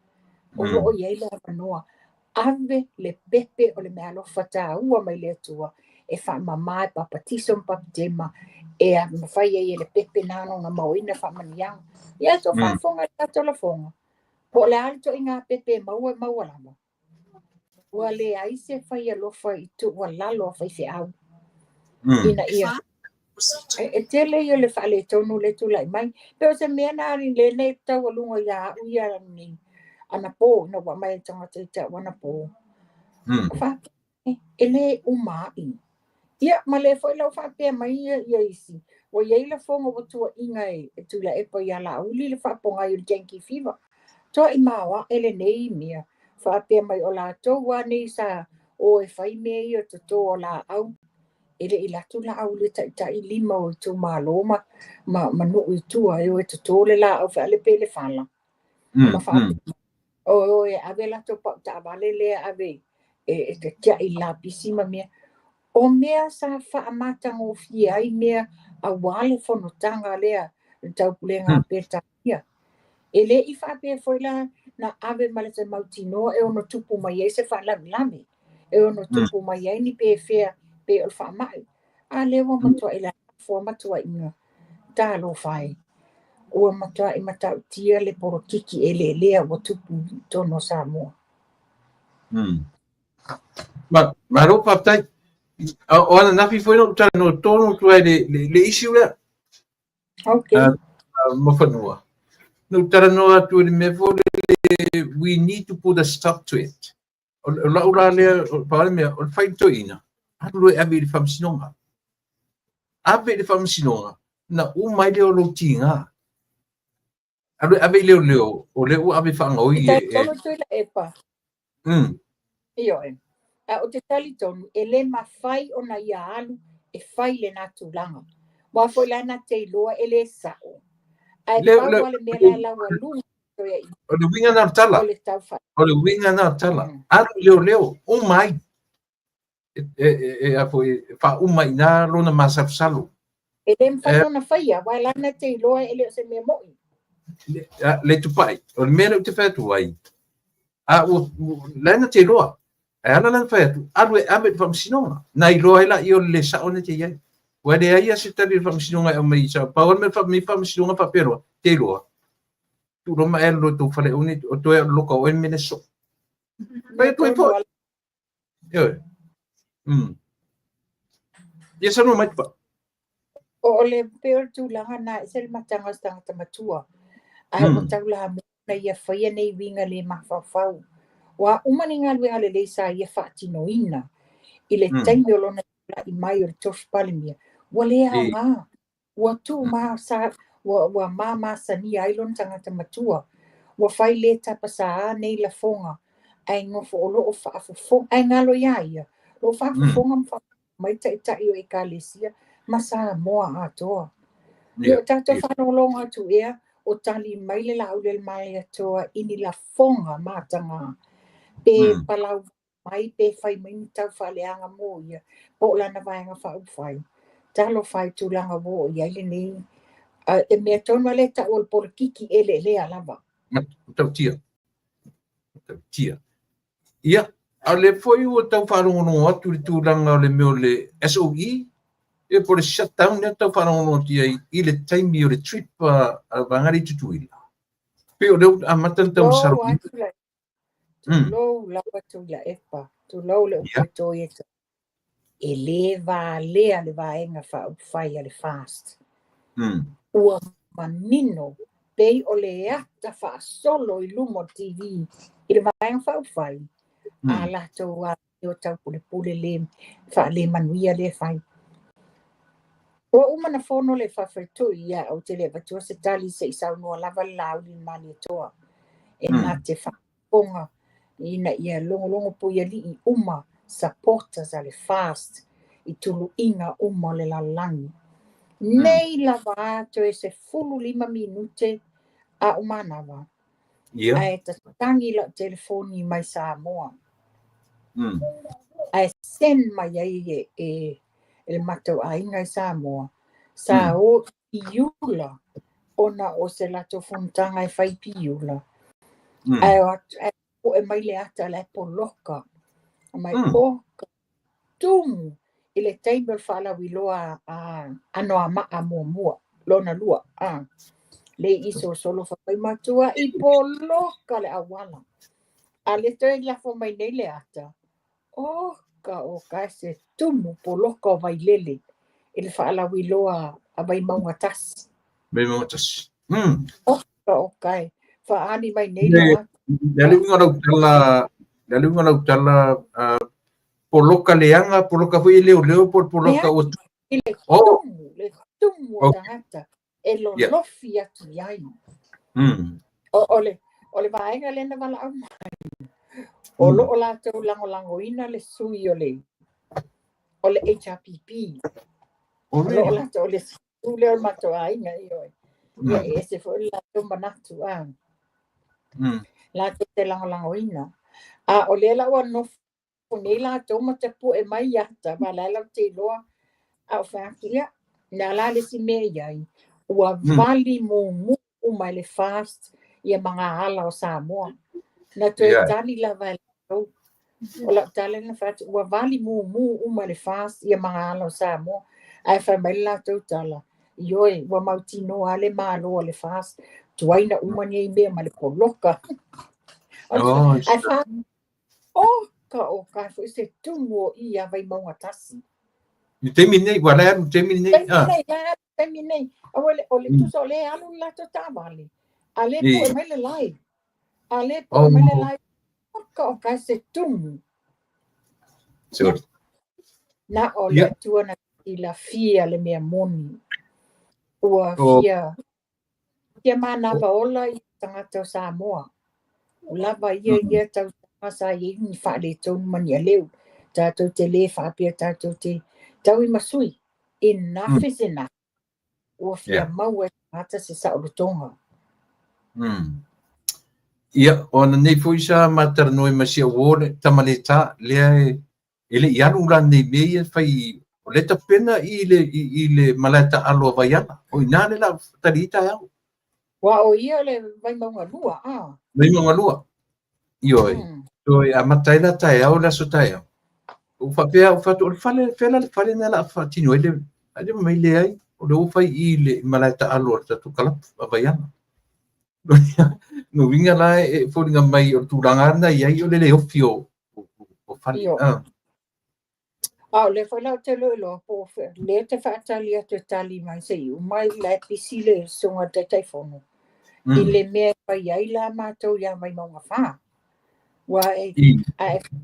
O loo iei la manoa. Ave le pepe o le mea lo whata ua mai le atua. E wha mamai papatiso mpapitema. E a mawhai e le pepe nano nga mauina wha maniang. Ia so whafonga i tato la fonga. Po le alto i ngā pepe maua lama. Ua le aise whai alofa i tu ua lalo a whai whi au. Ina ia. E tele i le whale tonu le tulai mai. Peo se mea nari le nei tau alunga ia uia ni. Ana po, na wa mai tangata i te wana po. E le umai. Ia, ma le fwoi lau whapea mai ia isi. Wa iei la fonga watua inga e tula e pa ia la uli le whaponga i janki fiva. Toa i mawa ele nei mea. Whapea mai o la tau wa nei sa o e whai mea i o tato o la au. Ele i latu la au le tai lima o tu maloma. Ma no i tua e o e tato le la au wha le pele whala. Ma whapea. O e ave lato pa ta vale le ave. E te tia i la pisima mea. O mea sa whaamatanga o fia ai mea a wale whanotanga lea tau pulenga peta ia. E le I whapea whaila na ave male te mautinoa e ono tupu mai ei se whalami. E ono tupu mai ei ni pe fea pe o whamai. A lewa matua ila fua matua inga. Tā lo whai. Ua matua I matau tia le poro kiki e le lea wa tupu tono Samoa. Ma ro papai o ana nafi foi no tala no tono tu le issue le Okay. mo fanua no tala no atu le me vo we need to put a stop to it o la ura le pa me o fai to ina atu e ave fam sinonga ave fam sinonga na u mai le o lo tinga ave le o le u ave fa ngoi Ita tono tu ila epa. Iyo e. O te tali tonu, e le mawhai o na ia alu, e whai le nā tūlanga. Wa fo la na te iloa e le sao. Ai whau wale mea la laua lunga. O le winga na tala. O le tau whai. O le winga na tala. Aru leo, o mai. E a po fa umai na lona masafsalo. E le mwhai ona whaia, wa la na te iloa e le o se mea moi. Le tupai, o le mea te whatu ai. A o la na te iloa. E ala lan whatu, aru e ame whamsinonga. Na iloa ila I o le sao na te iai. Wa le aia se tari whamsinonga e o mai sa. Pa on me whamsinonga pa pero, te iloa. Tu roma e lo tu whale uni, o tu e loka o e mene so. Pai tu e po. Yo. Ia sanu mai pa. O le peo tūlanga na, se le matanga stanga tamatua. Ai o tau la mo na ia whaia nei winga le mawhawhau. Wa umani ngā lue ale le sa ia whaatino ina. I le taimi o lona I mai o le tofu palimia. Wa le au ngā. Wa tū maa sa, wa maa sani ailon tangata matua. Wa whai le tapa sa nei la fonga. Ai ngofo o lo o whaafufonga. Ai ngalo ia ia. Lo whaafufonga mai tai o e ka lesia. Masa moa atoa. Leo tato whanolonga tu ea. O tali mai le lau le mai atoa. Ini la fonga matanga. Pe palau mai pe fai mai ni tau whaleanga mo ia. Po lana vaenga whau whai. Talo whai tūlanga wo ia le nei. E mea tonu le ta o por kiki ele le alava. Tau tia. Tau tia. Ia. A le foi o tau wharongono atu le tūlanga o le meo le SOE. E por le shutdown ne tau wharongono tia I le taimi o le trip a wangari tutuila. Pe o leo a matan tau saro. Tulou lawa tula epa. Tulou le upeto eta. E le lea le vaenga whau whai a le fast. Ua manino pei o le ata wha solo I lumo TV. I le vaenga whau whai. A lato wa o tau pule le wha le manuia le whai. Ua umana fono le whawhaitu ia au te le vatua se tali se isau noa lava lau li mani toa. E nā te whaponga. Ina ia longo puia li I uma supporters ale fast I tulu inga uma le lalangi. Nei lava ato e se 5 minute a umanawa. Ai ta tangi la telefoni mai Samoa. Ai sen mai ai e matau ainga I Samoa. Sa o iula ona o se lato fontanga e whai piula. Ai o e mai le ata le poloka. Mai o tumu I le table whala wiloa anoa maa mua. Lona lua. Le iso solo whakai matua I poloka le awala. A le toi lafo mai nei le ata. O ka se tumu poloka o vai lele. I le whala wiloa a vai maunga tas. Vai maunga tas. O kai. Whaani mai nei le ata. Dali ngara utala poloka leanga, poloka hui leo por poloka o le tumu o tangata. E lo lofi atu iai. O le vaenga lena wala au mai. O lo o la tau lango ina le sui o le HRPP. O lo o la tau le sui le o mato ainga ioi. Ia e se fo la tau manatu La te lango ina. O le la ua no Nei la tau ma te pu e mai ata, ma la lau te loa au whaakia, na la le si mea iai, ua vali mu mai le fast ia mga ala o Samoa. Na tu e tali la vai lau, o la tali na whaati, ua vali mu mai le fast ia mga ala o Samoa, ai whai mai la tau tala. Ioi, ua mautino ale malo le fast, tuaina umani ei mea ma le poloka. Ai wha, ka o ka fo se tungo ia vai maunga tasi. You te minei, wala anu te minei. Te minei. O le tusa o le alu la to tamale. Ale po e mele lai. Ale po e mele lai. Ka o ka se tungo. Sorry. Na o le tuana i la fia le mea moni. Ua fia. Fia mana vaola i tangata o Samoa. Lava ia tau sa i ni fa le tonu mani leu. Tātou te le whaapia tātou te tau i masui. Enough is enough. Ua fia mau e hata se sa o tonga. Ia, ona nei fo isa matara noi masia wole tamale ta le ele ianu la nei mei fai o le tapena i le malata alo vaiana. O ina le la tarita ya. Wa o ia le vai maunga lua, Vai maunga lua. Ioi. Toi a mataila tai au la so tai au. O whapea, o whatu, o whale na la whatino ele, ale mai le ai, o le ufai i le malaita alo o tatu kalapu, a vaiana. No winga la e fōringa mai o tūrangana i ai o le ofi o whale. Le whalau te loilo, po le te whaatali a te tali mai se iu, mai la pisi le songa te taifono. I le mea pai ai la mātou ia mai maunga whaa. Wa e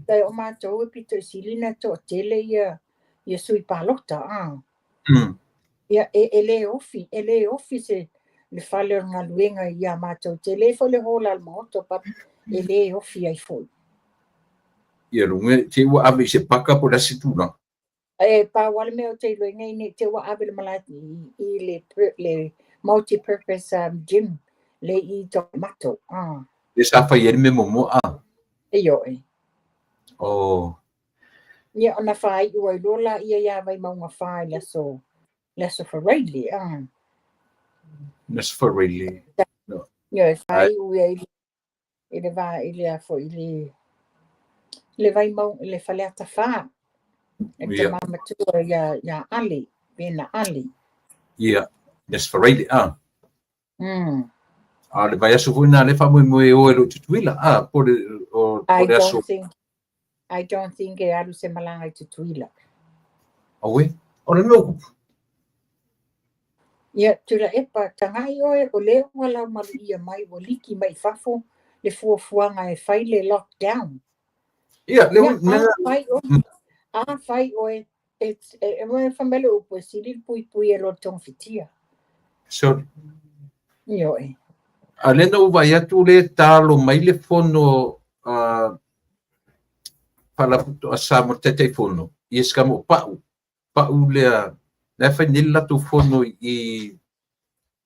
tai o mātou e pito silina to tele ia sui palota. Ia ele ofi se le whale o ngā luenga ia mātou tele fo le hola al maoto pa ele ofi ai fo. Ia runga te ua ave se paka po la situna. Pa wale meo te luenga ine te ua ave le malati i le multi-purpose gym le I to mato. Le sa fai eri me momo Ioi. Ia ona whai ua I lola ia vai maunga whai leso whareili. Leso whareili. Ia whai ua I le wā I le afo I le vai maunga le whaleata whā. E te mamatua ia ali, pēna ali. Ia, leso whareili le vai aso fui na le wha moe o ero tutuila. I don't think e alu se malanga I tutuila. Awe? Ora no. Ia, tula epa tangai oe o leo wala malu ia mai o liki mai fafo le fuafuanga e whai le lockdown. Ia, leo whai oe e moe whamele upo e siri pui e rotong fitia. Sorry. Ioe. A lena u vai atu le talo mai le fono palaputo asa mo tete fono. I eskamo pau lea na fai nila tu fono I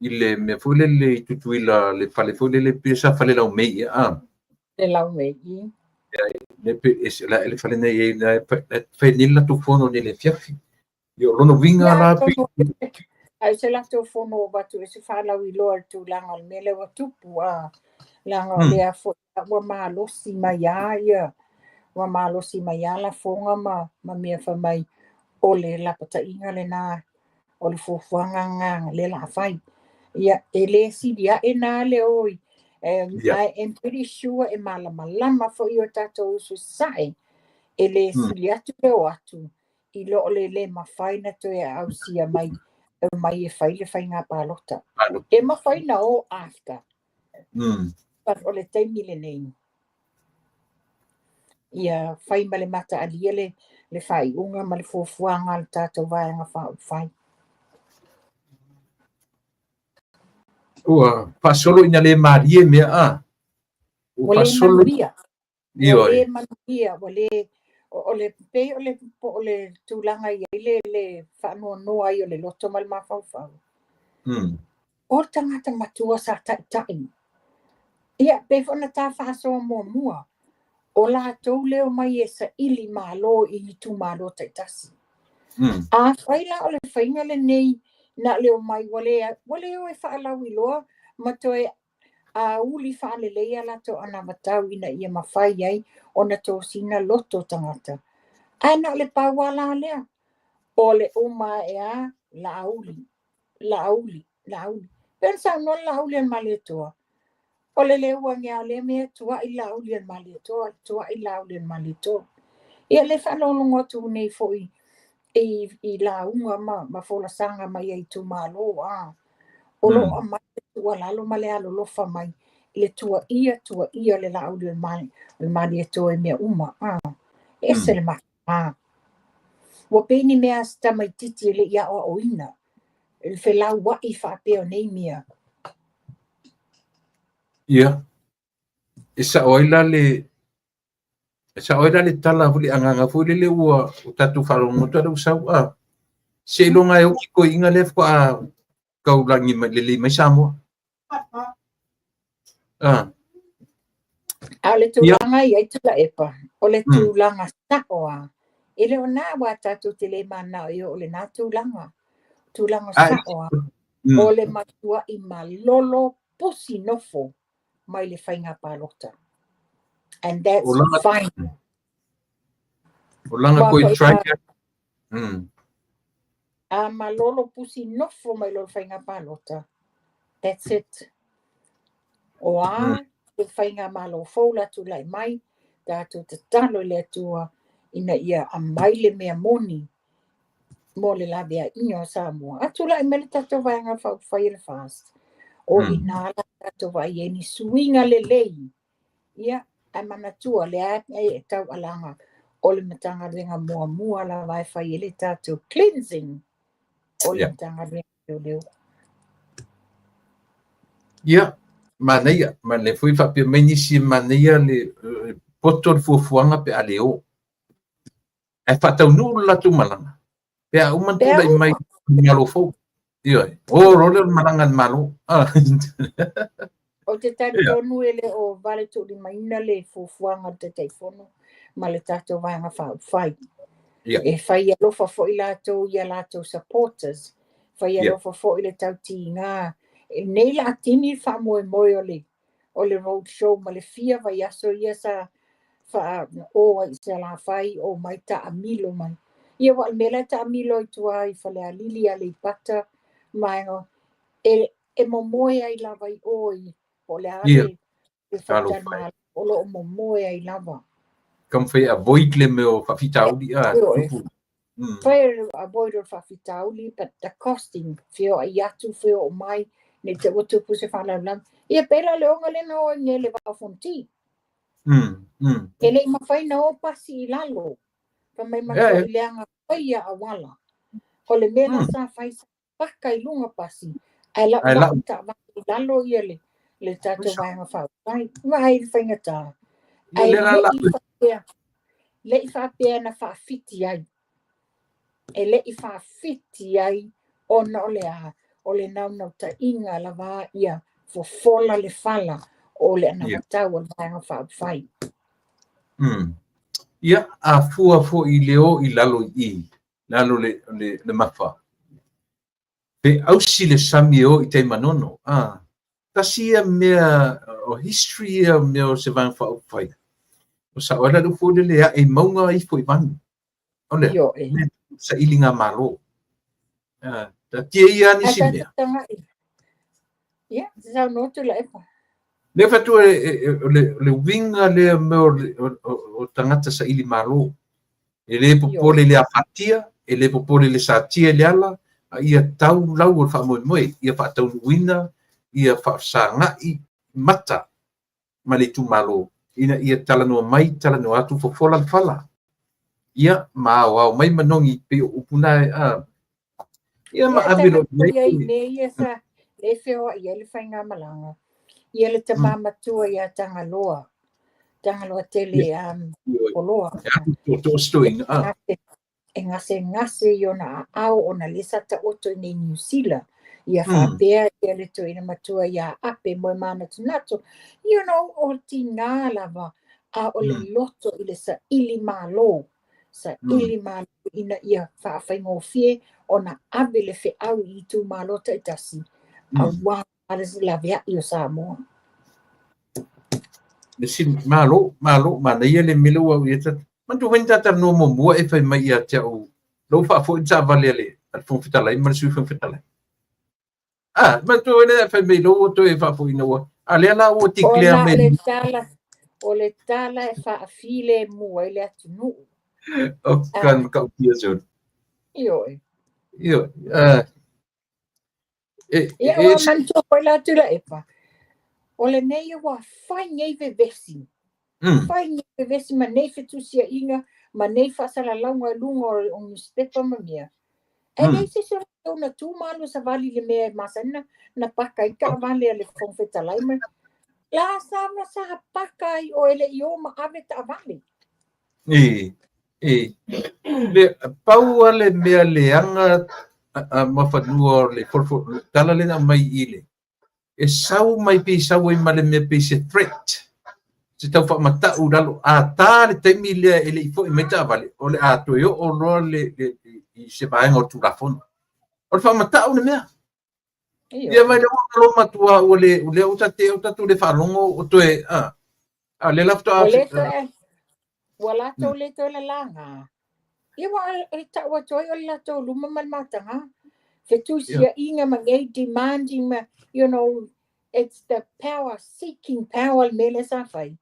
le me fule le tutuila le fale fule le pisa fale lau mei Le lau mei. Le le fale nei na fai nila tu fono ni le fiafi. Io lono winga la pi. Ai se la tu fono batu e se whalau I loa tu langa o mele wa tupu langa o lea fo wa malosi mai ia. Wa malosi mai la fonga ma mea whamai o le lapata inga le nā o le fuafuanga nganga le la whai. Ia e le sidia e nā le oi. I am pretty sure e malama fo I o tatou usu sae. E le sili atu le o atu. I lo le mawhaina to e au sia mai. Mai e whai le whai ngā pālota. E mawhaina o after. But o le taimi le nei. Ia whai ma le mata alia le whai unga ma le fuafuanga le tātou vāenga whai. Ua, pasolo ina le marie mea Wale manuia. Wale manuia. O le tūlanga I le whanua noa I o le loto mal mawhauwhau. O tangata matua sa tai. Ia, pe whana tā whasoa mua. o lātou leo mai e sa ili mālo I tu mālo taitasi. Mm. A whaila o le whainga le nei na leo mai wale o e whaalau I loa ma toe a uli whaale leia lato ana matau ina ia mawhai ai o na tō sina loto tangata. Ana le pawala lea o le uma e a la auli. Pensa no la auli an male toa. O le leua ngea le mea tua I la auli an male toa, Ia le whanonongo tu nei foi I la unga ma fola sanga mai ai tu malo o lo a mai tua lalo male alo lofa mai le tua ia le la auli an male toa mea uma ese le maka wa peni mea sta mai titi le ia o oina il felau wa I whapeo nei mea. Ia. Isa oila le tala huli anganga fuli le ua tatu whalongo tada usau se ilonga e uki ko inga le fwa kau langi le mai Samoa. A le tūlanga I tula epa, o le tūlanga saoa. Ele o nā wā tātou te le mana o le nā tūlanga saoa. O le matua I malolo pusi nofo mai le whainga pālota. And that's fine. O langa koe trike. A malolo pusi nofo mai lo whainga pālota. That's it. O te whainga malo fola tu lai mai, tātou te talo le atua ina ia a mai le mea moni mo le labea inyo Samoa. Atu lai mele tātou vaianga whai le fast. O ina ala tātou vai e ni suinga le lei. Ia, ai manatua le e tau alanga o le matanga renga mua la vai whai le tātou cleansing o le matanga renga leo. Ia. Manea, mane fui whapia meni si manea le poto le fuafuanga pe aleo. E whatau nuru latu malanga. Pea umantula I mai malo fau. Ioi. Role malanga malo. O te taitonu ele o vale tuli maina le fuafuanga te teifono. Ma le tātou vanga whai. E whai alofa fo I latou supporters. Whai alofa fo I le tau ti ngā. Nei la tini fa moe o le road show ma le fia vai aso ia sa fa o se la fai o mai ta amilo mai ia wa mele ta amilo I tua I fa le alili ale pata mai e momoe ai lava I oi o le ale e fa mal o lo momoe ai lava kam fai avoid le meo fa fitauli fai avoid o fa fitauli but the costing fio ai atu fio o mai ne te o tupu se whanau ia pera leonga le no nge le wā fonti. E le mawhai na o pasi I lalo. Pa mai mato I leanga whaia a wala. Ko le mena sa whai sa paka I lunga pasi. Ai la ta wai lalo ia le tato waianga whau. Vai I whainga tā. Ai le I whapea na whaafiti ai. E le I whaafiti ai o na ole a. O le nau ta inga la wā ia fo fola le fala o le ana matau o vanga whai. Ia a fua fo I leo I lalo le mawha. Pe ausi le sami o I te manono. Tasia mea o history mea o se vanga whai. O sa oela lu fo le lea e maunga I fo I vanu. Ole, sa ilinga malo. Ta tia ia ni si mea. Ia, sa notu la epa. Le fatu le winga le o tangata sa ili malo. E le popole le apatia, e le popole le satia le ala, ia tau lau o whamoe moe, ia whatau wina, ia whaasanga I mata ma le tu malo. Ia talanoa mai, talanoa atu fofola le fala. Ia wao mai manongi pe upuna ia ma avilo ia sa le feo ia le whainga malanga ia le tamama tua ia tangaloa tele oloa to stoing e ngase iona au ona lisa ta oto nei New Zealand ia whapea ia le to ina matua ia ape moe mana tunato o tina lava a o le loto i le sa ili malo. Sa ili malo ina ia whaaffaingofie o na ave le whiau i tu malo ta itasi. A wā ala si la vea i o Samoa. Le sin malo mana ia le milo au ia ta. Man tu wenta ta no mo mua e fai mai ia te au. Lo fa fo ta vale le. Al fon fitala man su fon fitala. Man tu wena fai mai lo to e fa fo ina wa. Ale ala o ti clear me. O le tala e whaafile mua i le atunu. O kan ka pia so. Io. Ia o manto ko la tu la epa. O le nei wa fai nei ve vesi. Fai nei ve vesi ma nei fetu sia inga ma nei fa sala launga lunga o ni stepa ma mia. E nei se so na tu malu sa vali le me masana na paka i ka vali le fon feta laima. La sa paka i o ele i o ma ave ta vali. Le pau ale mea leanga ma whanua le forfo tala le na mai ile. E sau mai pe sau i male mea pe se threat. Se tau wha mata uralo a tā le taimi lea ele i fo i meta vale. O le a toi o roa le i se vaenga o tu la fono. O le wha mata o le mea. Ia mai le o matua o le uta te o tatu le whalongo o toe a le lafto a wala to le to la langa. Ia wa ta wa toi o la to luma mal matanga. Fetusia inga mangai demanding ma, you know, it's the power seeking power mele sa fai.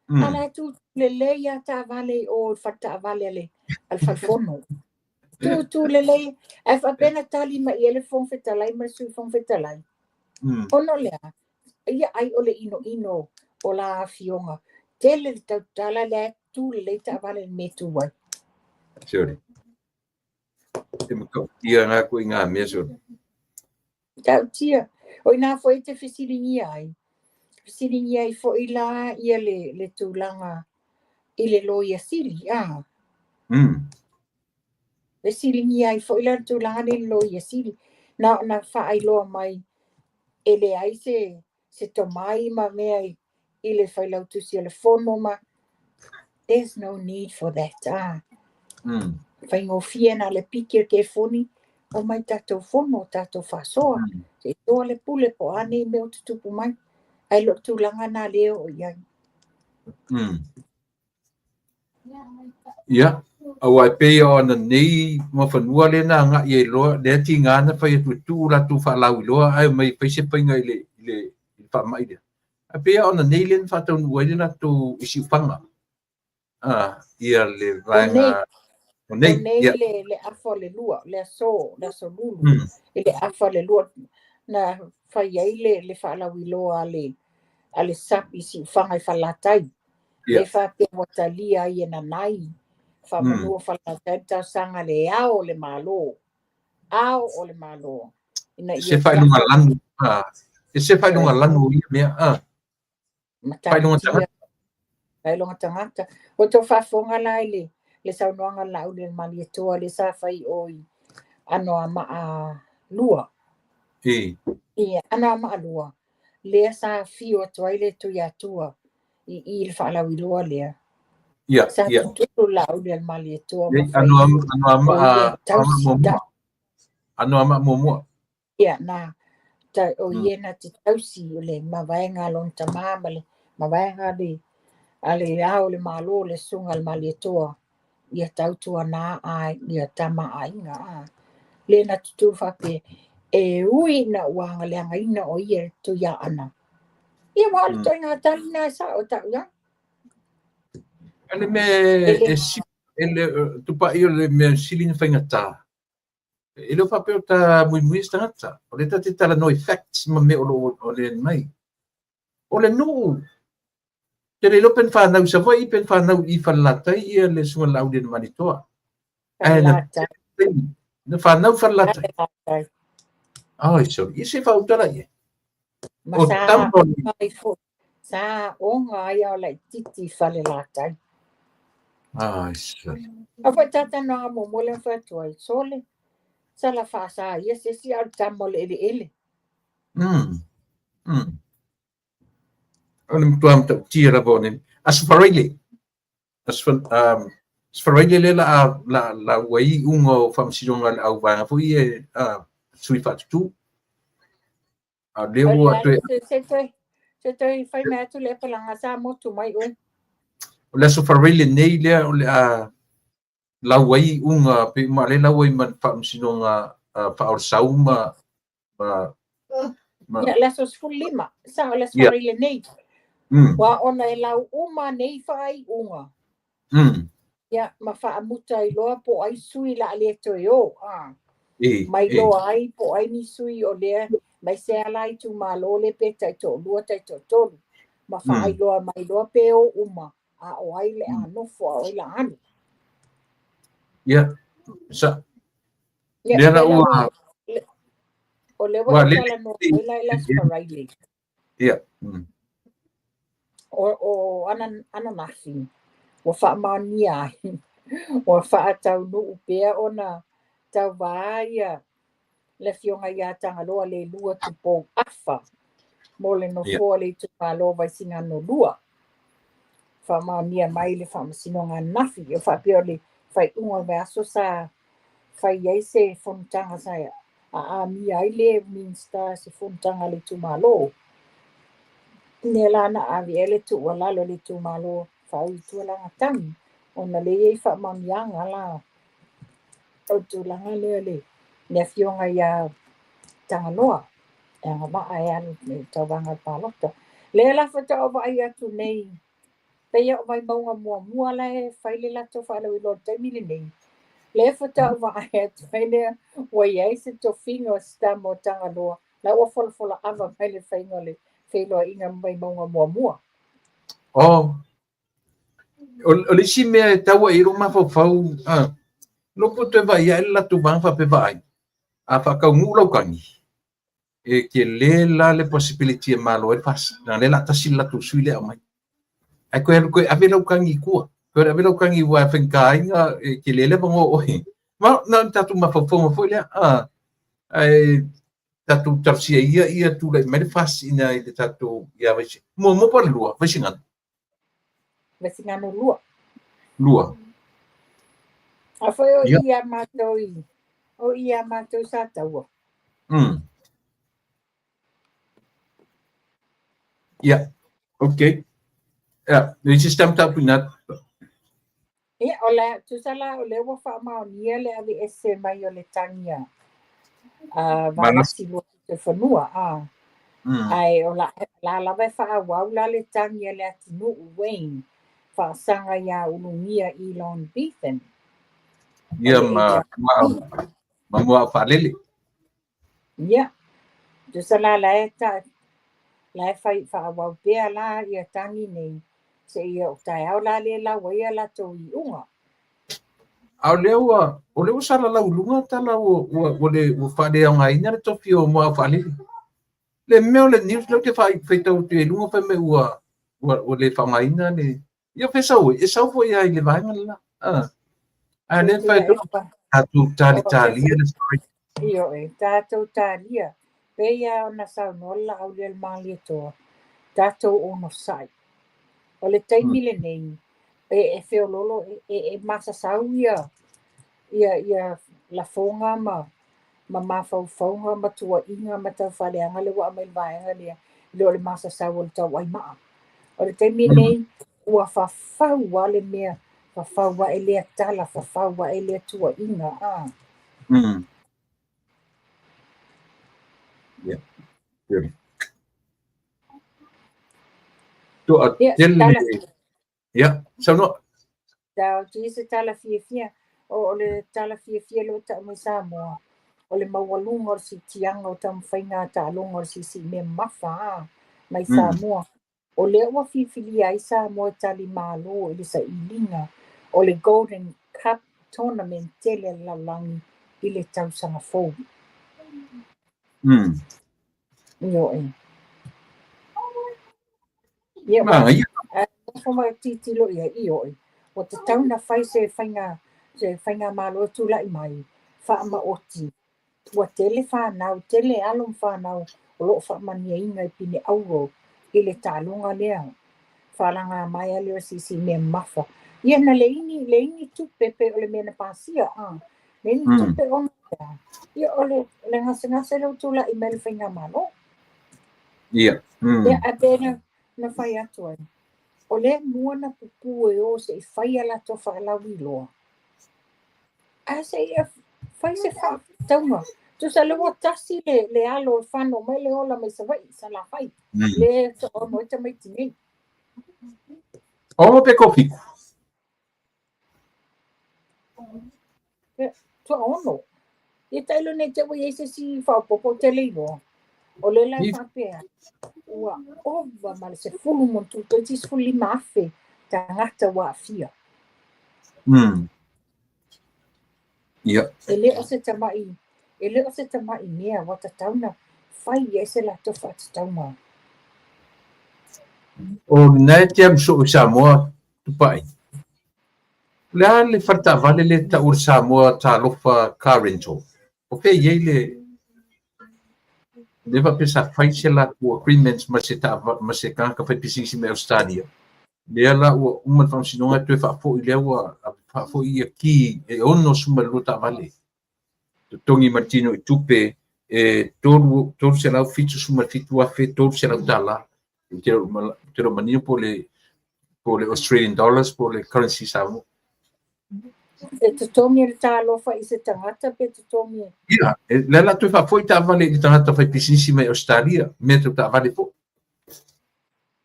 Ala tu le ya ta vale o fata vale le al falfono. Tu le e fa pena tali ma ele fon fetalai ma su fon fetalai. Ono le. Ia ai ole ino o la fionga. Tele tala le tu le ta vale me tu wa. Sorry. Te mako ia nga ko inga me so. Tau tia. O ina foi te fisilingia ai. Fisilingia ai fo ila ia le tūlanga i le loia sili. Fisilingia ai fo ila tūlanga le loia sili. Na wha ai loa mai ele ai se tomai ma mea i le whailau tusi le fono ma. There's no need for that. Whaingofia na le piki ke foni. O mai tatou fono, tatou whasoa. Se toa le pule po ane me o tutupu mai. Ai lo tūlanga nā leo o iai. Ia. Au ai pei o ana nei ma whanua le na ngā i loa. Lea ti ngāna whai atu tū ratu whalau i loa. Ai mai whaise painga i le whamai lea. Ai pei o ana nei le whatau nuai le ratu isi upanga. Ia le vaenga. O nei le afa le lua, le aso lulu. Le afa le lua na whai ai le whalau i loa ale sapi si whangai whalatai. Le whapea watalia i ena nai. Whamanua whalatai tau sanga le ao le malo. Ao o le malo. Se whainunga lanu. Se whainunga lanu i mea. Whainunga tangata. O tō whafonga lai le saunoanga lau le mali toa le sa whai oi. Ano a lua. Ano a lua. Lea sa fio toa le tu ya tua. I le whaalau i loa lea. Sa tutu lau le mali toa. Ano ama momua. Ia na. O iena te tausi le mawaenga lon tamama le. Mawaenga le. Ale au le malo le sunga le mali toa. Ia tautua nā ai, ia tama ainga. Le na tutu whape, ui na wanga leanga ina o ia tu ia ana. Ia wale toi ngā tali nā sa o tau ia. Ale me, tupa iyo le me silin whainga tā. Ele whape o ta mui stangata. O le tate tala no effects ma me o le mai. O le no. Te le lopen whanau sa vai, pen whanau I whalatai ia le sunga lau le manitoa. Whalatai. Na whanau whalatai. Ai, sorry. I se whautara ia. Ma sa o ngai au lai titi whalelatai. Ai, sorry. A whai tata nā mo mole whatuai. Sole. Sa la whasa ia se si au tamole ele. Ole mtuam tau tira bone. Asfaraile. Asfaraile le la wai ungo famsilonga au vanga fu ie sui fatu. A le ua tu se toi fai me atu le palanga sa motu mai oi. Le asfaraile nei le la wai unga pe ma le la wai man famsilonga fa sauma Ya lesos fulima sa le Yeah. asfaraile nei. Wa ona e lau uma nei fai unga. Ya ma fa amuta I loa po ai sui la le toi o. Mai loa ai po ai ni sui o le mai se ala I tu malo le pe tai to lua tai to tolu. Ma fa ai loa mai loa pe o uma. A o ai le anu fo o la anu. Ya. Sa. Ya Le na ua. O le wa tala no la asfaraile. Ya. O ana nasi. Wa fa mani ai. Wa fa tau no upea ona tau vaia le fionga ia tanga loa le lua tupo afa. Mo le no fo le tupa loa vai singa no lua. Fa mani mai le fa masinonga nafi. O fa pio le fai unga vaso sa fai ai se fontanga sa a mi ai le minsta se fontanga le tumalo. Nela na avi ele tu wala le tumalo fa I tu la ngatang. Ona le ei fa mamianga la. O tu langa le fionga ia tanganoa. E nga ma ai anu me tawanga palota. Le la fata o vai atu nei. Peia o vai maunga mua la e fai le lato fa alo ilo te mili nei. Le fata o vai atu fai le wa iei se to fingo sta mo tanganoa. La ua fola ava fai le fai ngole. Fai loa inga vai maunga mua. Oh. O le si mea taua I roma fau. Loko te vai ai la tu bang fa pe vai. A fa ka ngula kangi. E ke le la le possibility e malo e pas. Na le la tasi la tu sui le mai. Ai ko ave lau kangi kua. Ko ave lau kangi wa fenkai nga ke le bango oi. Ma na tatu ma fo le ai tatu tarsia ia tu le me fas ina I tatu ia vai. Mo pa lua, vai singa. Vai singa no lua. Lua. A foi o ia matoi. O ia matoi sa taua. Yeah. Okay. Yeah. The system tapu nat. E ola tu sala o le wa fa ma nia le ave ese mai o le tania. Va la si lo te fanua ai ola la vai fa wa la le tania le atinu Wayne. Fa sanga ia ulungia Elon Beethan. Ya ma fa lele. Ya. Tu sala la eta la fai fa wa be la ia tangi nei. Se ia o tai au la le la wa ia la to I unga. Au lewa sala la ulunga tala o le fa de ngai na to fio mo fa lele. Le meo le news lo te fa tau te lunga fa me o le fa ngai na le. Ia fe sau e sau fo ia le vai ngala. A le fa tu tali le story. Io tātou tālia. Peia ona saunola au le mali toa. Tātou ono sai. O le taimile nei. E whiololo e masasau ia la fonga ma mawhauwhaunga ma tua inga ma tau whareanga le wa mai vaenga lea. Leo le masasau o le tau ai maa. O le taimile nei ua whawhaua le mea. Whawhaua e lea tala. Whawhaua e lea tua inga. Yeah. Good. Tu atele. Ya, sono. Tau tisa tala fia. O le tala fia lo ta mai Samoa. O le maualunga o si tianga o tam whainga ta alunga o si me mafa mai Samoa. O le ua fifili ai Samoa tali malo i le sa ilinga. O le Golden Cup Tournament tele la langi i le tau sanga fou. Io e. Ia wa. Foma titilo ia io e. O te tau na whai se whainga malo tu lai mai. Wha ma oti. Ua tele whanau, tele alum whanau. O loo wha mania inga I pine auro. I le tālunga lea. Whalanga mai alio sisi mea mafa. Ia na leini tupe pe ole mea na pasia. Leini tupe o ngā. Ia ole ngase lau tula I mele whainga mano. Ia. Ia a bena na whai atu ai. Ole mua na pupu e o se I whai ala to whaalau I loa. A se ia whai se wha taunga. Tu sa lewa tasi le alo e whano mai le ola mai sa wai sa la whai. Le to o noita mai tinei. O pe kopi. Tu ono. Ia tailo ne te wai eise si whaupopo te leino. O le lai whapea. Ua ova male se fulu montu. Toi tis fuli mafe. Ta ngata wa fia. Ia. E le o se tamai. E le o se tamai mea wata tauna. Whai eise la to whata tauna. O nai te am so Samoa tupai. Le le farta vale le ta ur Samoa ta lofa car rental. O pe ye le va pesa faise la o agreements ma se ka fa pisisi me Australia. Le la o uma funciono tu fa fo ile o fa fo I ki e ono suma luta vale. Tongi Martino tupe e todo se la fitu suma fitu a fe todo se la dala. Tero manio por le Australian dollars, por le currency Samoa. E te tomi le tā lofa I se tangata pe te tomi. Ia, la tu fa foi ta vale I tangata fa pisisi me Australia, me tu ta vale fo.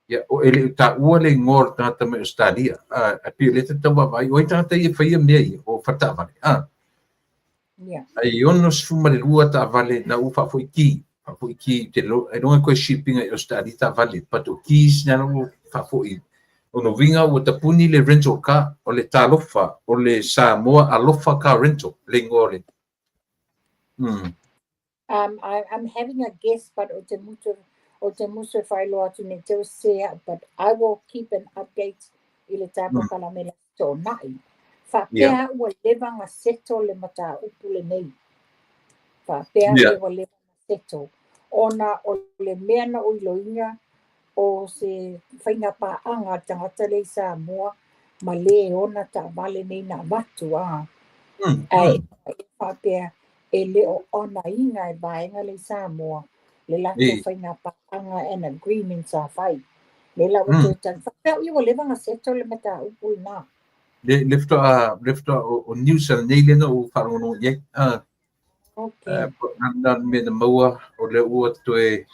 Ia, o ele ta ua le ngor tangata me Australia. A pi le te tawa vai, o tangata I faia mea o fa ta vale. Ia. Ai ono sfuma le lua ta vale na u fa foi ki. Fa foi ki te lo, e non ko shipping e Australia ta vale, pa to ki sina no fa foi. Ono vinga o te puni le rental car, o le talofa, o le Samoa alofa car rental, le ngore. I'm having a guess, but o te muso whailo atu ne te sea, but I will keep an update I le tāpo kalamela tō nai. Whapea ua lewanga seto le mata upule nei. Whapea ua lewanga seto. Ona o le mea na uiloinga, o se whainga paanga tangata le Samoa, ma le ona ta vale nei na matu Ai, whapea e leo ona inga e vaenga le Samoa, le lato whainga paanga and agreements a whai. Le la o te tan whapea iwa lewanga seto le mata upui nā. Le lefta o New Zealand nei lena o wharongo ye. Okay. Nan me na maua o le ua toe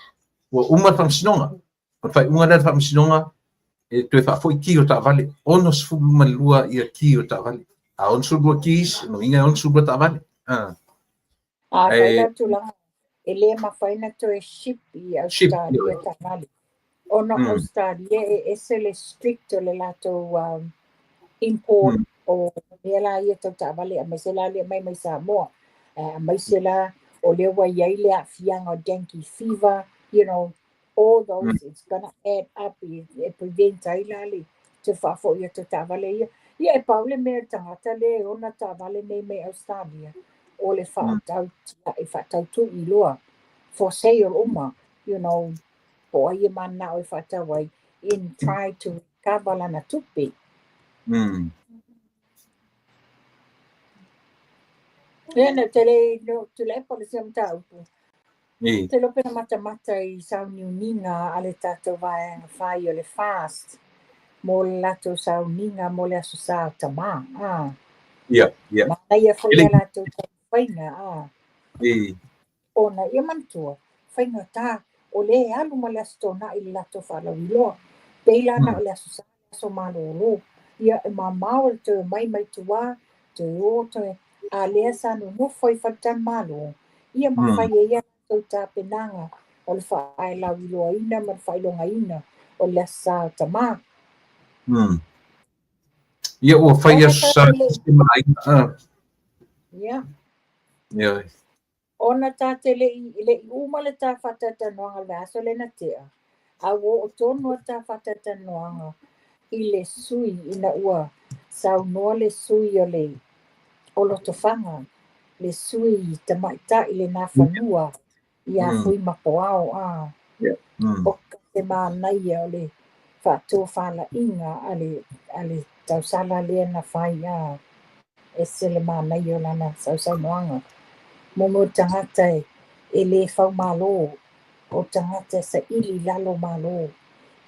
o uma whamsinonga. O whai unga rei whamsinonga e toe whafoi ki o ta vale. Ono sfulu malua I a ki o ta vale. A on subua kis, no inga on subua ta vale. Whaila tulanga. E le ma whaina to e ship I Australia ta vale. Ono Australia e ese le strict o le lato import o mea ia tau ta vale a maisela le mai Samoa. Maisela o le wa iai le a fianga o dengue fever, you know, all those, it's gonna add up, it prevents ailali te whafo ia tau ta vale ia. Ia e paule mea tangata le ona ta vale nei me Australia. O le whaatau tu I loa. For sale uma, you know, po ia mana o whaatau wai in try to recover lana tupi. Nena tele polisi am tau. Te lope na mata I sau niuninga ale tato vai whai o le fast. Mo le lato sau ninga mo le aso sau tama. Ia. Mana ia foi lato tau whainga. Ona ia mantua. Whainga tā. O le alu ma le aso tona I le lato whalau iloa. Peila na o le aso sau aso malolo. Ia e mamau le te mai tua. Te o te a lea sa no foi fatan malo. Ia mawhai e ia tau tā penanga. O le whaai lau iloa ina, ma le whaai longa ina. O le sa tama. Ia o whaia sa sistema aina. Ia. Ona tā te le uma le tā whatata noanga le aso le na tea. A o tono tā whatata noanga I le sui ina ua. Sau noa le sui o le o loto whanga. Le sui te maita I le nā whanua. I a fui mapoao. O ka te mānai o le whātua whāla inga ale tausala lea na whai e sele mānei o lana sausai noanga. Momo tangata e le whau mālo, o tangata sa ili lalo mālo,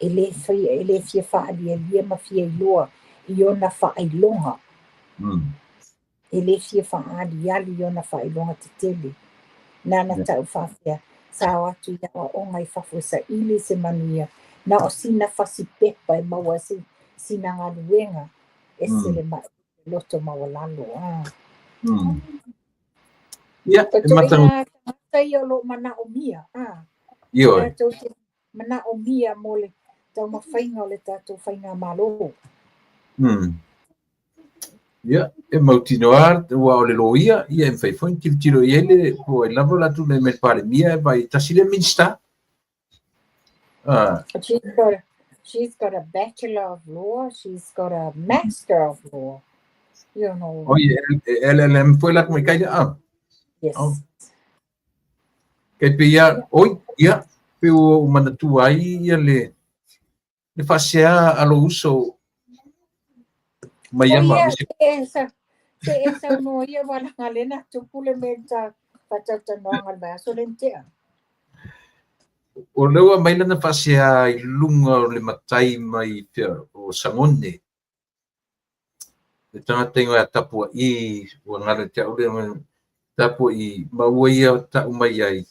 e le fia whaalia lia ma fia ilua i ona whaailonga. E le fia whaaliali i ona whaailonga te tele. Nana tau whawhia, sa atu ia o ngai whawhua sa ili se manuia, na o sina whasi pepa e maua sina ngā luenga, e sele mai loto maua lalo. Ia, e matang. Tai o lo mana o mia. Ioi. Mana o mia mo le tau mawhainga o le tātou whainga malo. Ia, e mautinoa ua o le loia, ia e whaifoin tiro i ele, po e lavo latu me pare mia e vai tasile minsta. She's got a Bachelor of Law. She's got a Master of Law. You know. Oh, yeah, LLM foi lá como é que é? Yes. Oh. Kei pia, oi, ia, pe o manatu ai ia le fasea alo uso mai ama. Se esa no ia wala ngalena tupule menta patata no ngal baso lentea. O lewa mai lana fasea i lunga o le matai mai o sangone. E tangata ingo a tapua i ua ngara te aure tapua i maua ia ta umai ai.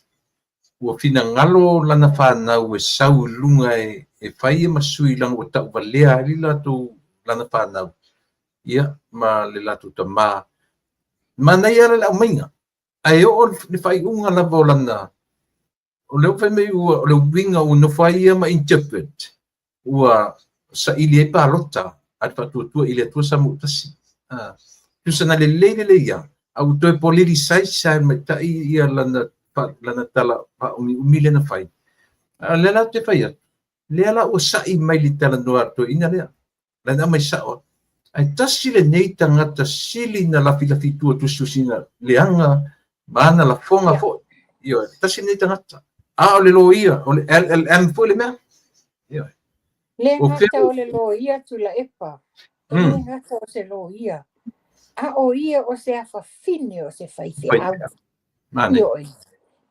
Ua fina ngalo lana whanau e sau lunga e whai e masui langa o tau walea li lato lana whanau. Ia, ma le lato ta maa. Ma nei ara la umainga. Ai o le whai unga lava o lana. O leo whai mei ua, o leo winga o na whai ia ma interpret. Ua sa ili e pālota. Ati whatuatua ili atua sa muutasi. Tusa na le ia. Au toi poliri sai mai tai ia lana tala umile na whai. Le la te whai atu. Le ala o sai mai li tala noa to ina lea. Lana mai sao. Ai tasi le nei tangata sili na lafi tua tususina leanga mana la fonga fo. Io, tasi nei tangata. O le lo ia, o le LLM fo le mea. Io. Le ngata o le lo ia tu la epa. Le ngata o se lo ia. O ia o se afa fine o se whaife au. Io.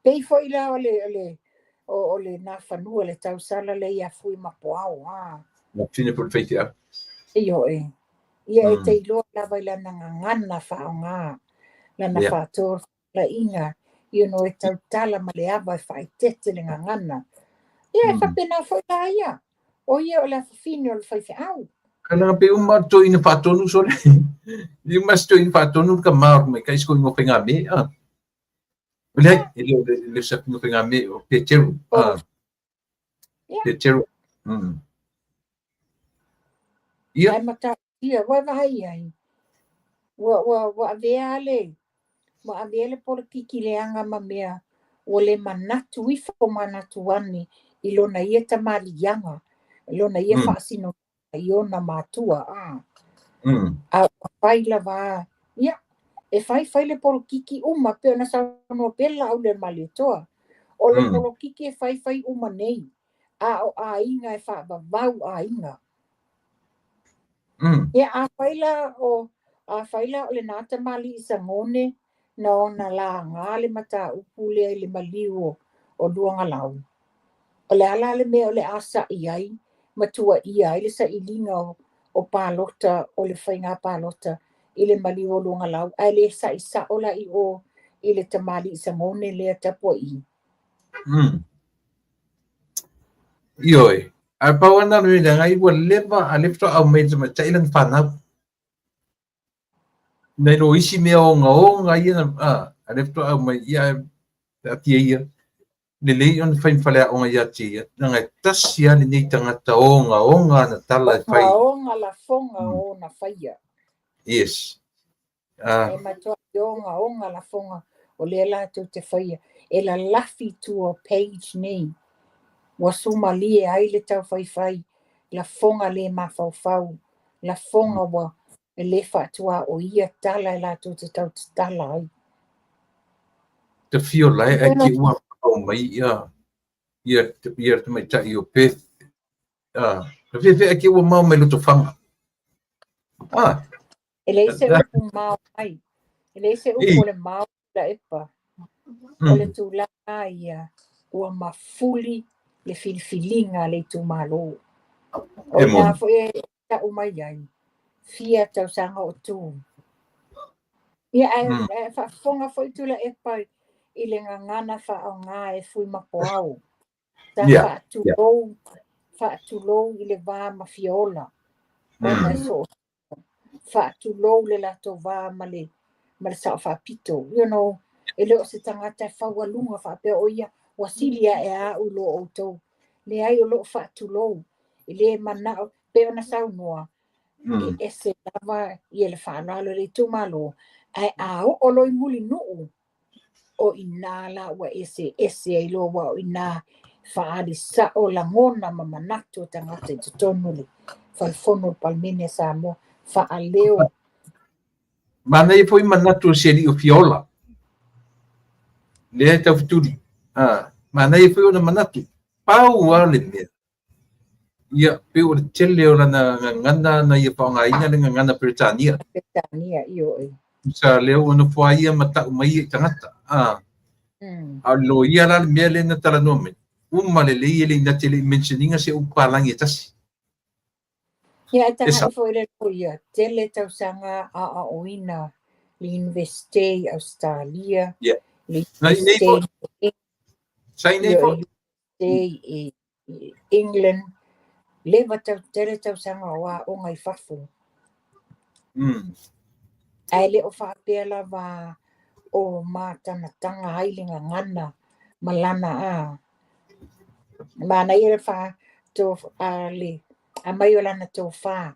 Pei fo ila o le na whanua le tausala le ia fui mapo au. Na fine po le whaife au. Io Ia e te iloa lava i lana ngana whaonga. Lana whātor la inga. Io no e tau tala ma le awa e whai tete le ngana. Ia e whapena fo ila ia. O ia o la fine o le whaife au. Kala pe uma to ina whatonu so le. Ia mas to ina whatonu ka maur me kai sko ingo whenga me. Olha, ele sa pingo whenga me o Peteru. Peteru. Ia. Ai mata ia wa vai ai. Wa avea le. Wa avea le por kiki le anga ma mea. O le manatu i fo manatu ani. I lona ia tamali yanga. I lona ia whaasino i ona mātua. A whai lava. Ia. E whai le poro kiki uma. Peo na sauno pela au le mali toa. O le poro kiki e whai uma nei. A inga e whaavavau a inga. Ia a whaila o le nata mali i sangone na ona la ngā le mata upule i le maliu o luanga lau. O le ala le mea o le asa i ai, matua i ai le sa ilinga o pālota, o le whainga pālota i le maliu o luanga lau. Ai le sa i saola i le tamali i sangone le tapua i. Ioi. A pawana nui na ngai ua lewa a lefto au meita ma tailan whanau. Nei ro isi mea o ngā ia a lefto au mai ia a tia ia. Le lei on whain whalea o ngā ia tia. Na ngai tasi ani nei tangata o ngā na tala e whai. O ngā la fonga o na whaia. Yes. E matua o ngā la fonga o le la tu te whaia. E la lafi tu o page nei. Wa suma lie ai le tau whai la fonga le mawhau la fonga wa e le whatua o ia tala e la tu te tau te tala ai. Te fio lai e ki ua o mai ia te mai tai o peth Fe aqui o mau me luto fanga. Ele se upu mau ai. Ele se upu le mau la epa. O le tula ia ua mafuli le filifilinga le tumalo. O ina fo e ta umai ai. Fia tau sanga o tu. Ia ai fa fonga foi tula epa i le ngangana fa o ngā e fui mapoau. Ta fa tulou i le vā mafiola. O na so fa tulou le lato vā male sa fa pito. You know, e leo se tangata whaualunga whape o ia wasilia e a ulo o tau. Le ai o loo whaatulou. I le mana o pe ona saunua. E ese lava i ele whanalo le tumalo. Ai a o loi muli nuu. O inala wa ese ai lo wa o ina whaari sa o la ngona mamanato tangata i tutonu le. Falfono palmene sa mo whaaleo. Mana e foi manatu seri o fiola. Le tau futuri. Mana e foi ona manatu. Pau ale me. Ia pe o tele o na ngana na ia pa ngaina le ngana Britania. Britania io e. Sa leo ona foi ia mata mai tangata. A lo ia la me le na tala nome. Uma le le na tele mentioninga se upalangi tasi. Ia tanga foi le ia tele tau sanga a oina. L'Université Australia, l'Université England, leva tele tau sanga wa o ngai fafu. Ai le o whapea lava o mātana tanga hailinga ngana malana a. Mana i le wha tō le a mai o lana tō wha.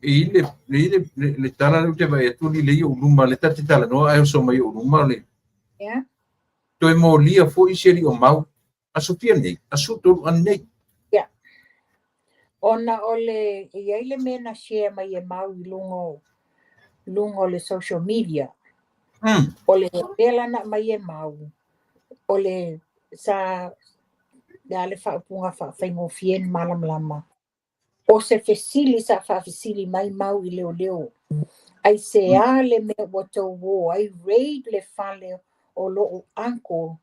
Le tala le te vai tu le o luma le tati tala no ai so mai o luma le. Yeah. To e mo lia fo i seri o mau. Aso pia nei, aso to an nei. Yeah. Ona ole i le mena share mai e mau i lungo le social media. Ole pela na mai e mau. Ole sa dale fa punga fa faingo fien malam lama. O se fesili sa fa fesili mai mau i leo. Ai se ale me wato wo, ai raid le fale o lo anko,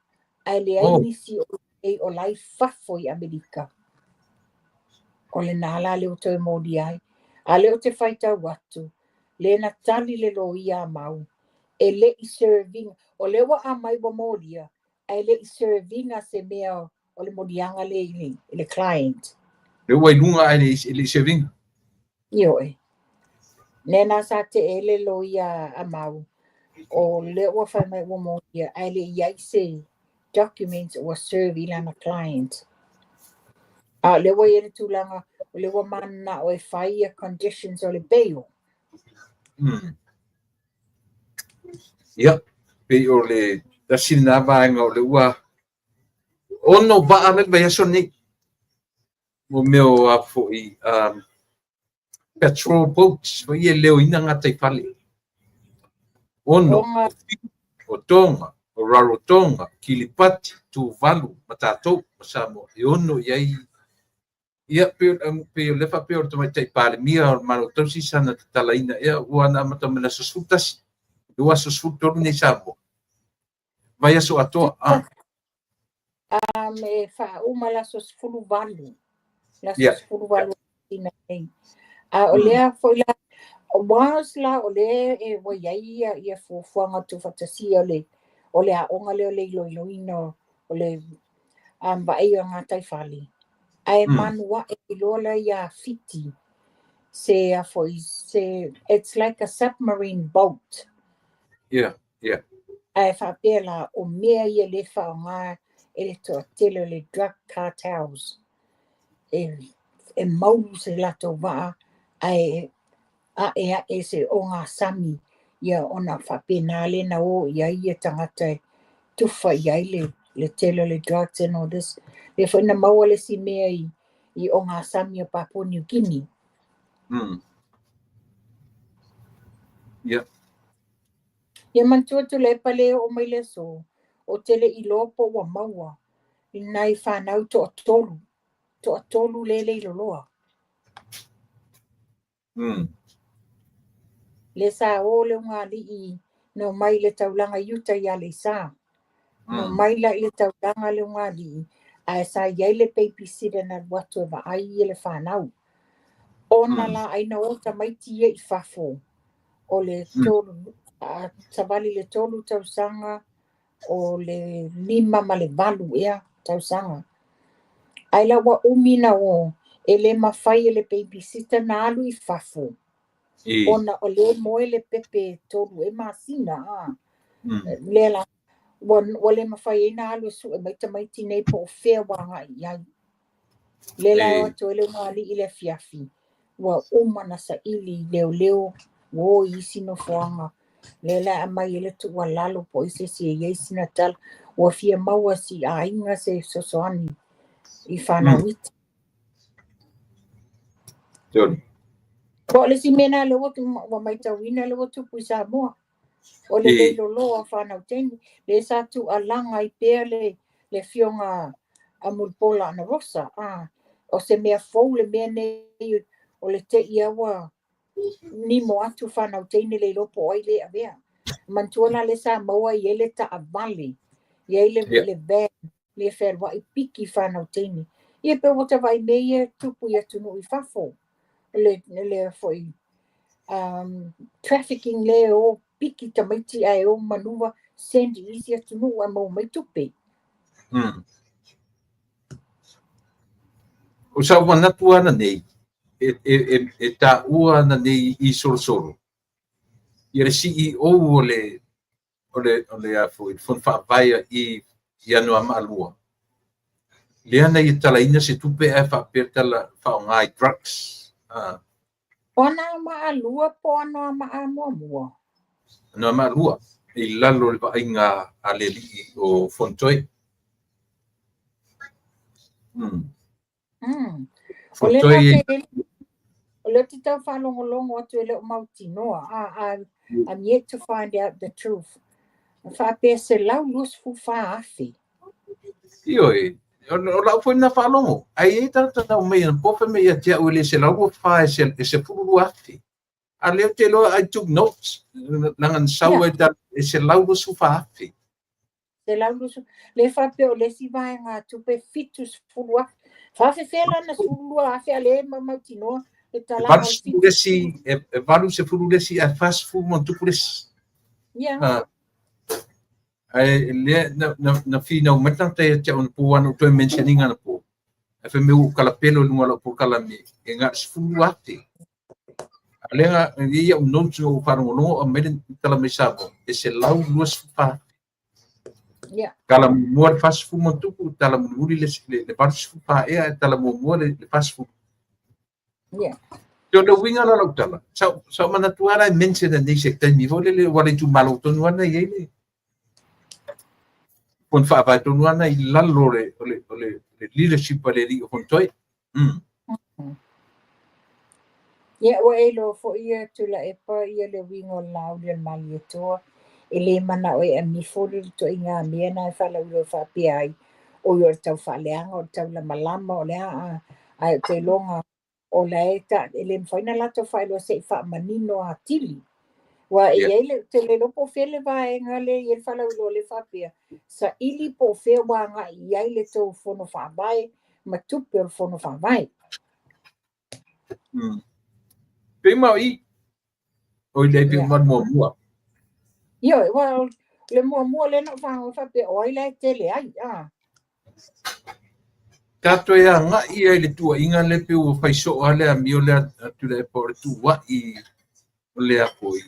ai le ai nisi o lai fafo i Amerika. O le nala le o te modi ai. A le o te whaita watu, le na tali le lo ia mau. E le i serving, o le wa a mai wa modia, ai le i serving a se mea o le modianga le client. Le wai lunga ai le serving. Io e. Nena sa te ele lo ia a mau. O le wa whai mai wa modia, ai le iai se documents o serve ilana client. Le wa ele tūlanga, o le wa mana o e whaia conditions o le bail. Ia, pe o le tasina vaenga o le ua. Ono va a le vai aso ni. O meo a fo i petrol boats, fo i e leo ina ngata i pale. Ono, o Tonga, o Rarotonga, Kilipati, Tuvalu, Matatou, Masamo, e ono iai. Ia pe o lefa pe o tomai tai pale mia o maro tausi sana talaina ia ua na mata mena susutas. Dua susutor ni sabo. Vai aso atoa. Me fa uma la susfulu valu. La susfulu valu ina ei. O lea foi la was la o le e wa ia ia fuanga tu fantasia o le a onga le lo ino o le ba ia ngata i fali. Ai manua e lola ia fiti. Se it's like a submarine boat. Yeah. Ai fa pela o mea ia le fa nga ele to tele le drug cartels. E maulu se lato va ai e se o ngā sami ia ona whapenale na o ia tangata tuwha ia le tele le drugs and all this. Le whaina maua le si mea i o ngā sami o Papua New Guinea. Yeah. Ia mantua tu le pale o mai le so, o tele i lopo wa maua. nai whanau to tolu le loloa. Le sa o le ngā li no mai le taulanga yuta ia le sa. No mai la le taulanga le ngā li a sa iai le babysitter na watu e wa ai le whanau. Ona la aina o ta maiti e fafo. O le tolu, tawali le tolu tausanga o le 5 ma le 8 ea tausanga. Ai la wa umina o e le mawhai e le babysitter na alu I fafo. Ona o le moe le pepe tolu e masina. Lela, wa le mawhai e na alu su e maiti nei po o whea wanga iai. Lela o to ele ngali I le fiafi. Wa umana sa ili leo wo isi no fuanga. Lela a mai ele tu wa lalo po ise si e yeisi na tal. Wa fia maua si a inga se sosoani. I whana witi. Po le si mena le watu wa maitawina le watu puisa moa. O le leilo loa whanau teni. Le sa tu alanga I pēr le fionga a mulpola ana rosa. O se mea fau le mea nei o le te iawa ni mo atu whanau teni le lopo oi le avea. Mantuana le sa maua I ele ta avali. Ia le van, le wherwa I piki whanau teni. Ia pe wata vai mea tupu ia tunu I fafo. Le foi trafficking le o piki tamaiti ai o manuwa sendi isi tunu a mo mai tupe. O sa wana tuana nei e ta ua na nei I solo. Ia le CEO o le a foi fon fa vai I anu amalua. Le ana I talaina se tupe e fa pertala fa ngai drugs. Ona maalua po ana maamua. Na malua I lalo le vainga aleli o Fontoi. Fontoi o le tita whalongolongo atu ele o mautinoa. I'm yet to find out the truth. Fa pe se lau lus fu fa afi. Ioi, o lau foi na whalongo. Ai e tata tau mei na pofe mei a tia ule se lau fa e se furu afi. A leo te loa I took notes. Langan sau e se lau lus fu fa afi. Se lau lus le fa pe o le si vai ngā tupe fitus furu afi. Fa fe fela na furu afi a le mautinoa. Valu se furu lesi a fast food mon tupulesi. Yeah. Ai le na fina o mata te te on puano to mentioning ana po. E fe meu kala pelo lunga po kala mi e nga furu ate. Alenga ia o non so faru no o meden kala me sabo. E se lau luas fa. Yeah. Kala mo fast food mon tupu tala mo le fast food fa e tala mo le fast food. Yeah. Yo le winga la tala. So mana tuara mention nei se tani vole le wale tu malo tonu ana yele. Pon fa va tonu ana I lallore le leadership le ri Fontoi. Ia o e lo fo ia tula e pa ia le wingo lau le mali toa. E le mana o e mifori to inga mea na e whala uro wha piai. O yor tau whaleanga o tau la malama o lea a te longa o la e ta. E le mwhaina lato whaelo se I wha manino a tili. Wa e ele te le lopo fele wa e ngale i e whala uro le wha pia. Sa ili po fe wanga I ai le tau fono wha vai. Ma tupe o fono wha vai. Pema I o le pe mua. Yo, well, le mua le no fa pe o ile tele ai. Tato ia nga ia le tua inga le pe o faiso ale a mio le tu le por tu wa I o le apoi.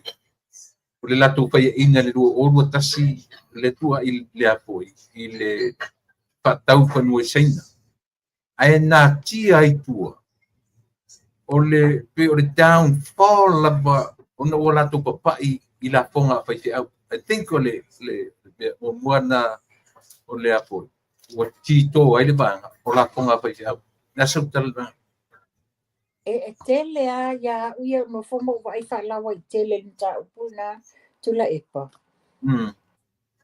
O le lato fai inga le o ru tasi le tua I le apoi I le patau fanu seina. Ai na ti ai tua. O le pe o le downfall lava ona o lato papai I la fonga fai te au. I think o le o muana o le apoi. O tito ai le vanga o la fonga fai te au. Na sau talva. E tele a ya uia mo fomo vai fa la wai tele nta upuna tula epa.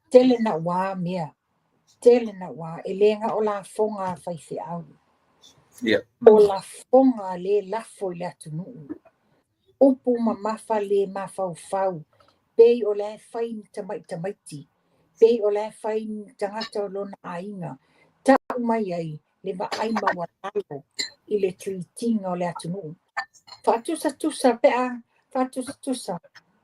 Tele na wa mea. tele na wa elenga o la fonga fai au. Yeah. O la fonga le lafo le atunu. Upu mafa le mafau. Pei o le fai tamaiti. Pei o le fai tangata o lona ainga. Ta umai ai le va aima watalo i le tritinga o le atunu. Fatusa pea, fatusa.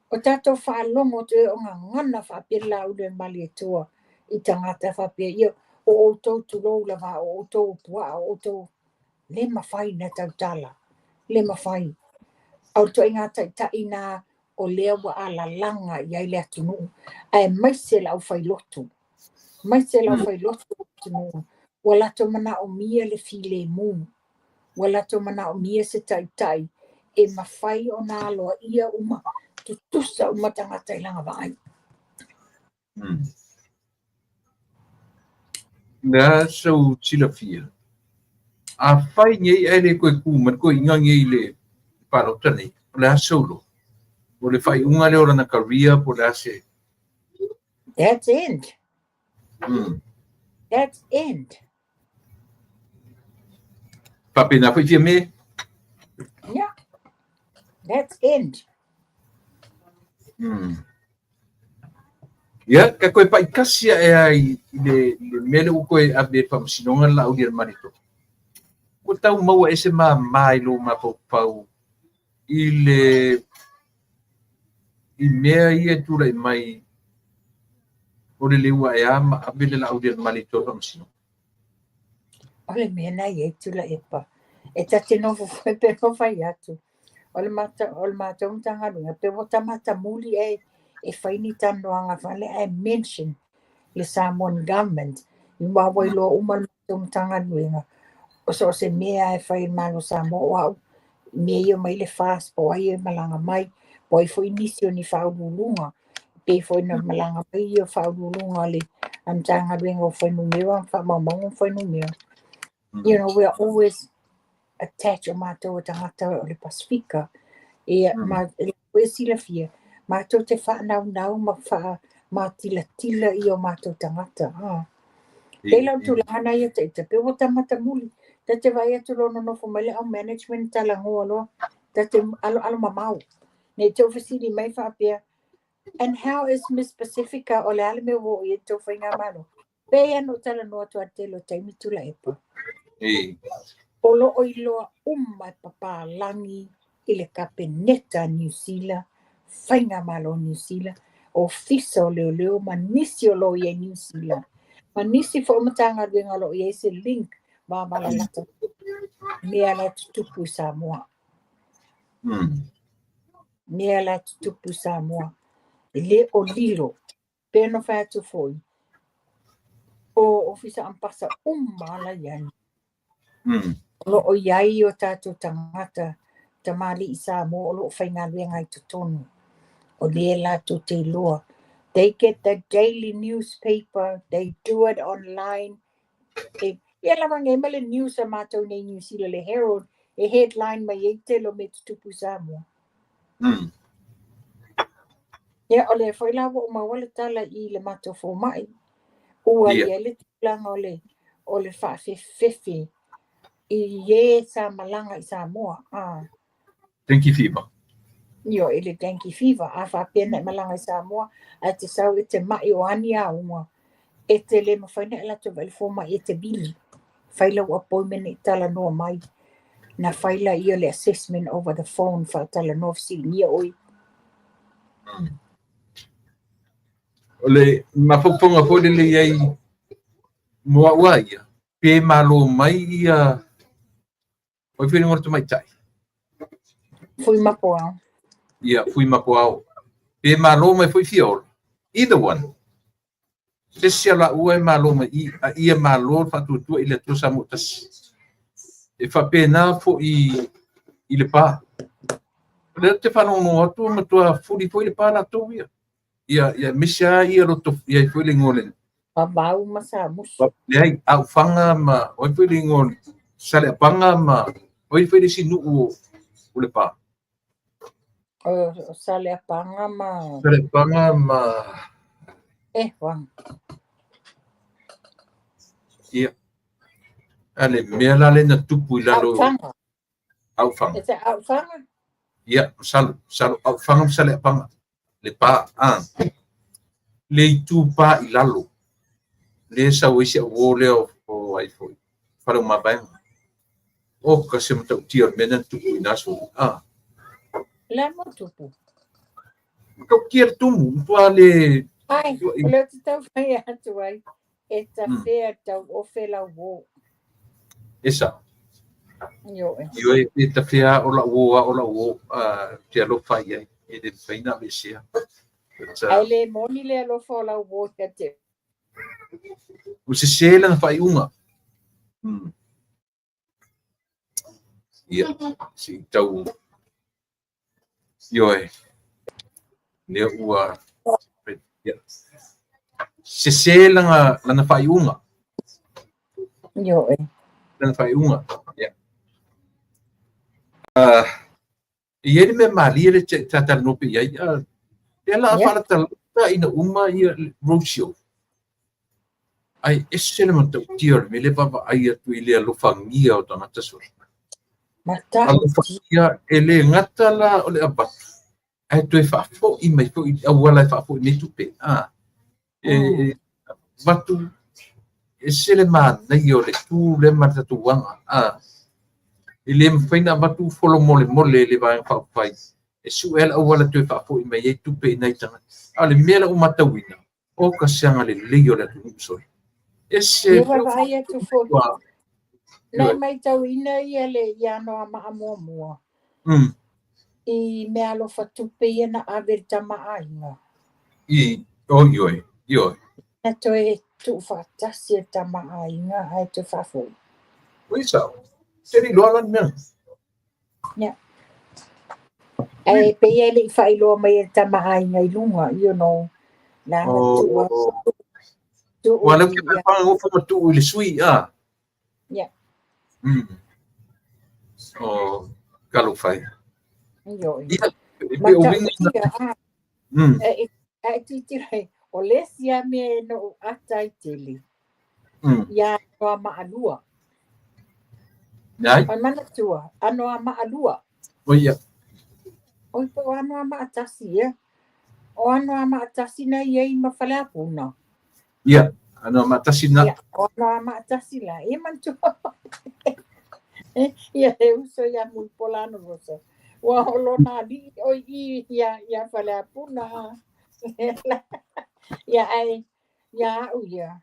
O tato whaalongo te o ngā ngana whapela u le mali e tua i tangata whapea ia o outou turou lava o outou pua o outou le mawhai na tautala. Le mawhai. Au to inga tai nā o lea wa ala langa i ai le atunu. Ai maise lau whai lotu. Maise lau whai lotu atunu. Wala to mana o mia le file mū. Wala to mana o mia se tai. E mawhai o nā loa ia uma. Tutusa uma tangata i langa vai. Nā sau tila fia. A whai ngei ai le koe kūman, koe inga ngei le parota nei. Nā sau lo. O le whai unga le ora na karia po le ase. That's end. That's end. Pape na whai fia me? Yeah. That's end. Ia, ka koe pai kasia e ai le mele u koe abe whamasinonga la uri al marito. Ko tau maua ese mai lo ma pau i mea ia tura i mai o le leua e ama abe le la uri al marito whamasinonga. Ole mena i e tula epa. E tate nofu pe no fai atu. Ole mata umtanga runga. Pe wata mata muli e whaini tanoanga whale I mention le Samoan government. I wawai loa umal mata umtanga runga. O so se mea e whai malo Samoa au. Mea ia mai le fast po ai e malanga mai. Po i fwoi nisio ni whaurulunga. Pe fwoi na malanga mai ia whaurulunga le. Amtanga runga o whai numera. Whamamaunga whai numera. You know, we're always attached o mātou o tangata o le Pasifika. E e sila fia. Mātou te whanau ma tila i o mātou tangata. Te lau tu lahana ia te pe o tamata muli. Ta te vai atu lono nofo mai le au management talangoa loa. Ta te alo mamau. Ne te ofisiri mai whapea. And how is Miss Pacifica o le alime wo i e tau whainga mano? Pe ano tala noa tua te lo taimi tula epa. O lo o iloa umai papa langi i le kapeneta New Zealand, whainga malo New Zealand, o fisa o leo ma nisi o lo i New Zealand. Ma nisi fo matanga ruenga lo i se link ma malalata. Mea la tutupu i Samoa. Mea la tutupu i Samoa. Le o liro, peno whai atu foi. O ofisa ampasa umala yani. Lo o iai o tātou tangata tamali i Samoa o lo whainga luenga i tutonu. O le lātou te loa. They get the daily newspaper, they do it online. Ia lama ngai mele news a mātou nei New Zealand le Herald, e headline mai e te lo me tutupu Samoa. Ia o le whailawa o mawale tala i le mātou fo mai. Ua ia le tulanga o le whawhewhewhe. I sa malanga i Samoa. Dengue fever. Io, i le dengue fever. A whapena i malanga i Samoa. A te sau e te mai o ani a unga. E te le mawhaina e lato vai fōma e te bili. Whaila ua poimene i tala noa mai. Na whaila i o le assessment over the phone wha tala noa fisi nia oi. Ole, mafuponga po le iai mua ua ia. Pe malo mai ia. Oi whiri ngorto mai tai. Fui mapoa. Ia, fui mapoa. Pe malo mai fui fiol. Either one. Se sia la ua e malo mai ia malo fatutua i le tosa mutas. E whapena fo i le pā. Le te whanongo atu matua furi fo i le pā la tō ia. Ia misia ia roto ia i fo i le ngole. Pabau masa musu. Ia au whanga ma oi fo i le ngole. Sale apanga ma oi fo i le sinu o le pā. Sale apanga ma. Sale apanga ma. Wang. Ia. Ale mea la le na tupu I lalo Outwhanga. au whanga. Is it outwhanga? Ia, salu au whanga msale apanga. Le pa le I tū pa I lalo. Le sa wisi a wō leo o ai foi. Whalau mabaenga. O ka se matau tia mena tupu I naso. Le mo tupu. Kau kia tumu. Tua le... Ai, o leo te tau whai atu ai. E ta whea tau o whela wō. Esa. Yo e. Io e ta whea o la wō. Te alofa I ai. E te whaina me sea. Ai le moni le alofa o la wō te te. O se se lana whai unga. Ia. Si tau. Io e. Lea ua. Se lana whai unga. Yo e. Lana whai unga. Ia. I ere me maali ere te tatara nope iai. Te la wharatala ina uma ia Rocio. Ai esele matau tia me le papa ai atu I le alofangia o tangata sori. Mata Alofangia e le ngata la o le abatu. Ai tu e whaafo I mai fo I awala e whaafo I me tupe. Batu esele mānei o le tū le matatuanga. I le mwhaina batu folo mole le vai whaafai. E suela awala tu e whaafo I mai e tupe I nei tanga. Ale mela o matawina. O ka seanga le leo le tu sori. Ese vai atu fo. Nei mai tau ina ia le ia no ama mua. I me alofa tupe ia na aver tamaainga. Ioi. Na toi tu fatasi e tamaainga ai tu fafo. Oi sao. Seri loalan mea. Ja. Ai pe ia le whailo mai e tamaainga I lunga, you know. Na tua. Wala ke pa ngo fa tu le sui Ja. Kalu fai. Yo. Ia. E titire o lesia me no atai tele. Ya no maalua. Nai. Ai mana tua, ano maalua. Oia. Oi po ano atasi e. O ano atasi na ye mafale apuna. Ia, ano matasi na. Ia, o ano atasi la. E man tua. Ia e uso ya muy polano rosa. Wa holo na di oi I ya fale apuna. Ia ai ya uia.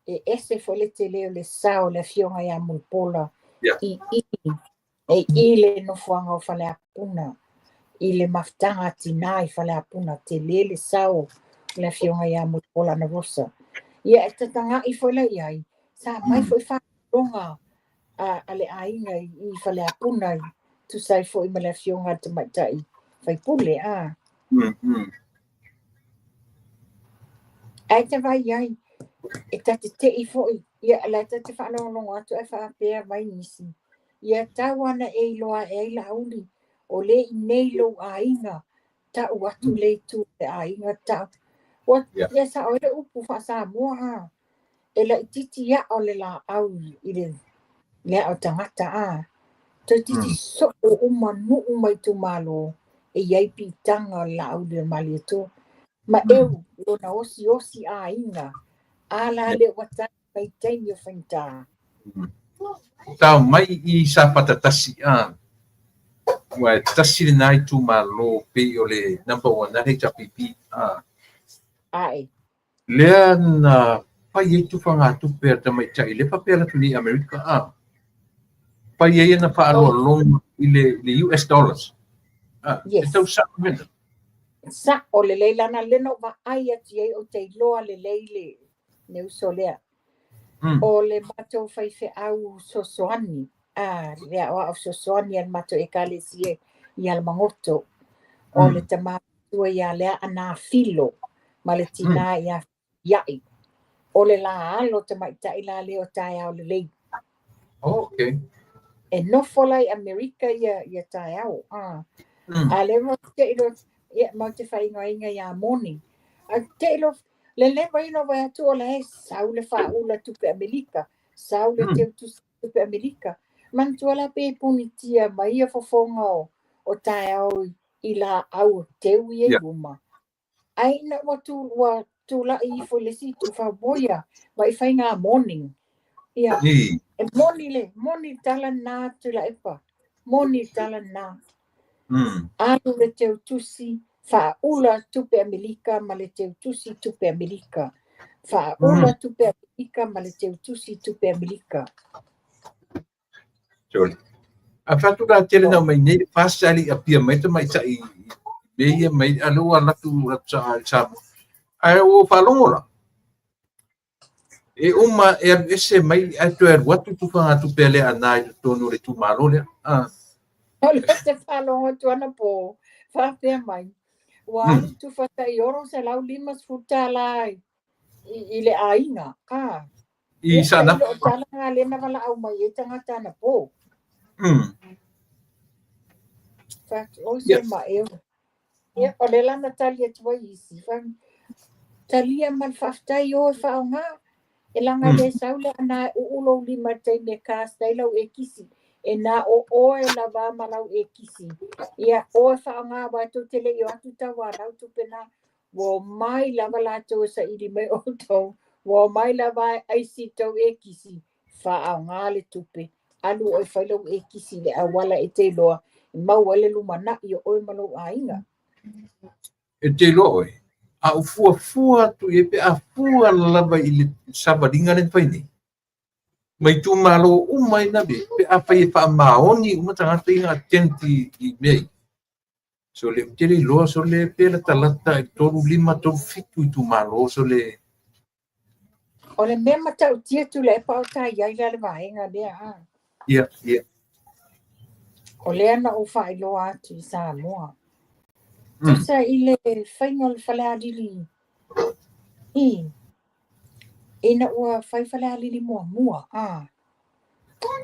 E ese foi le tele le sao le fionga ya muy pola. I le no fuanga o fale apuna. I le maftanga tina I fale apuna te le sao le fionga ya muy pola na rosa. Ia e tatanga I foi la iai. Sa mai foi fa longa ale ainga I fale apuna tu sai foi me le fionga te maitai. Fai pule Ai te vai iai. E tate te I foi. Ia la tate fa longa atu e fa pea mai nisi. Ia tawana e loa e la uli. O le I nei lo ainga. Ta watu le tu te ainga ta. What ia sa o le upu fa sa moa E la titi ya o le la au I le o tangata Te titi so o uma nu mai tu malo. E iai pitanga la au le mali to. Ma eu lo na osi ainga. Ala le wata mai tenyo fenta. Tau mai I sa patatasi Wa tasi nai tu malo pe o le number 1 na he chapipi Ai. Lea na pai e tu whanga tu pēr ta mai chai le papela tu ni Amerika pai e na whaaro long I le US dollars Yes. Tau sa mena Sa o le leilana leno wa ai ati e o te iloa le leile ne uso lea. O le mato whaife au sosoani. Lea o au sosoani al mato e kale sie I al mangoto. O le tamatua I a lea ana filo. Ma le tina I a iai. O le la alo te maitai la leo tai au le lei. Okay. E no fola I Amerika ia tai au. A le mo te ilo ia mau te whainga ia moni. A te ilo le lewa ino vai atu o le e sau le wha ula tupe Amerika. sau le teu tusi tupe Amerika. Man tuala pe punitia mai fofonga o tae au I la au teu I luma. Ai na wa tu la I fo le si tu fa boia mai fai ngā morning. Ia. E moni tala nā tu la epa. Moni tala nā. Alu le teu tusi fa ula tupe Amerika ma le teu tusi tupe Amerika. Fa ula tupe Amerika ma le teu tusi tupe Amerika. Sorry. A fatu da tele na mai nei pasali a pia mai mai sai be mai alu ala tu sa sa. Ai o falongola. E uma ese mai atu watu tu fa tu pele ana tonu le tu malo le. Ole te falongo tu ana po. Fa pe mai. Wa tu fa tai oro se lau limas futalai. I le ainga. I sana. O tala ngā lena wala au mai e tangata na po. Fact, o se ma e. Ia, o le lana talia tua isi. Talia man whaftai o e whaonga. E langa le saule ana ulo lima tei me kāstai lau e kisi. E nā o e la wā malau e kisi. Ia, o e whaonga wai tō tele i o atu tawa rau tupena. Wo mai lava lātou sa iri mai o tau. Wo mai lava aisi tau e kisi. Whaonga le tupe. Alu o e whailau e kisi le awala e te loa. Mau ale lumana I o e malau ainga. E te loa e. A ufua tu e pe a fua lava I le sabaringa le whaini. Mai tu malo umai na be. Pe a whai e wha maoni umatangata I ngā tenti I mei. So le tere loa so le pe la talata e toru lima toru fitu I tu malo so le. O le mea matau tia tu le pao tai iai le vaenga lea. Ia. O lea na o whai loa atu I Samoa. Tusa I le whainga le whale alili. Ina ua whai whale alili mua.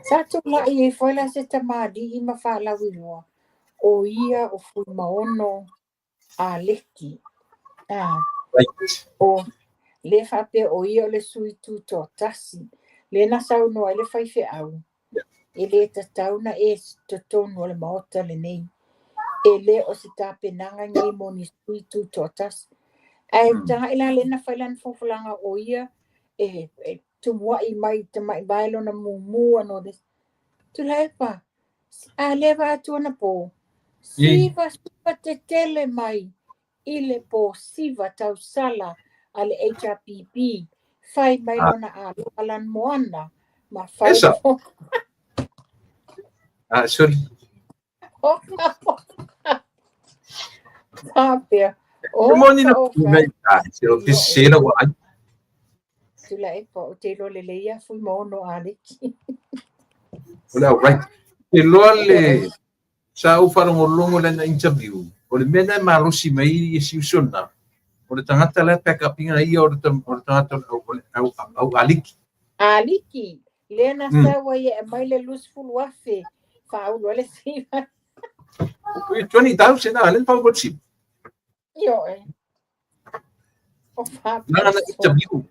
Sa tu la I e whaila se tamadi I ma whalawi loa. O ia o fui maono a leki. O le whape o ia o le sui tu tō tasi. Le nasau noa le whaiwhi au. E le tatauna e totonu o le maota le nei. E le o se tāpenanga ngai moni sui tu tō tasi. Ai tanga ila le na whailan fofulanga o ia. E tumua I mai te mai bailo na mumu ano des. Tu laipa. A lewa atu ana po. Siva te tele mai. Ile po siva tau sala ale HRPP. Fai mai lona alo alan moana. Ma fai fo. Sorry. Tapia. Moni na mai siro pisera wa. Tula e po te lo le leia fui mono aleki. Well, right. Te loa le sa u wharongo le na interview. O le mena marosi mai e siusona. O le tangata le pekapinga I o le tangata au aliki. Aliki. Lena sawa e mai le lusful wafe. Faulo le siva. 20,000 na len pa gotsi. Yo e. O fa. Na interview.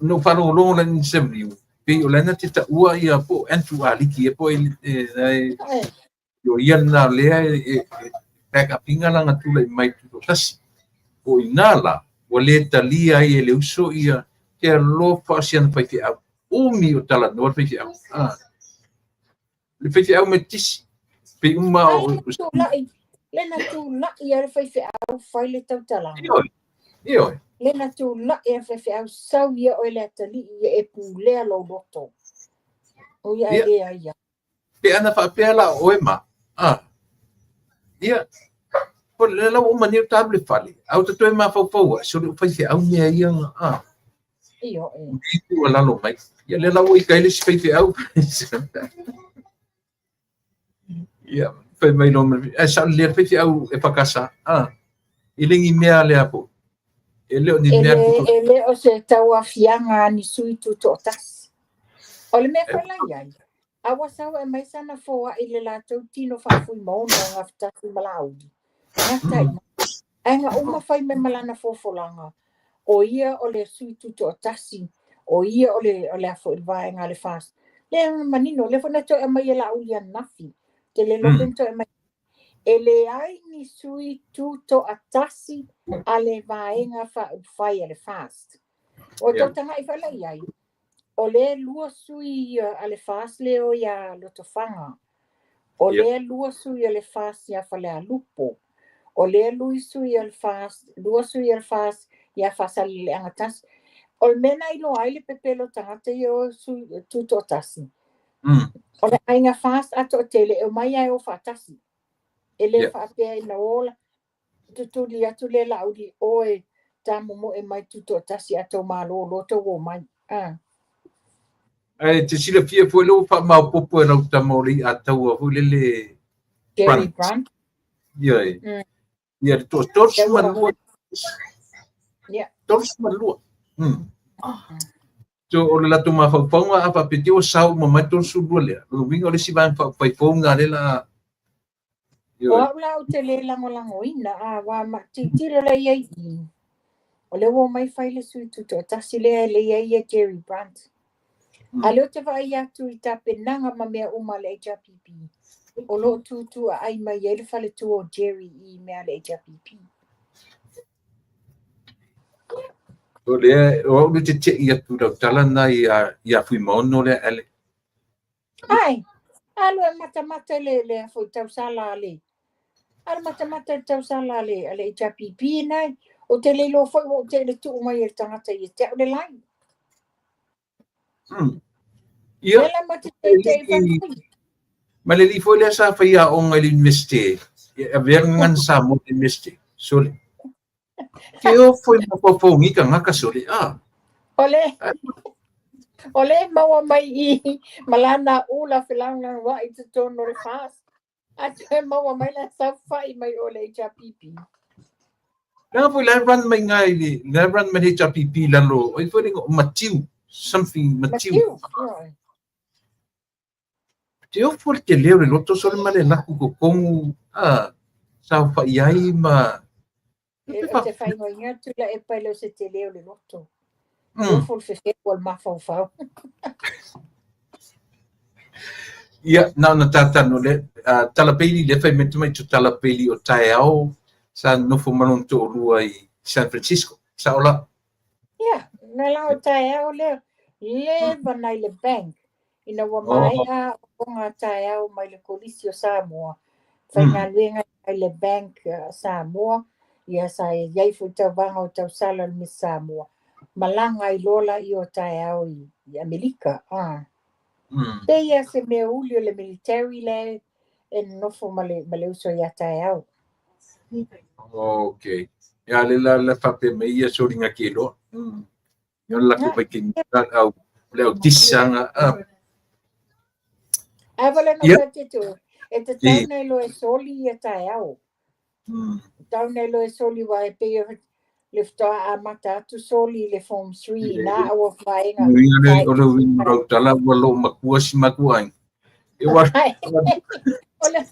No wharongo le interview. Pe o lena te ta ua ia po entu aliki e po yo ia na lea e pekapinga langa tula I mai tu tasi. O inala, o le talia I le uso ia te alofa asiana whaifi au. Umi o tala noa whaifi au. Le whaifi au me tisi. Pe uma o... Lena tu lai e whaifi au whai le tau talanga. Ioi. Lena tu lai e whaifi au sau ia o le tali ia e pu lea lo loto. O ia lea ia. Pe ana whapea la o e ma. Ia. Po le lau o mani o table fale. Au te toi ma whau so le whaifi au mea ia nga. Iyo e. Iku a lalo mai. Ia le lau I kaile si whaifi au. Ia. Whai mai no mai. Sa le whaifi au e whakasa. I lengi mea le apo. E leo ni mea. E leo se tau a fianga ni sui tu tō tasi. O le mea whaila iai. Awa sawa e mai sana foa I le lātou tino whafui mauna o ngā whataki malaudi. Ngā taina. Ai ngā uma whai me malana fofolanga. O ia o le sui tu tō tasi. o ia o le afo il vaenga le fast. Le manino, le fona to e mai e la ulia nafi. Te le lopen to e mai. E le ai ni sui tuto atasi a le vaenga fai le fast. O to tanga i fala iai. O le lua sui a le fast leo ia lotofanga. O le lua sui a le fast ia fale a lupo. O le lua sui al fast ia fasa le angatas. O le mena ilo ai le pepelo tangata yo sui tuto atasi. O le ainga fast ato tele e mai ai o fatasi. Ele whapea ina ola, tutuli atu le lauri oe tamomo e mai tuto tasi ato malo loto o mai. Te sila fia foi lo pa mau popo e rau tamori atau a hule le Jerry Brandt. Ia tos malua. Tos malua. So o le latu mawhaupaunga a papeti o sau ma mai tonsu lua lea. Winga o le si vai whaipaunga le la. O au lau te le lango ina a wa ma tira le iei i. O le wo mai whaile sui tuto tasi le iei e Jerry Brandt. A leo te vai atu i ta penanga ma mea uma le HRPP. O lo tutu a ai mai ele fale tu o Jerry i mea le HRPP. O le o le te ia tu rau tala na ia fui maono le ele. Ai, alo e mata le foi tau sala le. Alo mata tau sala le HRPP nai. O te le lo foi o te le tu mai e tangata i te le lai. Ia. Ela mata te Ma le li foi le sa fa ia o ngai investe. A ver ngan sa mo investe. Sole. Ke o foi mo popo ngi ka ngaka sole. Ole maua mai i malana ula filanga wa i te tono re fast. Ate maua mai la sa fai mai o le HRPP. Nga po la ran mai ngai li, la ran mai HRPP lalo. Oi foi ngo matiu, something matiu. Te o for te leo le loto sole male na ku kongu sa fa iai ma. Te fai ngo inga tu la e pai lo se te leo le loto. Te o for fe wal mafau. Ia, na tata no le talapeli le fai metu mai tu talapeli o Taiao sa nofo manon to lua i San Francisco. Sa ola. Ia, na la o Taiao le vanai le bank. Ina wa mai a onga Taiao mai le kolisi o Samoa. Fai ngā luenga ai le bank Samoa. Ia sa iai fu tau vanga o tau sala mi Samoa. Malanga i lola i o Taiao i Amerika. Te ia se mea uli o le military le e nofo male uso i a Taiao. Okay. Ya le fape me ia soringa kilo. Yo la ko pa kin au le tisanga Avale no pate tu. E te tau nei lo e soli i a Taiao. Tau nei lo e soli wa e peo lifta a mata tu soli le form 3 na awa whainga. Nui o le winu rau tala ua lo makua si makuai. E wa. Ole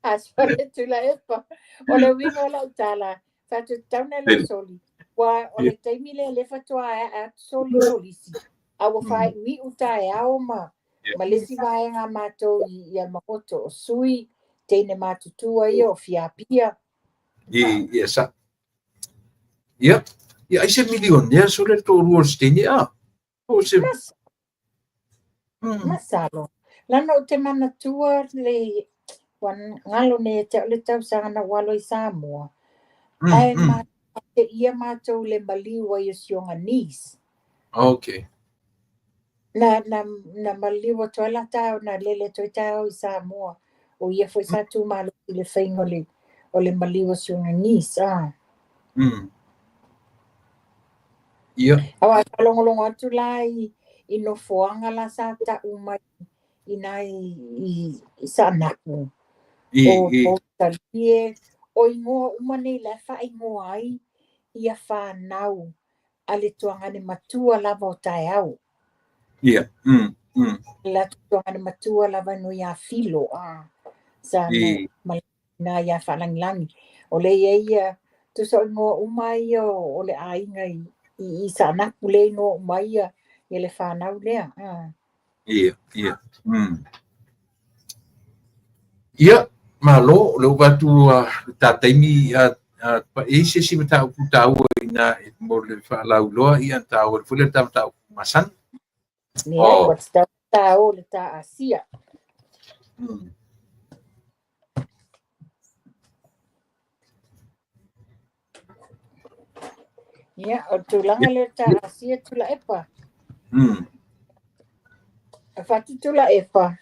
asfale tu la epa. Ole winu o lau tala. Fatu tau nei lo e soli. Wa ole teimi le fatua a soli polisi. Awa whai ui uta e ao ma. Ma lesi vaenga mātou i a makoto o sui, teine mātutua i o fiapia. Ia sa. Ia. Ia aise milionea so le tō rua steni O se. Masalo. Lana o te manatua le ngalo ne te ole tau sangana walo i Samoa. Ai te ia mātou le maliwa i o sionga nis. Okay. Na maliwa toala tau na lele toi tau i Samoa. O ia foi sa tu malo i le whaingo o le maliwa sionga nis. Ia. Awa kalongolongo atu la i no foanga la sa ta umai i nai i sa naku. O talie o ingoa umane la fa ingoa ai ia whanau a le tuangane matua lava o Taiao. Ia. La tuangane matua lava no ia filo. Sa na ia whananglangi. O le ia tu so ingoa umai o le ainga i sa naku le no umai ia le whanau lea. Ia. Ia, malo, leo watu tātaimi pa ese si mata ku tau ina mo le whalau loa ia tau le fule tau masan. Ia, what's tau le tā asia. Ia, o tūlanga le tā asia tula epa. Whatu tula epa.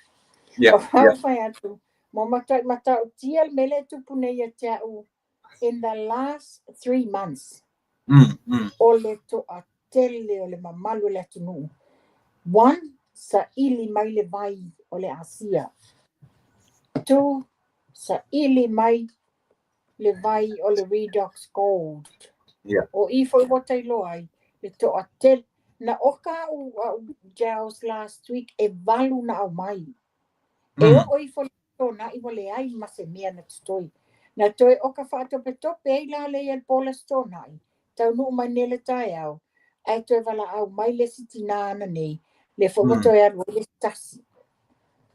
O whai atu. Mo mata o tia mele tupune ia tia u. In the last 3 months. O le to a tele o le mamalu le tunu. 1, sa ili mai le vai o le asia. 2, sa ili mai le vai o le Redox Gold. O i foi watai loai, le to a tel, na oka u Giles last week, e valu na au mai. E o i foi tona, i wale ai mase mea na tutoi. Na toi oka whaatope tope, ei la le el pola stona ai. Tau nuu mai nele tai au. Ai toi wala au mai le siti nana nei, le fo watoi aru le tasi.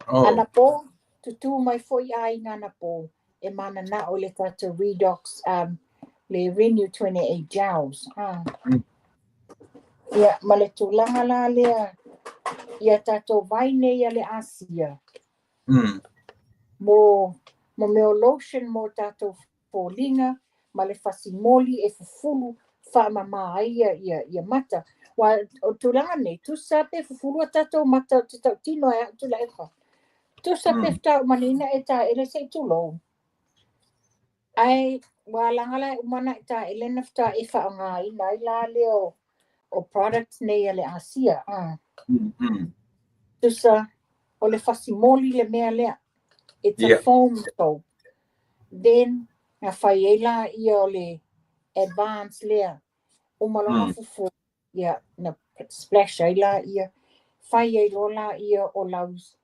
Ana po, tutu mai foi ai ngana po, e mana na o le tato Redox, le Renew 28 Giles. Ia, ma le tūlanga la lea, ia tato vaine ia le asia. Mo meo lotion mo tato fōlinga, ma le fasimoli e fufulu whaamama ia mata. Wa o tūlanga nei, tu sape fufulu a tato mata tau tino e tula efa. Tu sape ftau manina e ta ele se tulo. Ai, wa langala umana e ta ele nafta e wha ngā ina ila leo o products nei ale asia. Tusa o le fasimoli le mea lea. It's a foam soap. Then, nga whaiela ia o le advanced lea. Umalonga fufu ia na splash aila ia. Whaiela ia o laus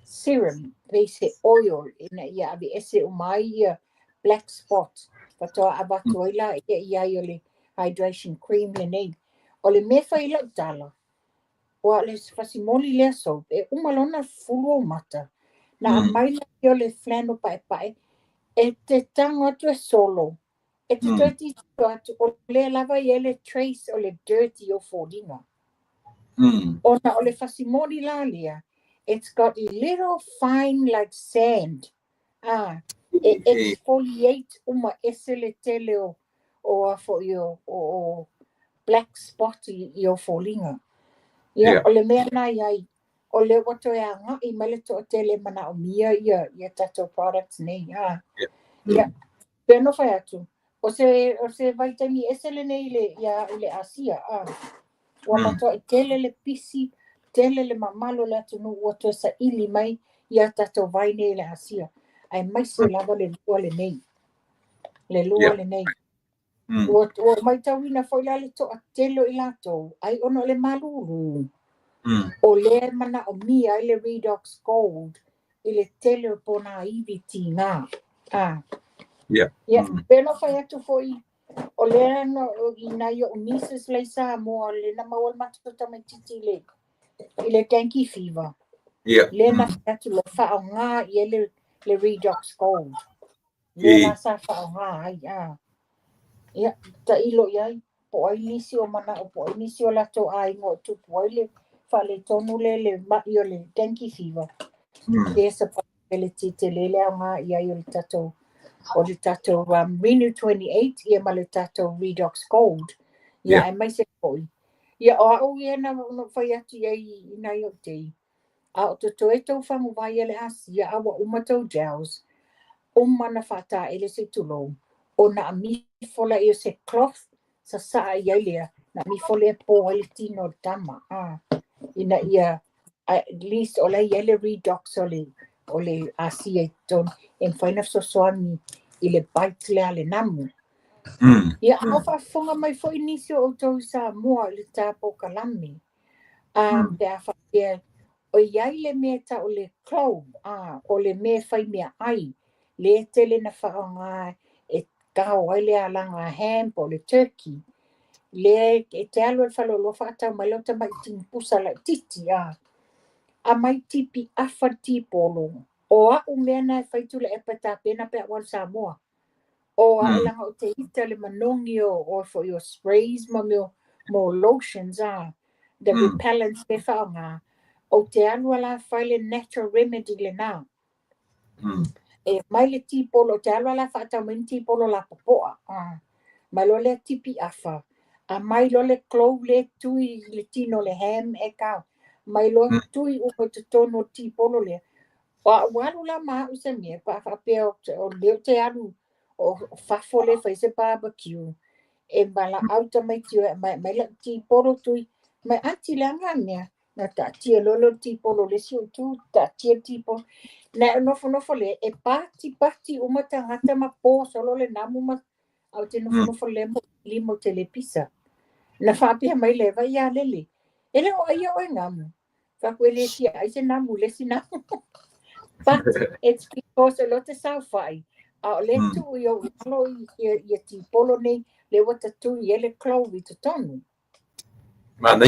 serum. They say oil ina ia avi ese umai ia black spot. Patoa abatoa ila ia o le hydration cream le nei. O le me whaila utala. O le fasimoli lea soap. E umalona fulu o mata. Na maila i o le flannel pae. E te tango atu e solo. E te tueti atu o le lava i ele trace o le dirty o fōringa. Ona o le fasimoli la lea. It's got little fine like sand. E exfoliate uma ese le tele o afo i o black spot i o fōringa. Ia, o le mea nai ai. O le wato e anga i mele to tele mana o mia ia tato products nei. Ia, pēno whai atu. O se vaitami ese le nei le asia. Wa mato i tele le pisi, tele le mamalo le atunu wato sa ili mai ia tato vai nei le asia. Ai mai se lava le lua le nei. Le lua le nei. O mai tawina whaila le to a telo i lato. Ai ono le maluru. O le mana o mia i le Redox Gold i le tele o pona iwi ti ngā. Pēno whai atu foi o le no i nai o Mrs. Leisa mo le na mawal matuta mai titi le i le dengue fever. Le na whai atu le whao ngā i le Redox Gold. Le na sa whao ngā ai. Ia, ta ilo iai. Po ai nisi o mana o po ai nisi o lato ai ngō tupu ai le whale tonu le mai o le dengue fever. There's a possibility te lele au ngā i ai o le tato Renew 28 ia ma le tato Redox Gold. Ia ai mai se koi. Ia o au ia na whai atu iai i nai o tei. A o to e tau whangu vai ele asia awa umatau gels. Umana whata ele se tulo. O na amifola i o se cloth sa saa iai lea. Na amifola e po ele tino tama. Ina ia at least o le yele Redox o le asia ton en whaina sosoani i le bite lea le namu. Ia au whafonga mai fo inisio o tau sa mua le tāpo kalami. Pea whaia o iai le mea ta o le clove, o le mea whai mea ai. Le tele na whaonga e kao ai le alanga ham o le turkey. le te alu e whalolo whaatau mai lau tamai tini pusa la titi a mai tipi afa tipolo o a umea na whaitu le epa tā pena pe awal Samoa o a langa o te ita le manongi o for your sprays mo lotions the repellents pe whaonga o te alu ala whaile natural remedy le nā e mai le tipolo te alu ala whaatau mai tipolo la popoa mai lo le tipi afa a mai lo le clove le tui le tino le ham e kau mai lo tui uko te tono tipolo le o walu la ma usa mea pa pe o leo te alu o fafo le faise barbecue e bala auta mai tio mai la tipolo tui mai anti la ngania na ta tia lolo tipolo le si tu ta tia tipo na no le e pati uma tangata ma po solo le namu ma au te no le limo telepisa na whapea mai lewa ia lele. Ele o ia o ngamu. Whakwele tia aise namu lesi namu. But it's because a lot of sauwhai. A le tu i o alo i ti polo nei le wata tu i ele clovi te tonu. Mana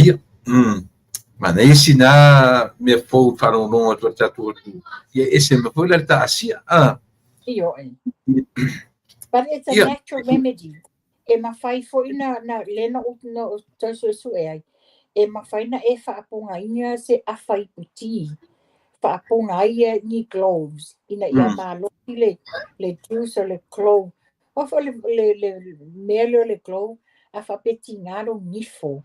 ia sina me fou whanononga tua tatu atu. Ia ese me fou le ta asia. Io e. But it's a natural remedy. E mawhai fo ina na lena utuna o tausu e ai. E mawhai na e whaaponga inga se awhai puti. Whaaponga ia ni gloves. Ina ia māloki le juice o le clove. Ofo le mele o le clove. A whapeti ngaro nifo.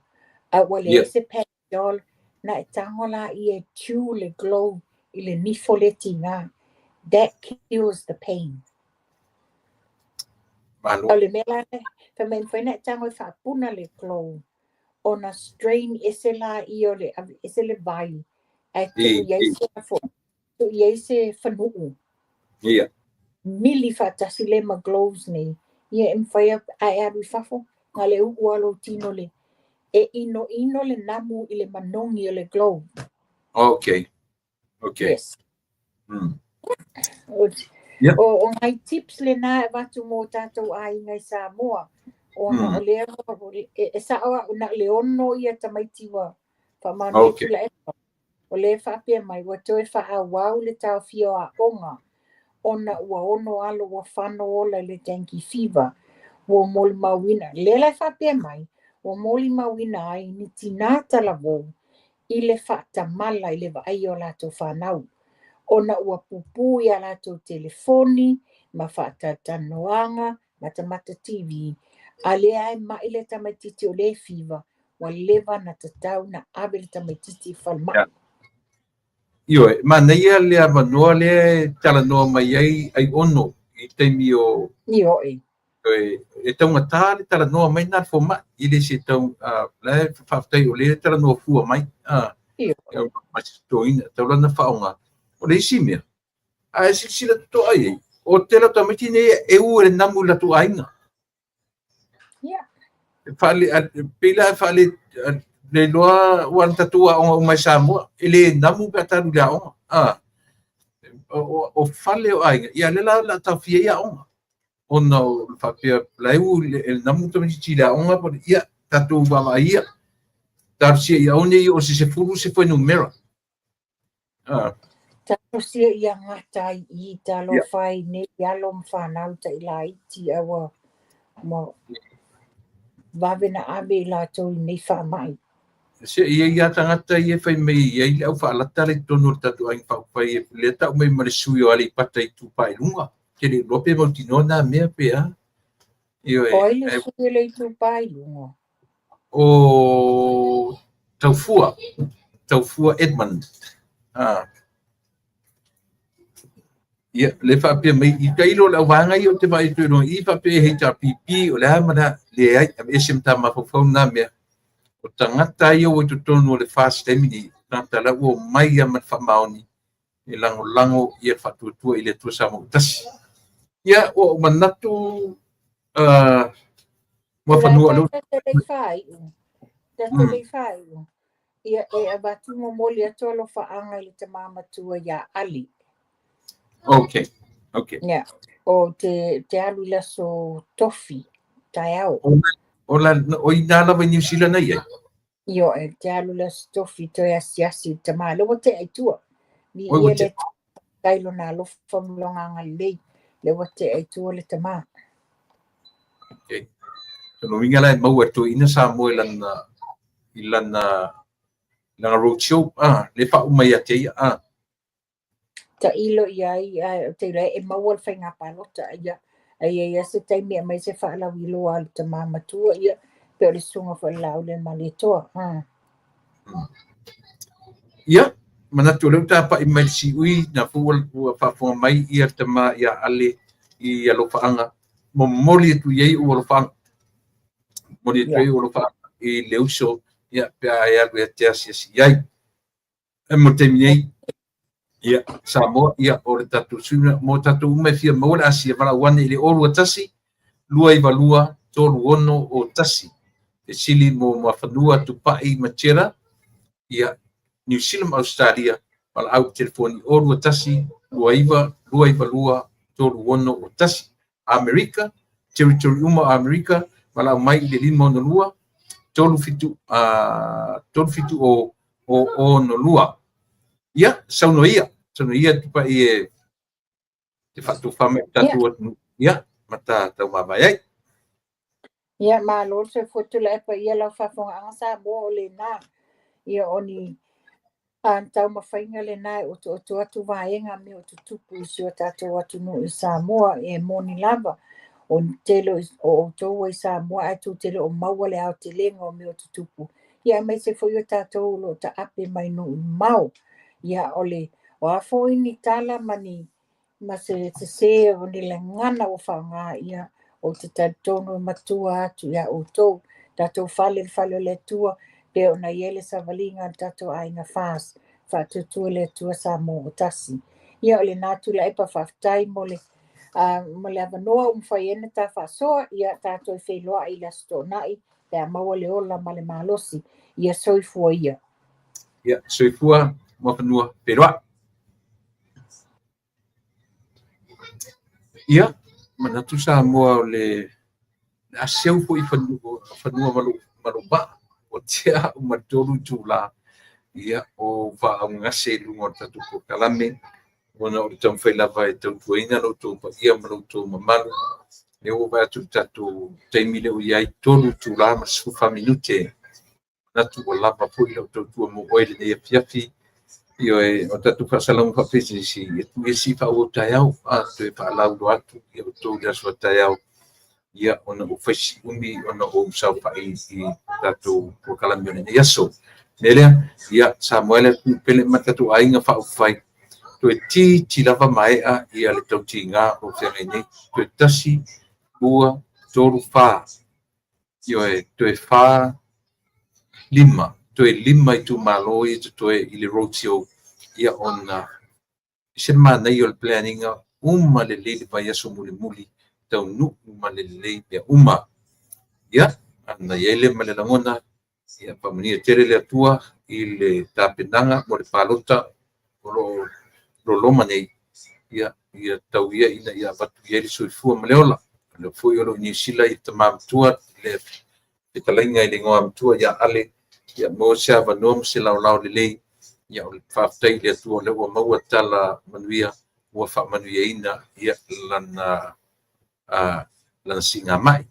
A wale se pedol. Na e tangola i e chew le clove. I le nifo le tinga. That kills the pain. O le mela fa men foi na tango fa puna le clove on a strain esela I o le esele vai ai tu yese fanu mili fa tasile ma gloves ne ye em foi ai aru fafo ngale u alo tino le e ino le namu I le manongi o le glove. Okay. Yes. O ngai tips le na e watu mō tātou ai ngai Samoa. O na o lea e saoa o na leono ia tamaitiwa. Whamanu e tula e pa. O lea whapea mai wato e wha wau le tau fio a onga. O na ua ono alo wa whano ola le dengue fever. Wa moli mawina. Lela e whapea mai. Wa moli mawina ai ni tinata la wou. I le whata mala I le wa ai o lato whanau. Ona ua pupu ia lato telefoni, ma whata tanoanga, mata TV. A lea e maile tamaititi o le fiva, wa lewa na tatau na abele tamaititi whalma. Io, ma neia lea manua le tala noa mai ai ono, I teimi o... Io e. E taunga tā le tala noa mai nā fo I le se tau, le whaftai o le tala noa fua mai. Io. Masitoina, taulana whaonga. O le isi mea. A e sila to ai. O te la tamiti ne e u e namu la tu ainga. Yeah. Fale pela fale le loa wan tatua o mai Samoa. Ele namu ka tanu la o. O fale o ainga. Ia le la ta fia ia o. O no fa pia lai u el namu tamiti la o por ia tatu va ia. Tarsia ia oni o se furu se foi numero. Tau sia ia ngatai I talo whai ne ialo mwhanau ta ila iti awa mo wawena abe la tau nei whamai. Se ia tangata ia whai mei ia au whaalata le tono tatu ai whai le tau mei mare sui o ali pata I tupai lunga. Ke le lope mo tino na mea pea. O ele sui le tupai lunga. O Taufua Edmund. Ia, le whapea mei, I kailo la wanga I o te vai tuino, I whapea hei ta pipi o le hamana le ai, am esem ta mawhawhau nā mea. O tangata I o tu tonu le fast emini, tangata la ua mai a man whamaoni, I lango I a whatuatua I le tua sa mo tasi. Ia, o manatu, whanua lo. Tata le whai. Ia e abatu mo moli ato alo whaanga I te mamatua ia ali. Okay. Yeah. O te alu laso tofi, tai au. o ina lava New Zealand ai. Io e te alu le stofi to e asiasi te maa. Lewa te ai tua. Ni Oi, ia te- le tailo na lo whamulonga ngalei. Lewa te ai tua le te maa. Okay. So no winga lai mau atu ina sa mo ilana roadshow le fa umai ate Ta ilo ia ia te le e mawal whai ngā palota ia. Ia se taimi mai se whaala wilo alu te maa matua ia. Pe o le sunga wha lau le mali toa. ia mana tu le ta pa imai si ui na fual fa fo mai ia te ma ia ale i alo faanga mo moli tu ye u lo fa moli tu ye u lo fa i le uso ia pe ia ku te asi ai e mo te mi ia sa mo ia o le tatu suna mo tatu me fia mo la si vala wan ile o lu tasi lua i valua tolu ono o tasi e sili mo mafanua tu pa i machera ia New Zealand Australia wala au telefoni o lua tasi lua iwa lua tolu ono o tasi Amerika territory uma Amerika wala au mai le lima ono lua tolu fitu o no lua ia sauno ia tupa i te fatu fame tatu ia mata tau mawai ai Ia malo se fotu le pa ia la whafonga anga sa mo o le nā. Ia oni tau mawhainga le nā o tu atu vaenga me o tu tupu isi o tātou atu no i Samoa e moni lava. O telo o tōua i Samoa ai tu telo o maua le au te lenga o me o tu tupu. Ia mai se fo i o tātou lo ta ape mai no i mau. Ia ole o afo ini tala mani ma se o ni le ngana o whanga ia o te tātono matua atu ia o tō. Tātou whale le tua pe o na iele sa valinga tātou ainga whās. Whātutua le tua sa mō o tasi. Ia ole nātu la epa whaftai mo le avanoa umwhai ene tā whasoa ia tātou wheloa i la stonai pe a maua le ola ma le malosi ia soifua ia. ia soifua mafanua peroa ia manatu sa mo le aseu po i fanua malu ba o tia matolu tula ia o va ngase lungo tatu ko kalame ona o tam foi lava e tau tuina no tu pa ia malu tu mamalu e o va tu tatu taimile o ia tolu tula ma su minute natu o lava po i tu tu mo oile e fiafi io e o tatu fa salon fa pesi si e tu e si fa o taiau tu e fa lau do atu e o tu ya so taiau ia ona o fesi umi ona o sa fa i tatu ko kalame ne yaso nele ia Samuel pele matatu ainga fa fai tu ti lava mai a ia le tau tinga o se nei tu tasi bua toru fa io e tu e fa lima tu e lima i tu maloi tu e ile rotio ia ona semana io il planning uma le le vai aso muli tau nu uma le le pe uma ia ana ele male langona ia pamani tere le tua i le tapenanga mo le palota lo loma nei ia tau ia ina ia batu ia le soifua maleola le foi o New Zealand i tamam tua le talainga i le ngoam tua ia ale ia mo se avano se lau le ia o whaftai le tua le ua maua tala manuia ua wha manuia ina ia lana singa mai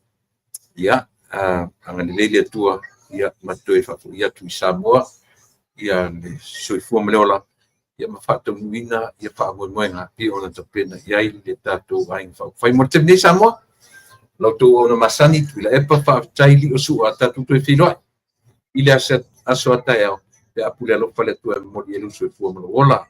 ia angani le tua ia matoi whafu ia tu i Samoa ia le soifua maleola ia mawhatau nuina ia whaamoemoenga i ona tapena ia i le tātou ainga whau. Whai mo te mnei Samoa lau tō ona masani tu ila epa whaatai li o sua tātou toi whiloai i le aso atai au pe apule alo whale tua mori e luso e fua mano ola